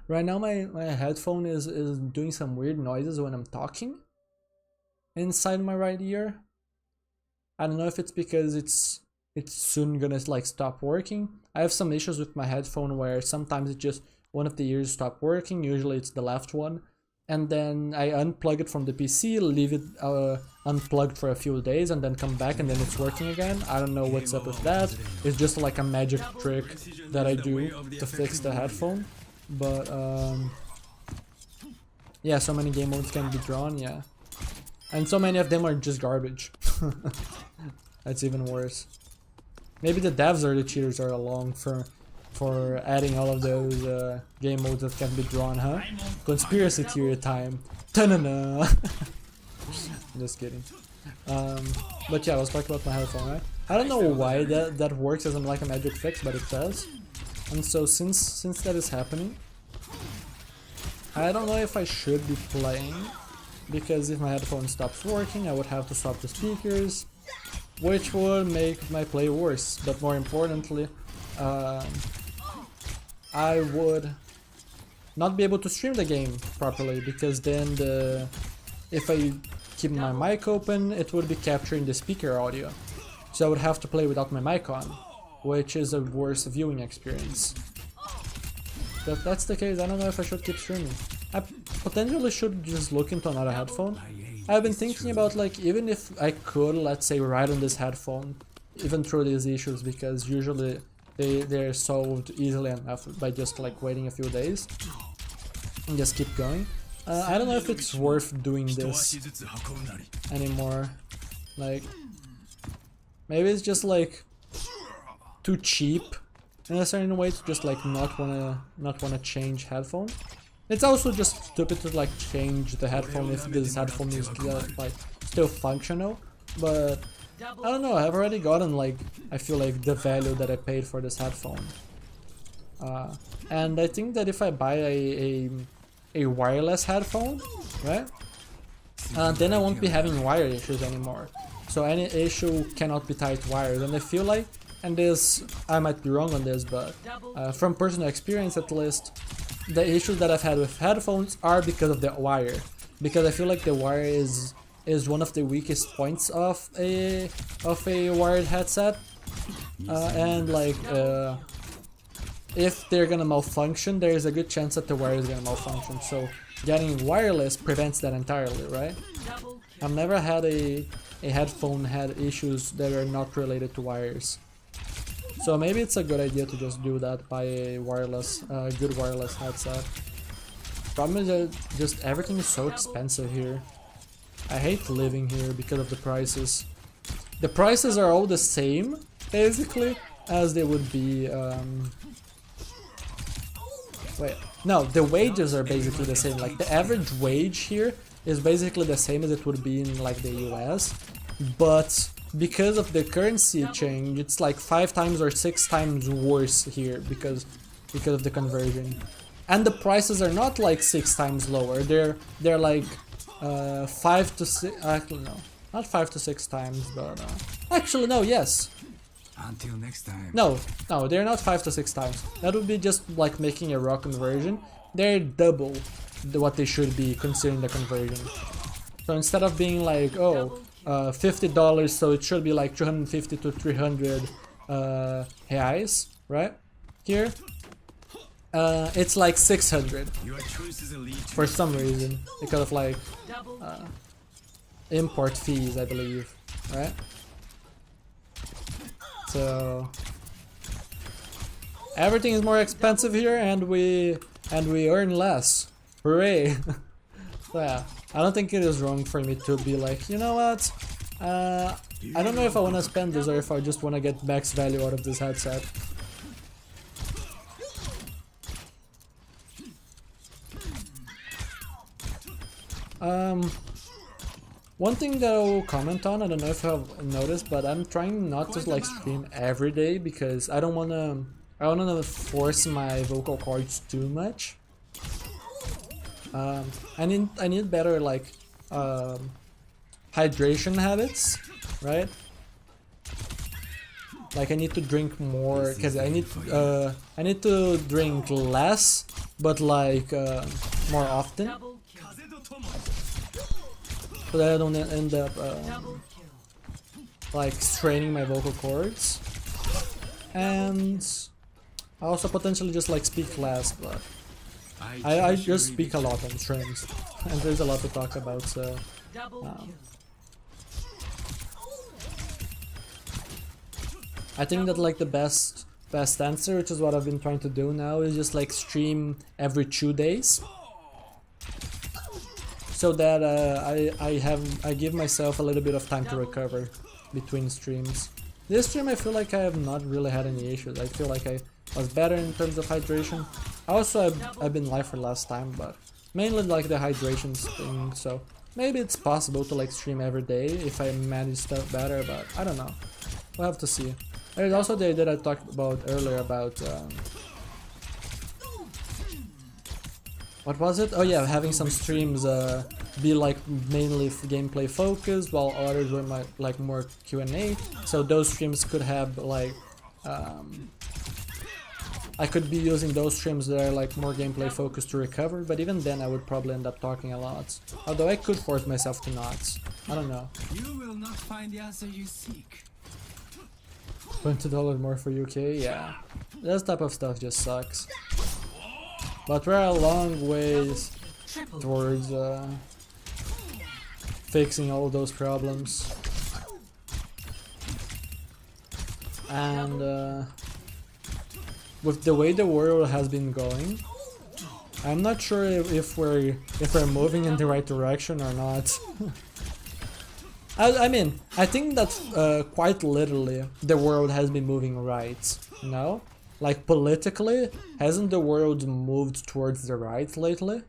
Right now my headphone is doing some weird noises when I'm talking inside my right ear. I don't know if it's because it's soon gonna like stop working. I have some issues with my headphone where sometimes it just one of the ears stop working, usually it's the left one, and then I unplug it from the PC, leave it unplugged for a few days, and then come back and then it's working again. I don't know what's up with that. It's just like a magic trick that I do to fix the headphone. But yeah, so many game modes can be drawn, yeah. And so many of them are just garbage. That's even worse. Maybe the devs or the cheaters are along for adding all of those game modes that can be drawn, huh? Conspiracy theory time. Ta-na-na. Just kidding. But yeah, let's talk about my headphone, right? I don't know why that works as like a magic fix, but it does. And so since that is happening, I don't know if I should be playing, because if my headphone stops working, I would have to swap the speakers, which would make my play worse. But more importantly, I would not be able to stream the game properly, because then if I keep my mic open, it would be capturing the speaker audio. So I would have to play without my mic on, which is a worse viewing experience. If that's the case, I don't know if I should keep streaming. I potentially should just look into another headphone. I've been thinking about, like, even if I could, let's say, ride on this headphone, even through these issues, because usually they're solved easily enough by just like waiting a few days and just keep going. I don't know if it's worth doing this anymore. Like, maybe it's just like too cheap in a certain way to just like not wanna change headphone. It's also just stupid to like change the headphone if this headphone is like still functional, but I don't know, I've already gotten like, I feel like the value that I paid for this headphone. And I think that if I buy a wireless headphone, right, then I won't be having wire issues anymore. So any issue cannot be tied to wires, and I feel like, and this, I might be wrong on this, but from personal experience at least, the issues that I've had with headphones are because of the wire. Because I feel like the wire is one of the weakest points of a wired headset, and like if they're gonna malfunction, there is a good chance that the wire is gonna malfunction. So getting wireless prevents that entirely, right? I've never had a headphone had issues that are not related to wires. So maybe it's a good idea to just do that, buy a wireless, good wireless headset. Problem is that just everything is so expensive here. I hate living here because of the prices. The prices are all the same, basically, as they would be, wait, no, the wages are basically the same. Like, the average wage here is basically the same as it would be in, like, the US, but because of the currency change, it's like 5 times or 6 times worse here because of the conversion. And the prices are not like 6 times lower. They're like 5 to 6. Actually, no, not 5 to 6 times, but actually no. Yes. Until next time. No, they're not 5 to 6 times. That would be just like making a raw conversion. They're double what they should be considering the conversion. So instead of being like, oh, $50, so it should be like 250 to 300 reais, right? Here, it's like 600 for some reason, because of like import fees, I believe, right? So everything is more expensive here, and we earn less. Hooray! So yeah, I don't think it is wrong for me to be like, you know what? I don't know if I want to spend this or if I just want to get max value out of this headset. One thing that I'll comment on, I don't know if you have noticed, but I'm trying not to like stream every day because I don't wanna force my vocal cords too much. I need better like hydration habits, right? Like I need to drink more because I need to drink less, but like more often, so that I don't end up like straining my vocal cords, and I also potentially just like speak less, but I just speak a lot on streams, and there's a lot to talk about, so I think that like the best answer, which is what I've been trying to do now, is just like stream every 2 days, so that I give myself a little bit of time to recover between streams. This stream I feel like I have not really had any issues. I feel like I was better in terms of hydration. Also I've been live for last time, but mainly like the hydration thing, so maybe it's possible to like stream every day if I manage stuff better, but I don't know. We'll have to see. There's also the idea that I talked about earlier about what was it? Oh yeah, having some streams be like mainly gameplay focused, while others were like more Q&A. So those streams could have like I could be using those streams that are like more gameplay focused to recover, but even then I would probably end up talking a lot. Although I could force myself to not. I don't know. You will not find the answer you seek. $20 more for UK? Yeah. That type of stuff just sucks. But we're a long ways towards fixing all those problems. And with the way the world has been going, I'm not sure if we're moving in the right direction or not. I mean, I think that quite literally the world has been moving right, you know? Like politically, hasn't the world moved towards the right lately?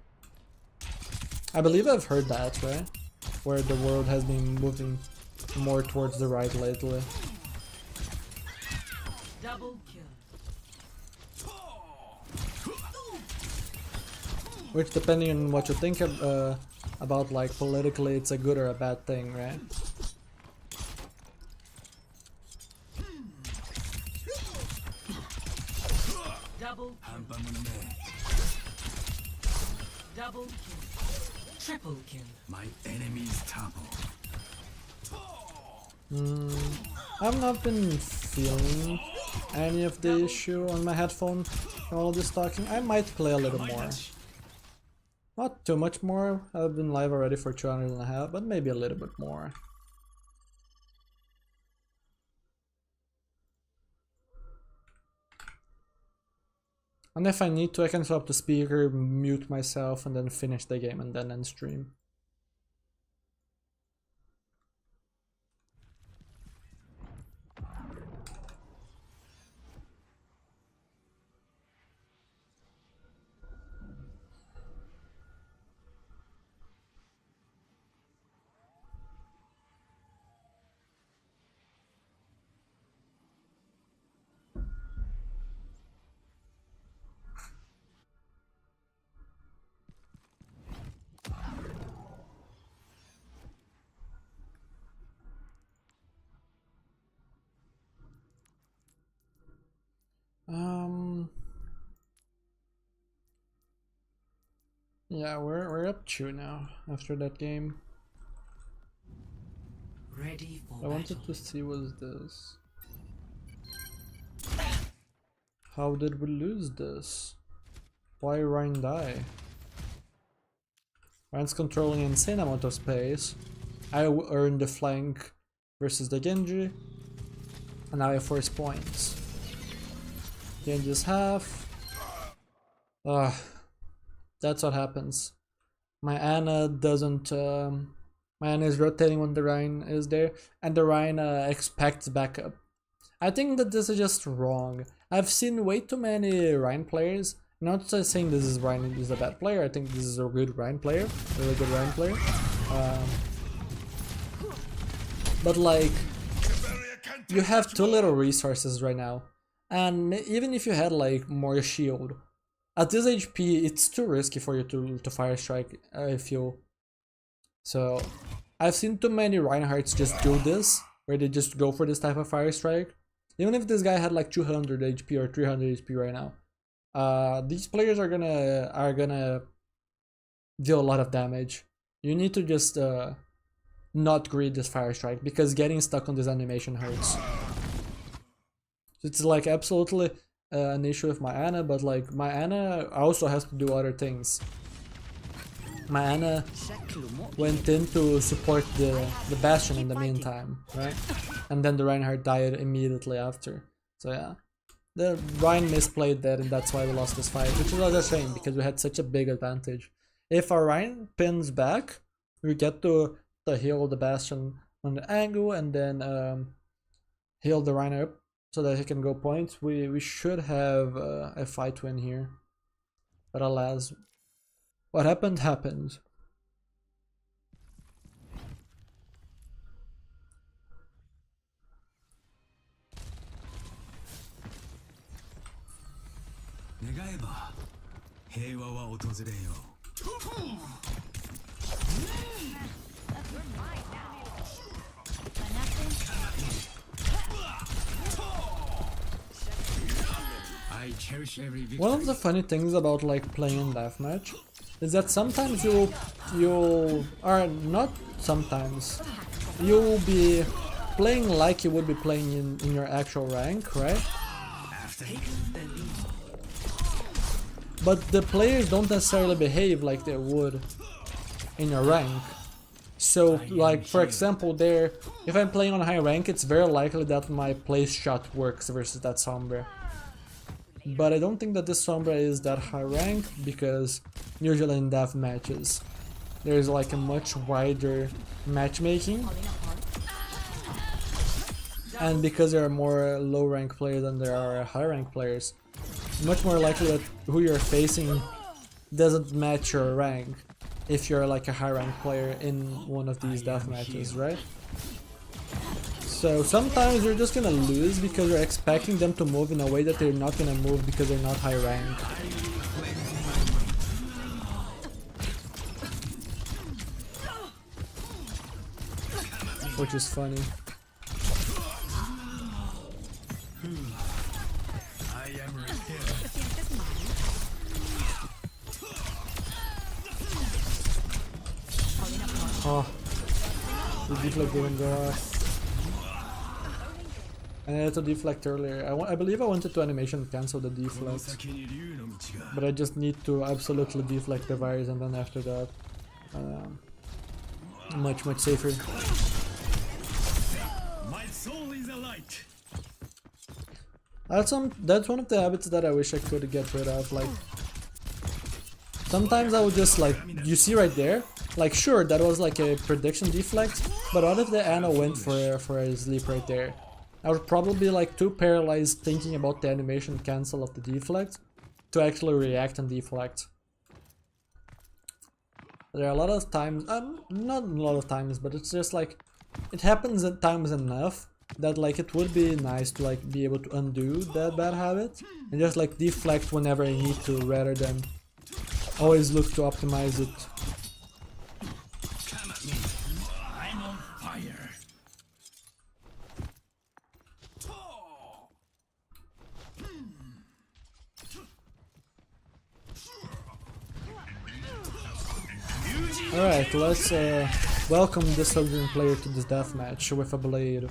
I believe I've heard that, right? Where the world has been moving more towards the right lately. Double kill. Which, depending on what you think about like politically, it's a good or a bad thing, right? Double kill. Triple kill. My enemies topple. I've not been feeling any of the issue on my headphone from all this talking. I might play a little more. Not too much more. I've been live already for 2 hours and a half, but maybe a little bit more. And if I need to, I can swap the speaker, mute myself, and then finish the game and then end stream. Yeah, we're up 2 now after that game. Ready for I wanted to see was this. How did we lose this? Why Ryan die? Ryan's controlling an insane amount of space. I earned the flank versus the Genji, and now I have 4 points. Genji's half. That's what happens. My Ana doesn't. My Ana is rotating when the Ryan is there, and the Ryan expects backup. I think that this is just wrong. I've seen way too many Ryan players Not saying this is Ryan is a bad player. I think this is a good Ryan player, really good Ryan player. But like, you have too little resources right now, and even if you had like more shield, at this HP it's too risky for you to fire strike. I feel. So I've seen too many Reinhardts just do this, where they just go for this type of fire strike. Even if this guy had like 200 HP or 300 HP right now, these players are gonna deal a lot of damage. You need to just not greed this fire strike, because getting stuck on this animation hurts. It's like absolutely an issue with my Ana, but like my Ana also has to do other things. My Ana went in to support the Bastion in the meantime, right? And then the Reinhardt died immediately after. So yeah, the Ryan misplayed that, and that's why we lost this fight, which is a shame because we had such a big advantage. If our Ryan pins back, we get to heal the Bastion on the angle, and then heal the Rhino up so that he can go point. We should have a fight win here, but alas, what happened happened. One of the funny things about like playing in deathmatch is that sometimes you are not sometimes you'll be playing like you would be playing in your actual rank, right? But the players don't necessarily behave like they would in your rank. So like for example there, if I'm playing on high rank, it's very likely that my place shot works versus that Sombra. But I don't think that this Sombra is that high rank, because usually in death matches there's like a much wider matchmaking, and because there are more low rank players than there are high rank players, much more likely that who you're facing doesn't match your rank if you're like a high rank player in one of these death matches, right? So sometimes you're just gonna lose because you're expecting them to move in a way that they're not gonna move because they're not high rank. Which is funny. Oh, the deflect didn't go off. I had to deflect earlier. I believe I wanted to animation cancel the deflect, but I just need to absolutely deflect the virus, and then after that, much safer. My soul is a light. That's one of the habits that I wish I could get rid of. Like sometimes I would just like, you see right there, like sure that was like a prediction deflect, but what if the Ana went for a sleep right there? I would probably be like too paralyzed thinking about the animation cancel of the deflect to actually react and deflect. There are a lot of times, not a lot of times, but it's just like, it happens at times enough that like it would be nice to like be able to undo that bad habit and just like deflect whenever I need to, rather than always look to optimize it. I'm on fire. Alright, let's welcome this Sojourn player to this deathmatch with a blade.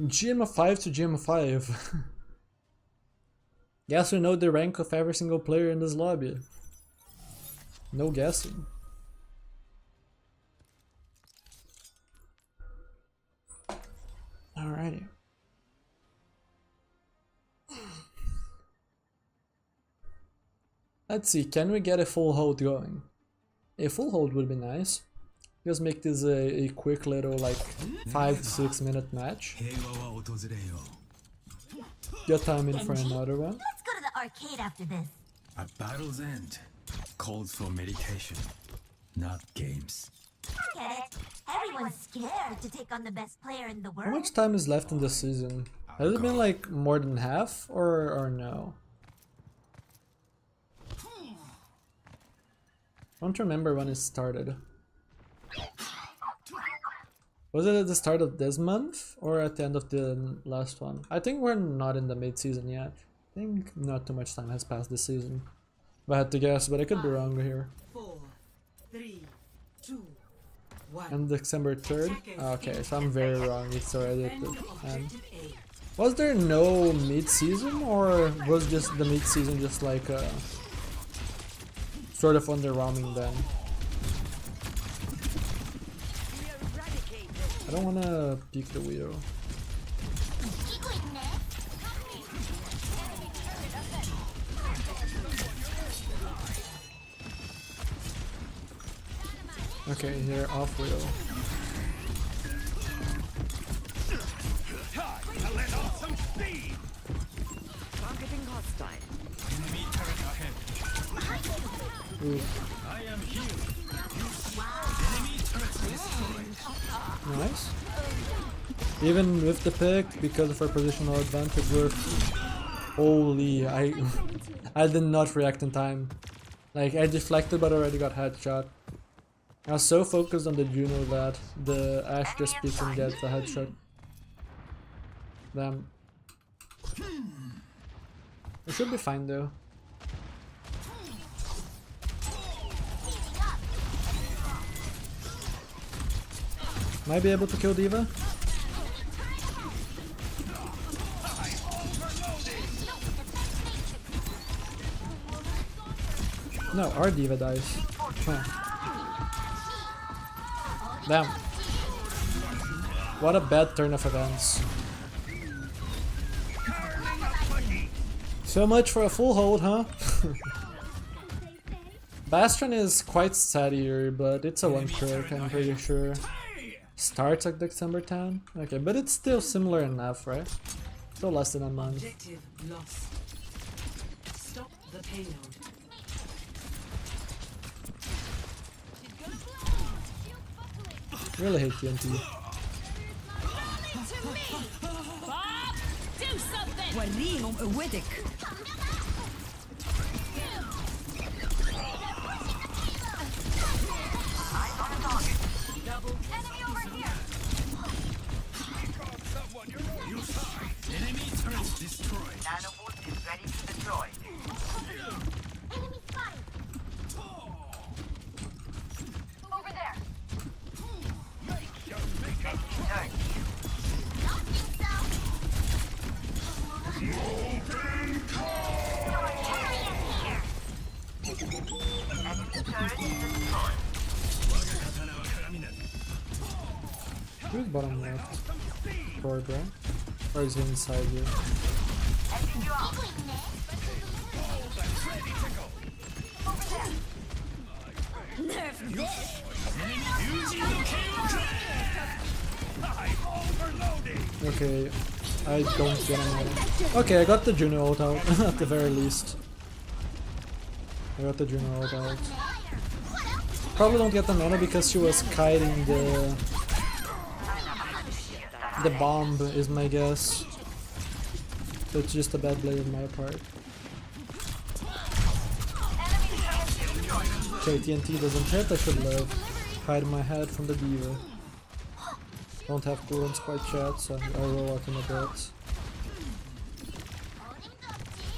GM5 to GM5. Guess we know the rank of every single player in this lobby. No guessing. Alrighty. Let's see, can we get a full hold going? A full hold would be nice. Just make this a quick little like 5 to 6 minute match. 平和は訪れよう Get time in for another one. Let's go to the arcade after this. A battle's end calls for meditation, not games. Get it? Everyone's scared to take on the best player in the How world. much time is left in the season? Has it been like more than half or no? I don't remember when it started. Was it at the start of this month or at the end of the last one? I think we're not in the mid-season yet. I think not too much time has passed this season. If I had to guess, but I could be wrong here. 4, 3, 2, 1. And December 3rd? Okay, so I'm very wrong. It's already at the End end. objective A. Was there no mid-season or was just the mid-season just like sort of underwhelming then? I don't wanna peek the Widow. Okay, here off Widow. Ooh. Nice. Even with the pick, because of our positional advantage, we're... Holy, I did not react in time. Like, I deflected but already got headshot. I was so focused on the Juno that the Ashe just peeks and gets the headshot. Damn. It should be fine though. Might be able to kill D.Va? No, our D.Va dies. Huh. Damn. What a bad turn of events. So much for a full hold, huh? Bastion is quite sad here, but it's a one trick, I'm pretty sure. Starts at December 10? Okay, but it's still similar enough, right? Still less than a month. Objective lost. Stop the payload. Really hate TNT. Bob, do something! وريهم قوتك. Enemy turret destroyed. Nanobot is ready to deploy. Enemy spotted! Over there! Turn. Who's bottom left? Forward, right? Or is he inside here? Okay, I don't get him out. Okay, I got the Juno ult out, at the very least. I got the Juno ult out. Probably don't get the mana because she was kiting the bomb is my guess. So it's just a bad play on my part. Okay, TNT doesn't hit, I should live. Hide my head from the D.Va. Don't have cooldowns quite yet, so I'll roll out in a bit.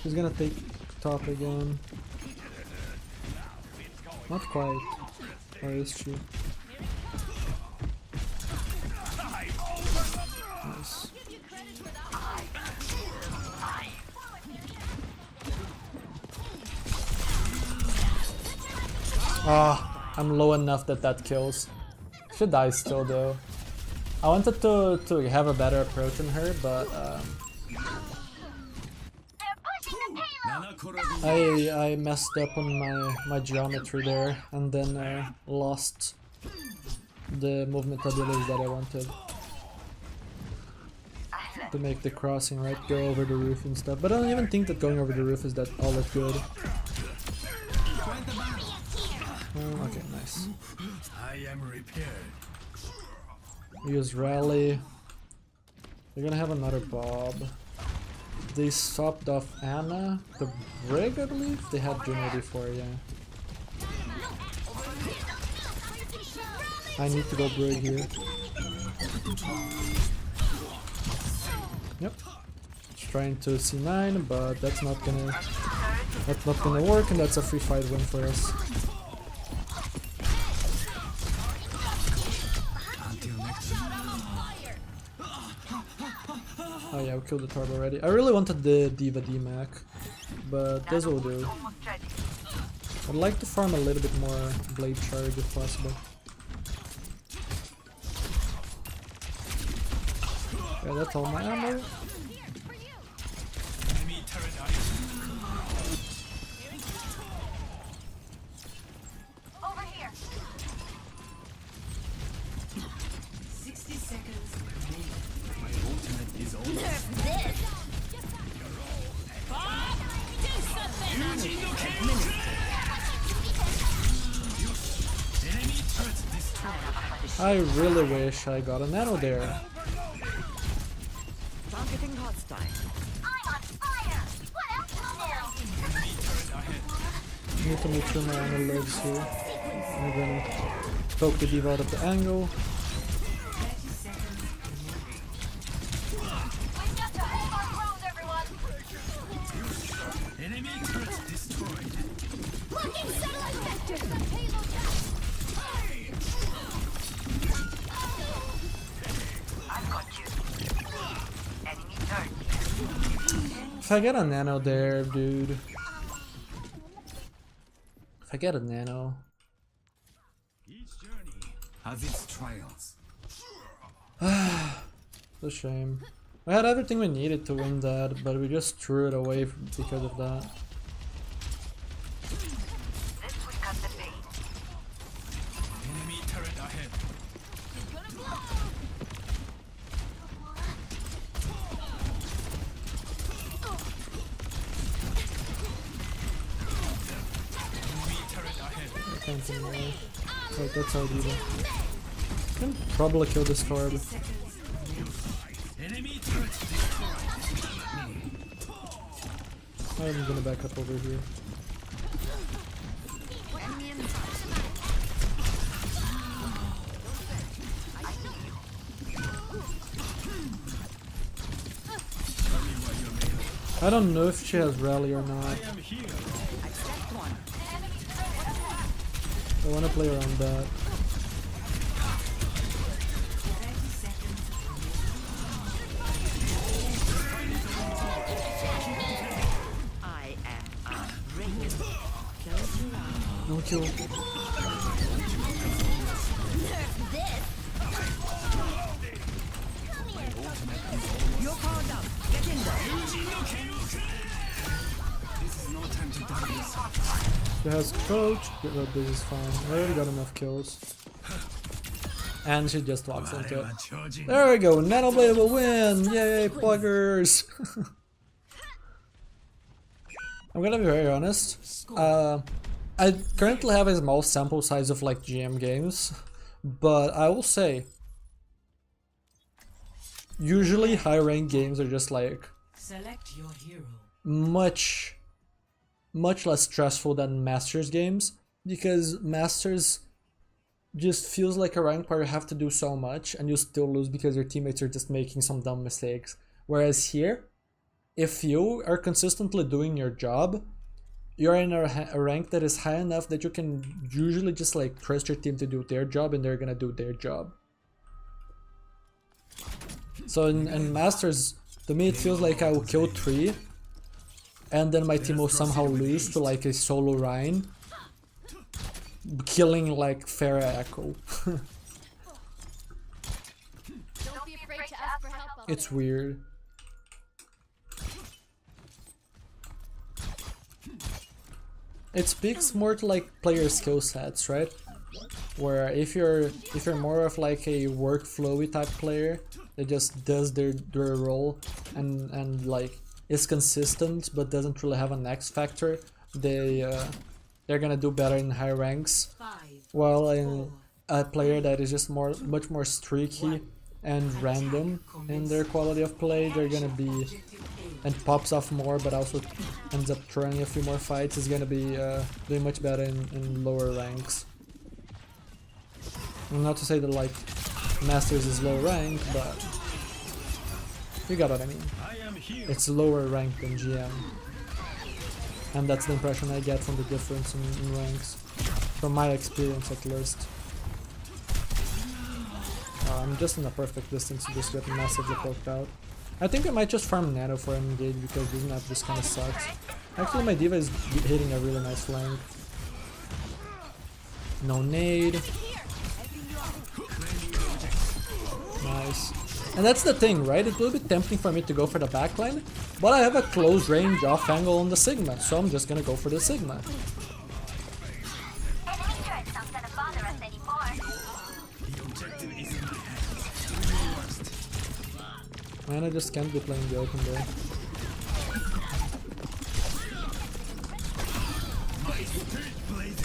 He's gonna take top again. Not quite. Or is she? Nice. Ah, I'm low enough that that kills. She dies still though. I wanted to have a better approach on her, but They're pushing the payload! I messed up on my geometry there and then lost the movement abilities that I wanted to make the crossing, right? Go over the roof and stuff. But I don't even think that going over the roof is that all that good. Okay, nice. I am repaired. Use rally. They're gonna have another Bob. They stopped off Anna. The Brig, I believe? They had Juno before, yeah. I need to go Brig here. Yep. Trying to C9, but that's not gonna work, and that's a free fight win for us. Oh yeah, we killed the Torb already. I really wanted the Diva D-Mac, but this will do. I'd like to farm a little bit more Blade Charge if possible. Yeah, that's all my ammo. Over here. 60 seconds. My ultimate is over. Nerf this. Enemy turret destroyed. I really wish I got a nano there. Targeting hostile. I'm on fire. What else will Enemy turret ahead. I need to make sure my ammo lives here. I'm gonna poke the Diva out of the angle. 30 seconds. We've got to hold our ground, everyone. Enemy turret destroyed. Blocking satellite vector. Payload down. I've got you. Enemy turret. If I get a nano there, dude. If I get a nano. Each journey has its trials. It's a shame. We had everything we needed to win that, but we just threw it away because of that. This will cut the pain. Enemy turret ahead. Enemy turret ahead. I can't anymore. Wait, that's our Diva. Can probably kill this Torb. Enemy turret destroyed. I'm gonna back up over here. I don't know if she has rally or not. I'm here. I wanna play around that. 30 seconds. I am outrageous. Close your eyes. No kill. Nerf this. You're powered up. Get in there. This is no time to die. She has coach, but this is fine. I already got enough kills. And she just walks into it. Charging. There we go, Nanoblade will win! Yay, pluggers! I'm gonna be very honest. I currently have a small sample size of like GM games, but I will say, usually high rank games are just like Select your hero. much less stressful than Masters games, because Masters just feels like a rank where you have to do so much and you still lose because your teammates are just making some dumb mistakes. Whereas here, if you are consistently doing your job, you're in a rank that is high enough that you can usually just like trust your team to do their job and they're gonna do their job. So in Masters, to me it feels like I will kill 3 and then my team will somehow lose to like a solo Ryan, killing like Farah Echo. Don't be afraid to ask for help. It's weird. it speaks more to like player skill sets, right? Where if you're more of like a workflowy type player that just does their role and like is consistent but doesn't really have an X factor, they're gonna do better in high ranks. While in a player that is just much more streaky and random in their quality of play, they're gonna be, and pops off more but also ends up throwing a few more fights, is gonna be doing much better in lower ranks. Not to say that like Masters is low rank, but you got what I mean. It's lower rank than GM. And that's the impression I get from the difference in ranks. From my experience at least. I'm just in a perfect distance to just get massively poked out. I think I might just farm Nano for an engage because this map just kinda sucks. Actually my D.Va is hitting a really nice flank. No nade. Nice. And that's the thing, right? It will be tempting for me to go for the backline, but I have a close range off angle on the Sigma, so I'm just gonna go for the Sigma. Man, I just can't be playing the open there.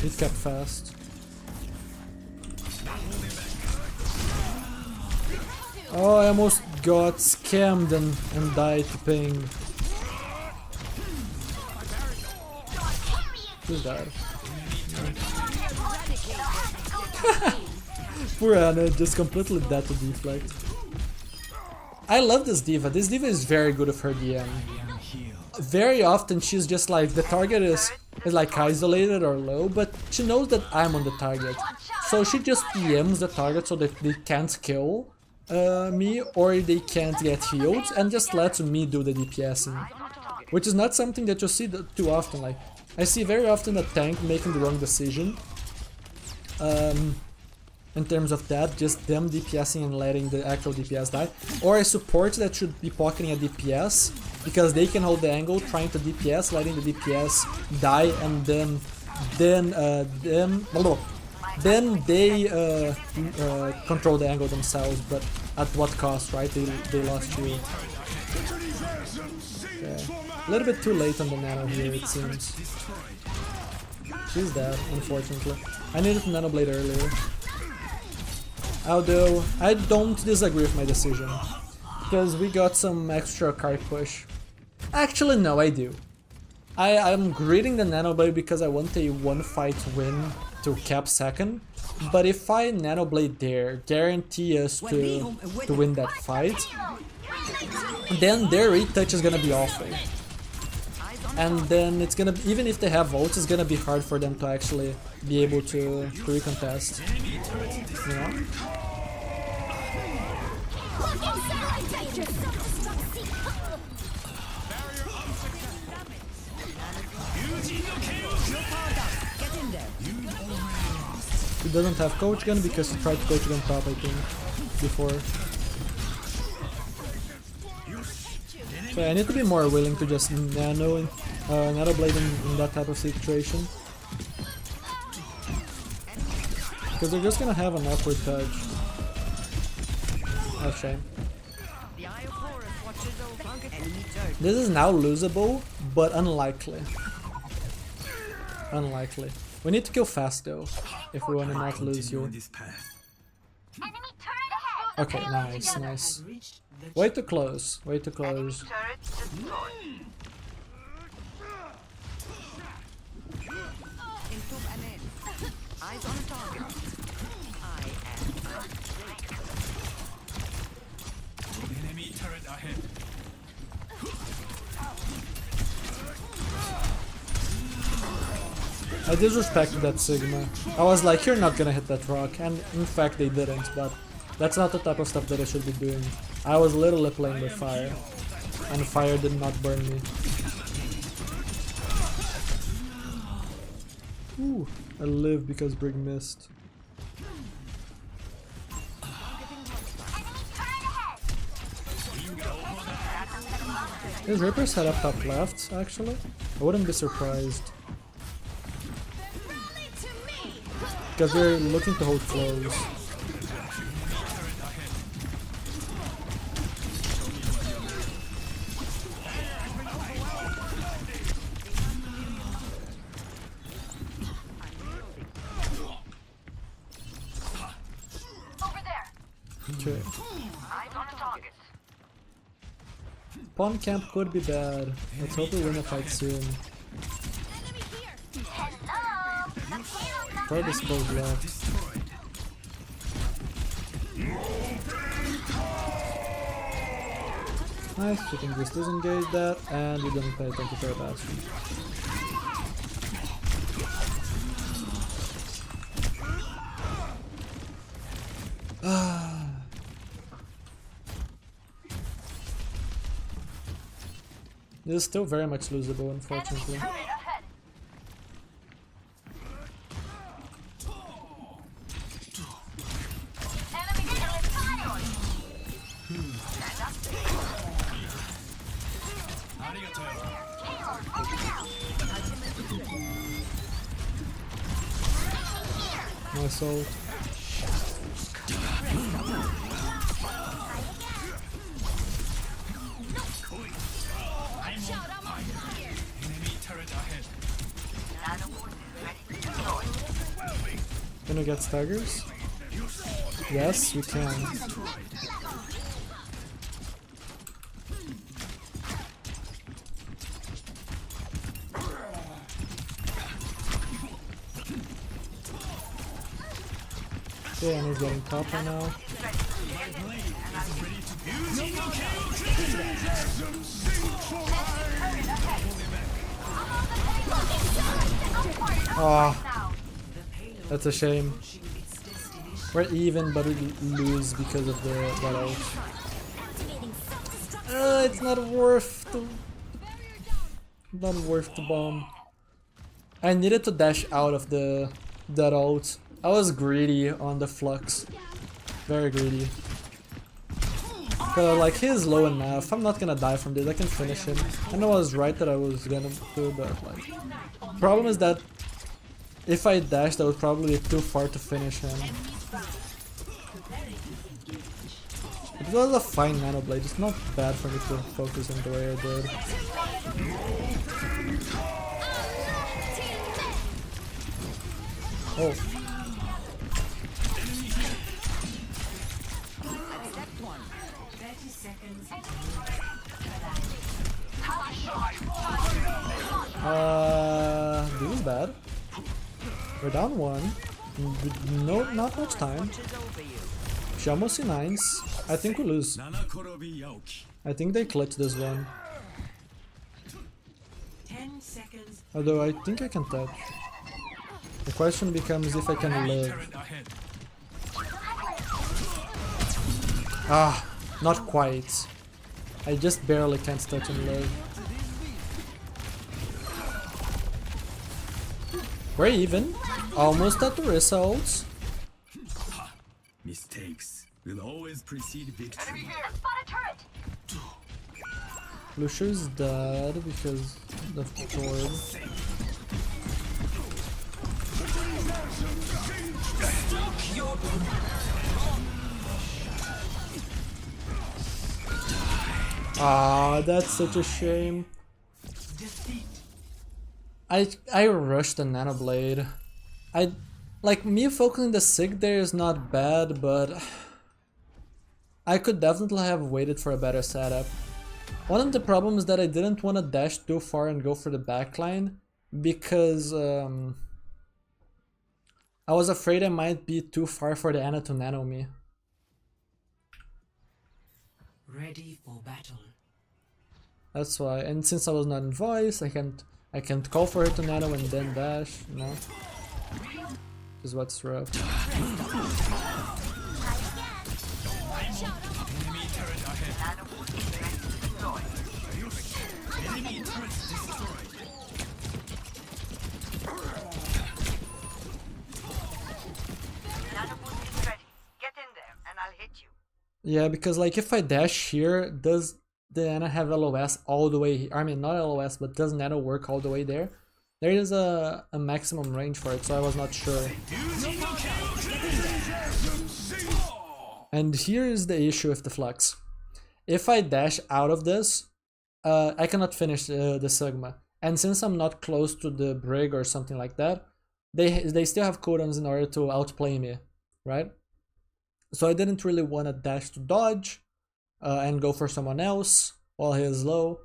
It kept fast. Oh, I almost got scammed and died to ping. Who's that? Poor Anna, just completely dead to deflect. I love this D.Va. This D.Va is very good with her DM. Very often she's just like, the target is like isolated or low, but she knows that I'm on the target. So she just DMs the target so that they can't kill me or they can't get healed, and just lets me do the DPSing. Which is not something that you see too often. Like, I see very often a tank making the wrong decision. In terms of that, just them DPSing and letting the actual DPS die. Or a support that should be pocketing a DPS because they can hold the angle, trying to DPS, letting the DPS die, and then they control the angle themselves, but at what cost, right? They lost you. Okay. A little bit too late on the Nano here, it seems. She's dead, unfortunately. I needed Nano Blade earlier. Although, I don't disagree with my decision, because we got some extra card push. Actually, no, I do. I'm greeting the Nano Blade because I want a one-fight win to cap second, but if I Nano Blade there, guarantee us to win that fight, then their retouch is gonna be awful. And then it's gonna, even if they have ults, it's gonna be hard for them to actually be able to recontest. You know? He doesn't have coach gun because he tried to coach gun top, I think, before. So I need to be more willing to just nano blade in that type of situation. Because they're just gonna have an awkward touch. Oh, shame. This is now losable, but unlikely. Unlikely. We need to kill fast though, if we wanna not lose you. Okay, nice, nice. Way too close, way too close. Enemy turret ahead. I disrespected that Sigma. I was like, you're not gonna hit that rock, and in fact they didn't, but that's not the type of stuff that I should be doing. I was literally playing with fire, and fire did not burn me. Ooh, I live because Brig missed. Is Reaper set up top left, actually? I wouldn't be surprised. because we're looking to hold close. Okay. Pawn camp could be bad. Let's hope we win a fight soon. Third is close left. Nice, we can just disengage that, and we didn't pay attention to our bastion. This is still very much losable, unfortunately. Nice ult. Can we get staggers? Yes, we can. Okay, and he's getting top right now. Ah, that's a shame. We're even, but we lose because of that ult. It's not worth the bomb. I needed to dash out of that ult. I was greedy on the flux. Very greedy. Cause like he's low enough. I'm not gonna die from this. I can finish him. I know I was right that I was gonna do, but like, problem is that if I dashed, that would probably be too far to finish him. It was a fine nano blade. It's not bad for me to focus him the way I did. Oh. This is bad. We're down one. No, not much time. She almost C9s. I think we lose. I think they clutch this one. 10 seconds. Although I think I can touch. The question becomes if I can live. Ah, not quite. I just barely can't touch and live. We're even. Almost at the results. Mistakes will always precede victory. Lucia's dead because of the sword. Ah, that's such a shame. I rushed the nano blade. Like me focusing the sig there is not bad, but I could definitely have waited for a better setup. One of the problems is that I didn't want to dash too far and go for the backline because I was afraid I might be too far for the Ana to nano me. Ready for battle. That's why, and since I was not in voice, I can't call for her to nano and then dash, you know? Is what's rough. Yeah, because like if I dash here, does the Ana have LOS all the way here? I mean, not LOS, but does Nano work all the way there? There is a maximum range for it, so I was not sure. And here is the issue with the flux. If I dash out of this, I cannot finish the Sigma. And since I'm not close to the Brig or something like that, they still have cooldowns in order to outplay me, right? So I didn't really want to dash to dodge and go for someone else while he is low.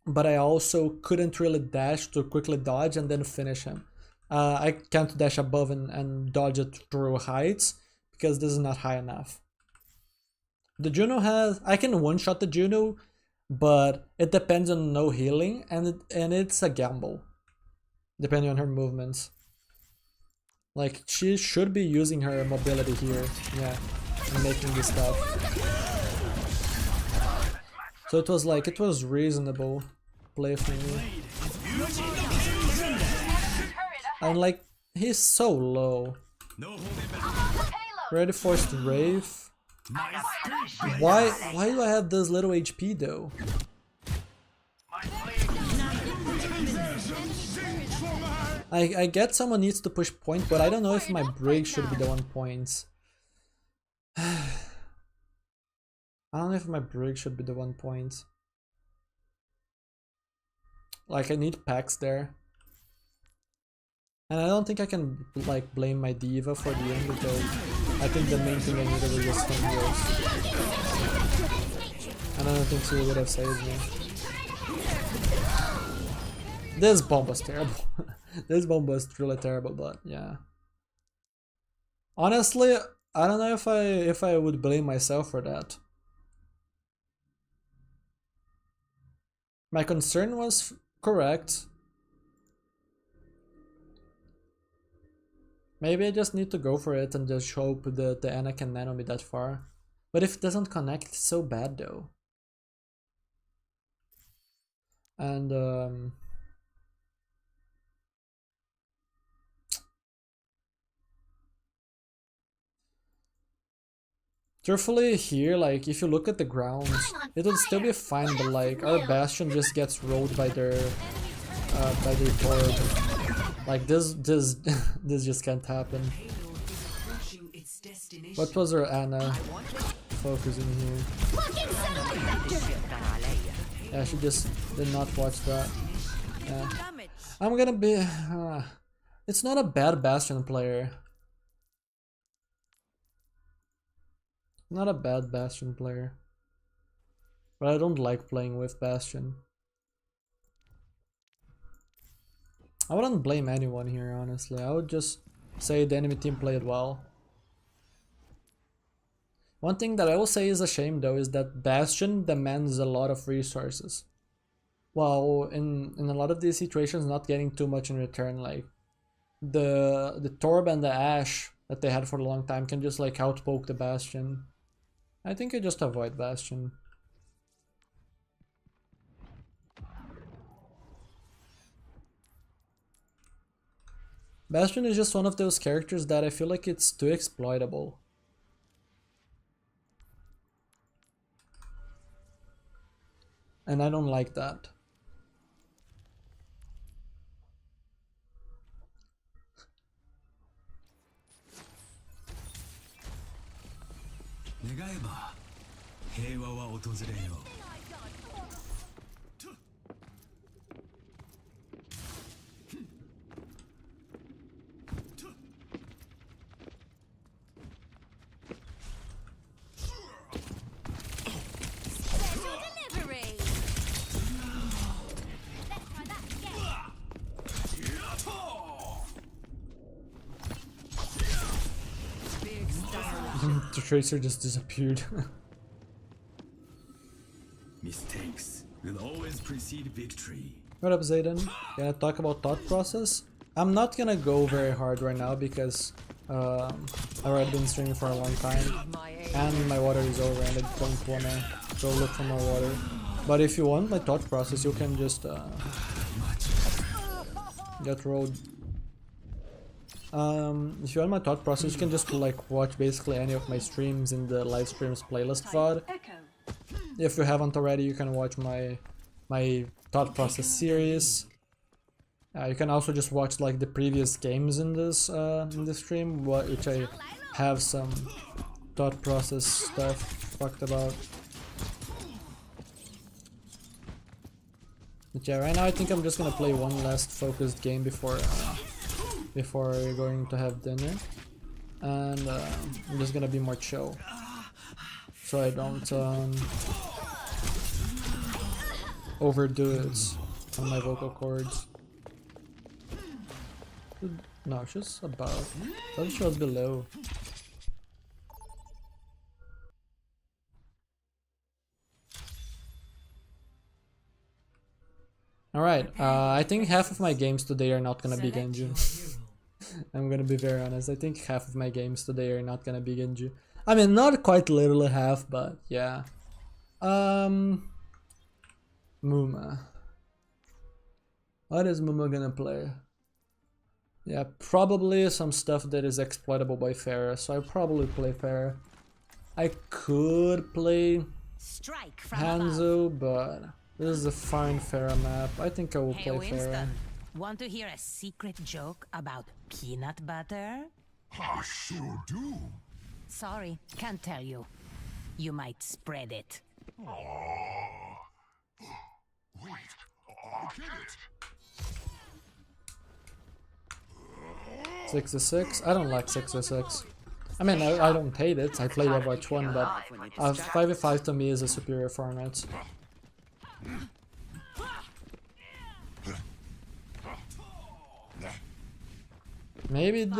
But I also couldn't really dash to quickly dodge and then finish him. I can't dash above and dodge it through heights because this is not high enough. The Juno has... I can one-shot the Juno, but it depends on no healing, and it's a gamble, depending on her movements. Like, she should be using her mobility here, yeah, and making this stuff. So it was like, it was reasonable play for me. And like, he's so low. Ready for Strafe. Why do I have this little HP though? I get someone needs to push point, but I don't know if my break should be the one points. I don't know if my break should be the one point. Like, I need packs there. And I don't think I can like blame my diva for the end, because I think the main thing I needed was just some heals. And I don't think she would have saved me. This bomb was terrible. This bomb was truly terrible, but yeah. Honestly, I don't know if I would blame myself for that. My concern was correct. Maybe I just need to go for it and just hope that the Ana can nano me that far. But if it doesn't connect, it's so bad though. And truthfully here, like, if you look at the ground, it would still be fine, but like, our Bastion just gets rolled by their Torb. Like, this just can't happen. What was her Ana focusing here? Yeah, she just did not watch that. Yeah. I'm gonna be... it's not a bad Bastion player. Not a bad Bastion player. But I don't like playing with Bastion. I wouldn't blame anyone here, honestly. I would just say the enemy team played well. One thing that I will say is a shame though is that Bastion demands a lot of resources. While in a lot of these situations not getting too much in return. Like the Torb and the Ashe that they had for a long time can just like outpoke the Bastion. I think I just avoid Bastion. Bastion is just one of those characters that I feel like it's too exploitable. And I don't like that. The Tracer just disappeared. Mistakes will always precede victory. What up, Zayden? Gonna talk about thought process? I'm not gonna go very hard right now because I've already been streaming for a long time and my water is over and I don't wanna go look for more water. But if you want my thought process, you can just get rolled. If you want my thought process, you can just like watch basically any of my streams in the live streams playlist VOD. If you haven't already, you can watch my thought process series. You can also just watch like the previous games in this stream, which I have some thought process stuff talked about. But yeah, right now I think I'm just gonna play one last focused game before going to have dinner, and I'm just gonna be more chill, so I don't overdo it on my vocal cords. No, she's above. I thought she was below. Alright, I think half of my games today are not gonna be Genji. I'm gonna be very honest, I think half of my games today are not gonna be Genji. I mean, not quite literally half, but yeah. Muma. What is Muma gonna play? Yeah, probably some stuff that is exploitable by Pharah, so I probably play Pharah. I could play Hanzo, but this is a fine Pharah map. I think I will play Pharah. Want to hear a secret joke about peanut butter? I sure do. Sorry, can't tell you. You might spread it. Wait, I'll get it. 6-6? I don't like 6-6. I mean, I don't hate it. I played Overwatch 1, but 5v5 to me is a superior format. Maybe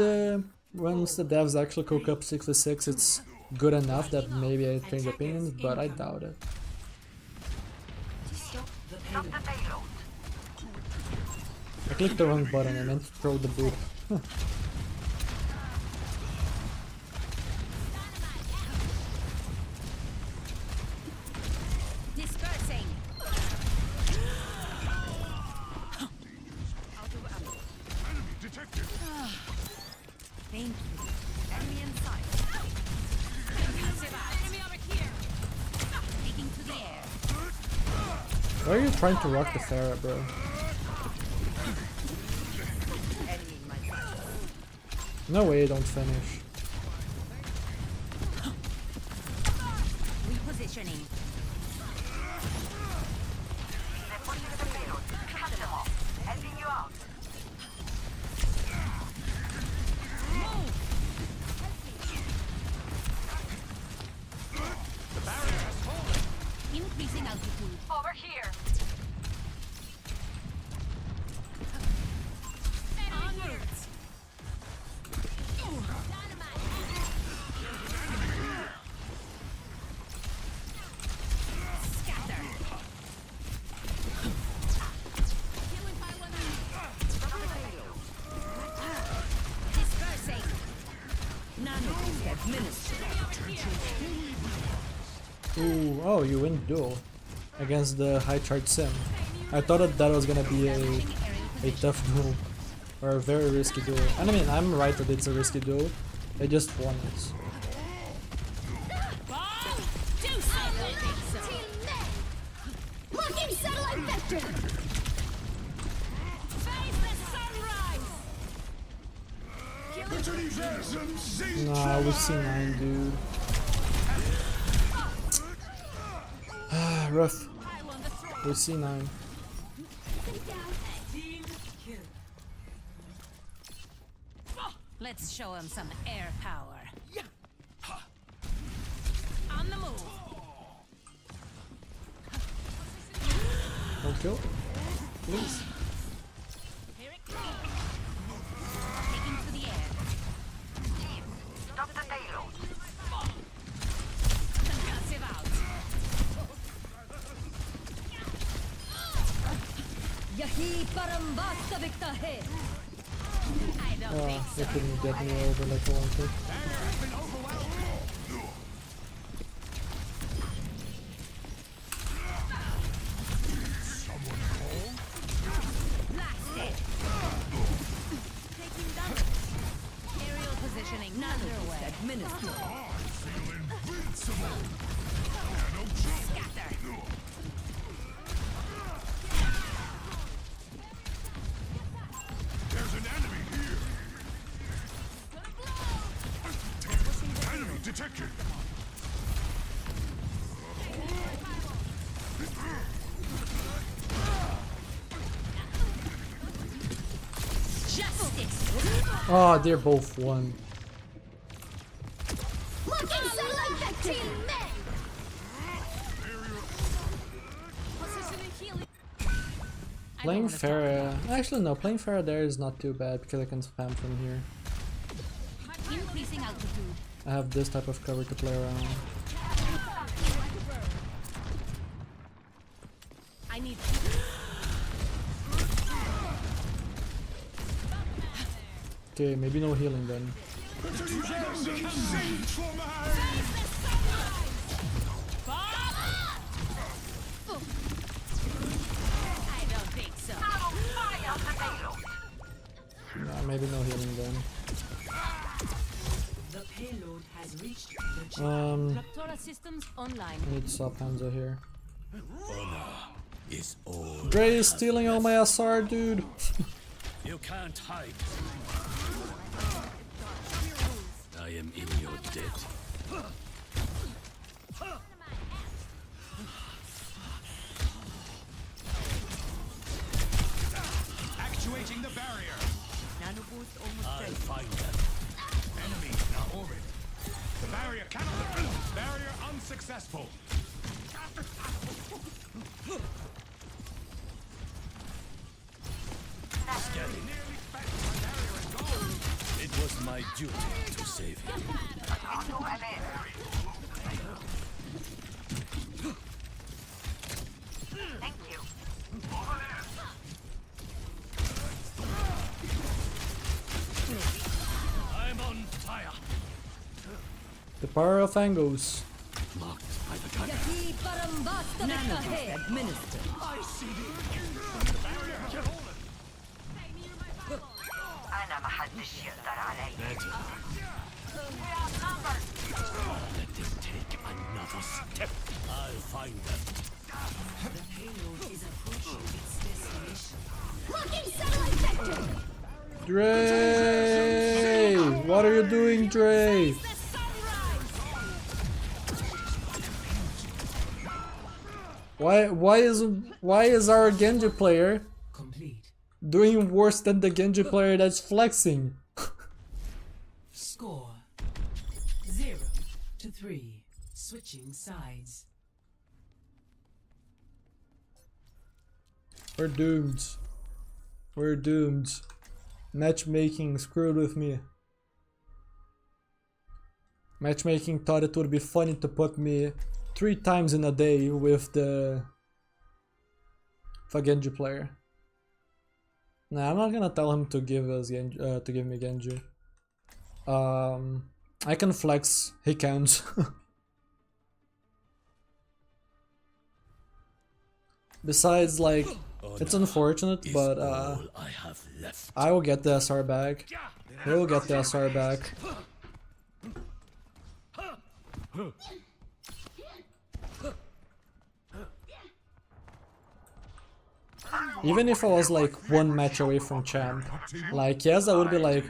once the devs actually cook up 6-6, it's good enough that maybe I change opinions, but I doubt it. I clicked the wrong button, I meant to throw the boot. Dispersing. Enemy detected. Thank you. Enemy in sight. Enemy over here. Taking to the air. Why are you trying to rock the Pharah, bro? No way you don't finish. Repositioning. Increasing altitude. Over here. Onwards. Scatter. Dispersing. Nanoboost administered. Ooh, oh, you win duel against the high charge sim. I thought that was gonna be a tough duel, or a very risky duel. And I mean, I'm right that it's a risky duel. They just won it. Locking satellite vector! Nah, we C9, dude. Rough. We C9. Let's show him some air power. On the move. Don't kill. Please. Here it comes. Taking to the air. Stop the payload. Concussive out. Yahi param vastavikta hai. I don't think They so. couldn't get me over like I wanted. Blasted. Taking damage. Aerial positioning. Underway. Administered. Scatter. detected. Oh, they're both one. Looking so like the team men. Playing Pharah. Actually, no, playing Pharah there is not too bad because I can spam from here. Increasing altitude. I have this type of cover to play around. I need. Okay, maybe no healing then. I don't think so. Nah, maybe no healing then. The payload has reached the chip. Raptora systems online. I need to stop Hanzo here. Is all Dre is stealing all my SR, dude. you can't hide. I am in your debt. Actuating the barrier. I'll find them. Enemy in orbit. The barrier cannot defend. Barrier unsuccessful. It was my duty to save him. Thank you. I'm on fire. The power of Angos. Marked by the gun. أنا محدش يقدر علي. Better. Let them take another step. I'll find them. The payload is approaching its destination. Looking satellite vector. Dre! What are you doing, Dre? Why is our Genji player Complete. doing worse than the Genji player that's flexing? Score 0-3. Switching sides. We're doomed. We're doomed. Matchmaking screwed with me. Matchmaking thought it would be funny to put me 3 times in a day with the Genji player. Nah, I'm not gonna tell him to give us Genji, to give me Genji. I can flex. He can't. Besides, like, it's unfortunate, but All I have left. I will get the SR back. He will get the SR back. Even if I was like 1 match away from champ, like, yes, I would be like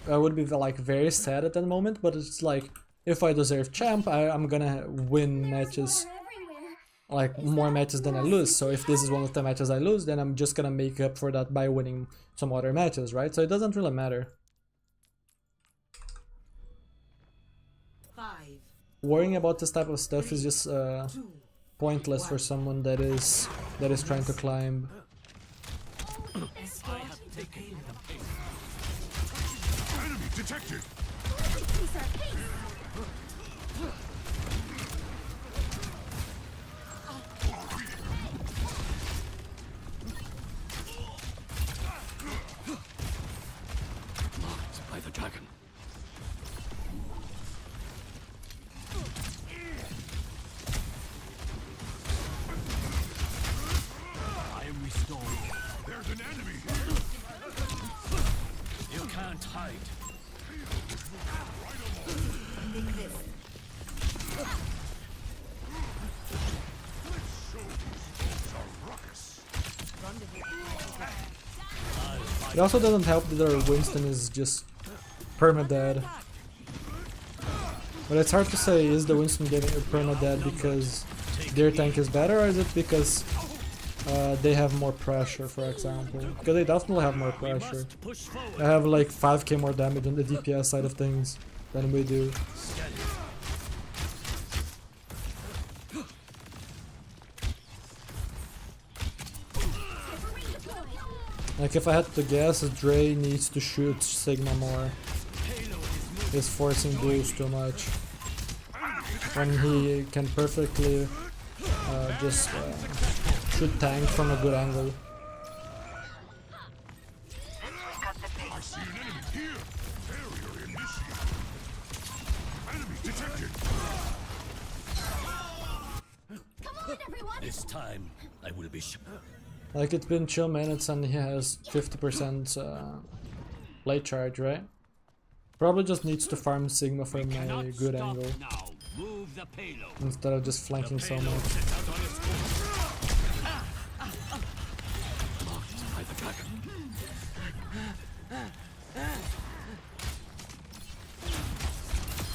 I would be like very sad at that moment, but it's like, if I deserve champ, I'm gonna win matches, like more matches than I lose. So if this is one of the matches I lose, then I'm just gonna make up for that by winning some other matches, right? So it doesn't really matter. 5, Worrying about this type of stuff is just 2. pointless for someone that is trying to climb. Escort the payload. Enemy detected. Increase our pace. Marked by the dragon. I am restored. There's an enemy. You can't hide. It also doesn't help that our Winston is just perma-dead. But it's hard to say, is the Winston getting a perma dead because their tank is better, or is it because they have more pressure, for example? Because they definitely have more pressure. They have like 5k more damage on the DPS side of things than we do. Like if I had to guess, Dre needs to shoot Sigma more. He's forcing blues too much. When he can perfectly just shoot tank from a good angle. I see an enemy here. Barrier initiated. Enemy detected. Come on, everyone! This time, I will be sure. Like it's been chill minutes and he has 50% blade charge, right? Probably just needs to farm Sigma from a good angle instead of just flanking so much.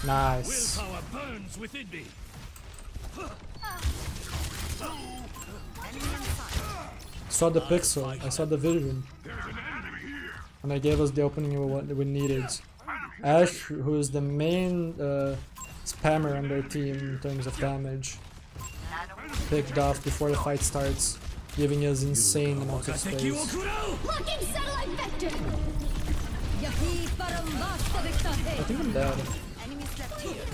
Nice. Willpower burns within me. Saw the pixel, I saw the vision, and I gave us the opening we needed. Ash, who is the main spammer on their team in terms of damage, picked off before the fight starts, giving us insane amounts of space. Locking satellite vector! I think I'm dead. Enemies left here.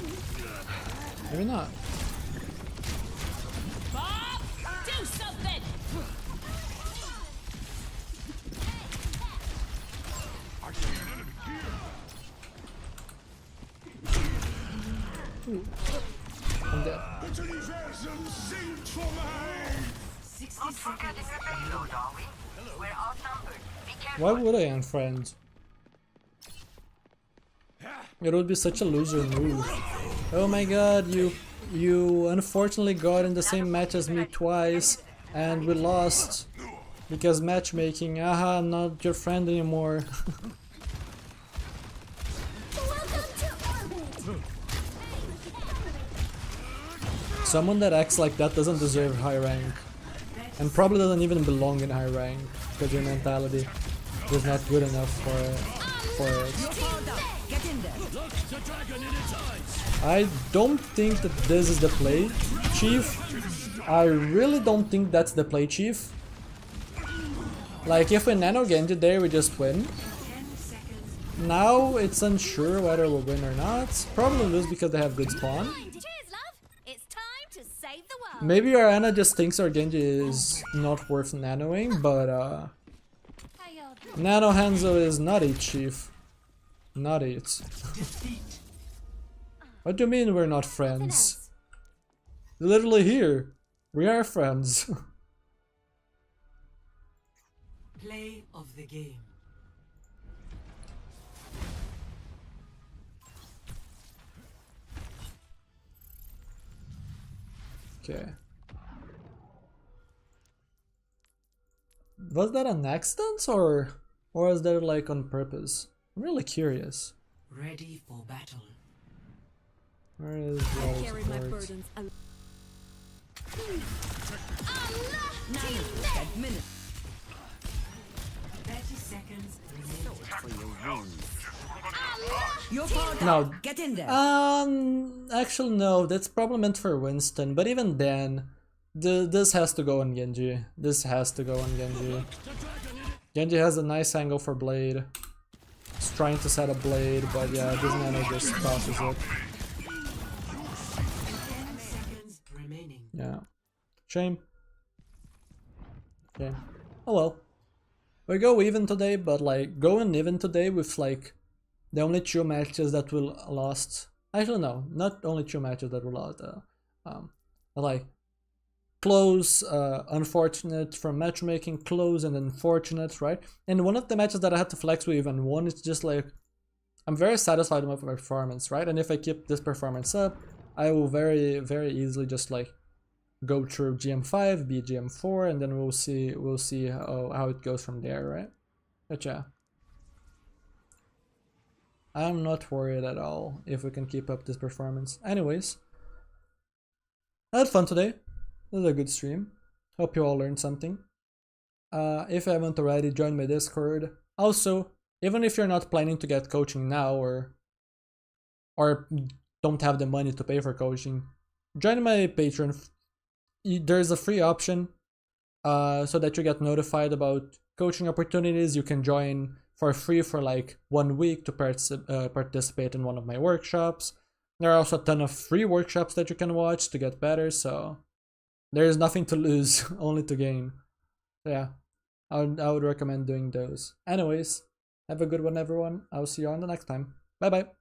Maybe not. Bob, do something! I see an enemy here. I'm dead. Utilisation sealed for mine. 60 seconds. Why would I unfriend? It would be such a loser move. Oh my god, you unfortunately got in the same match as me twice and we lost because matchmaking. Aha, I'm not your friend anymore. Welcome to orbit! Someone that acts like that doesn't deserve high rank and probably doesn't even belong in high rank because your mentality is not good enough for it. I don't think that this is the play, Chief. I really don't think that's the play, Chief. Like, if we nano Genji there, we just win. Now it's unsure whether we'll win or not. Probably lose because they have good spawn. Cheers, love! It's time to save the world! Maybe our Ana just thinks our Genji is not worth nanoing, but How y'all doing? Nano Hanzo is not it, Chief. Not it. What do you mean we're not friends? Literally here. We are friends. Play of the game. Okay. Was that an accident or was that like on purpose? I'm really curious. Ready for battle. Where is the Carry my support? burdens alone. Minute. 30 seconds remaining. You're far No. Get in there. Actually no, that's probably meant for Winston, but even then, this has to go on Genji. This has to go on Genji. Genji has a nice angle for Blade. He's trying to set a Blade, but yeah, this nano just tosses it. 10 seconds remaining. Yeah. Shame. Okay. Oh well. We go even today, but like going even today with like the only 2 matches that we lost. Actually no, not only 2 matches that we lost. But like close, unfortunate from matchmaking, close and unfortunate, right? And one of the matches that I had to flex we even won, it's just like I'm very satisfied with my performance, right? And if I keep this performance up, I will very easily just like go through GM5, be GM4, and then we'll see how it goes from there, right? But yeah. I'm not worried at all if we can keep up this performance. Anyways, I had fun today. It was a good stream. Hope you all learned something. If you haven't already, join my Discord. Also, even if you're not planning to get coaching now or don't have the money to pay for coaching, join my Patreon. There's a free option so that you get notified about coaching opportunities. You can join for free for like 1 week to participate in one of my workshops. There are also a ton of free workshops that you can watch to get better, so there's nothing to lose, only to gain. So yeah, I would recommend doing those. Anyways, have a good one everyone. I'll see you on the next time. Bye bye.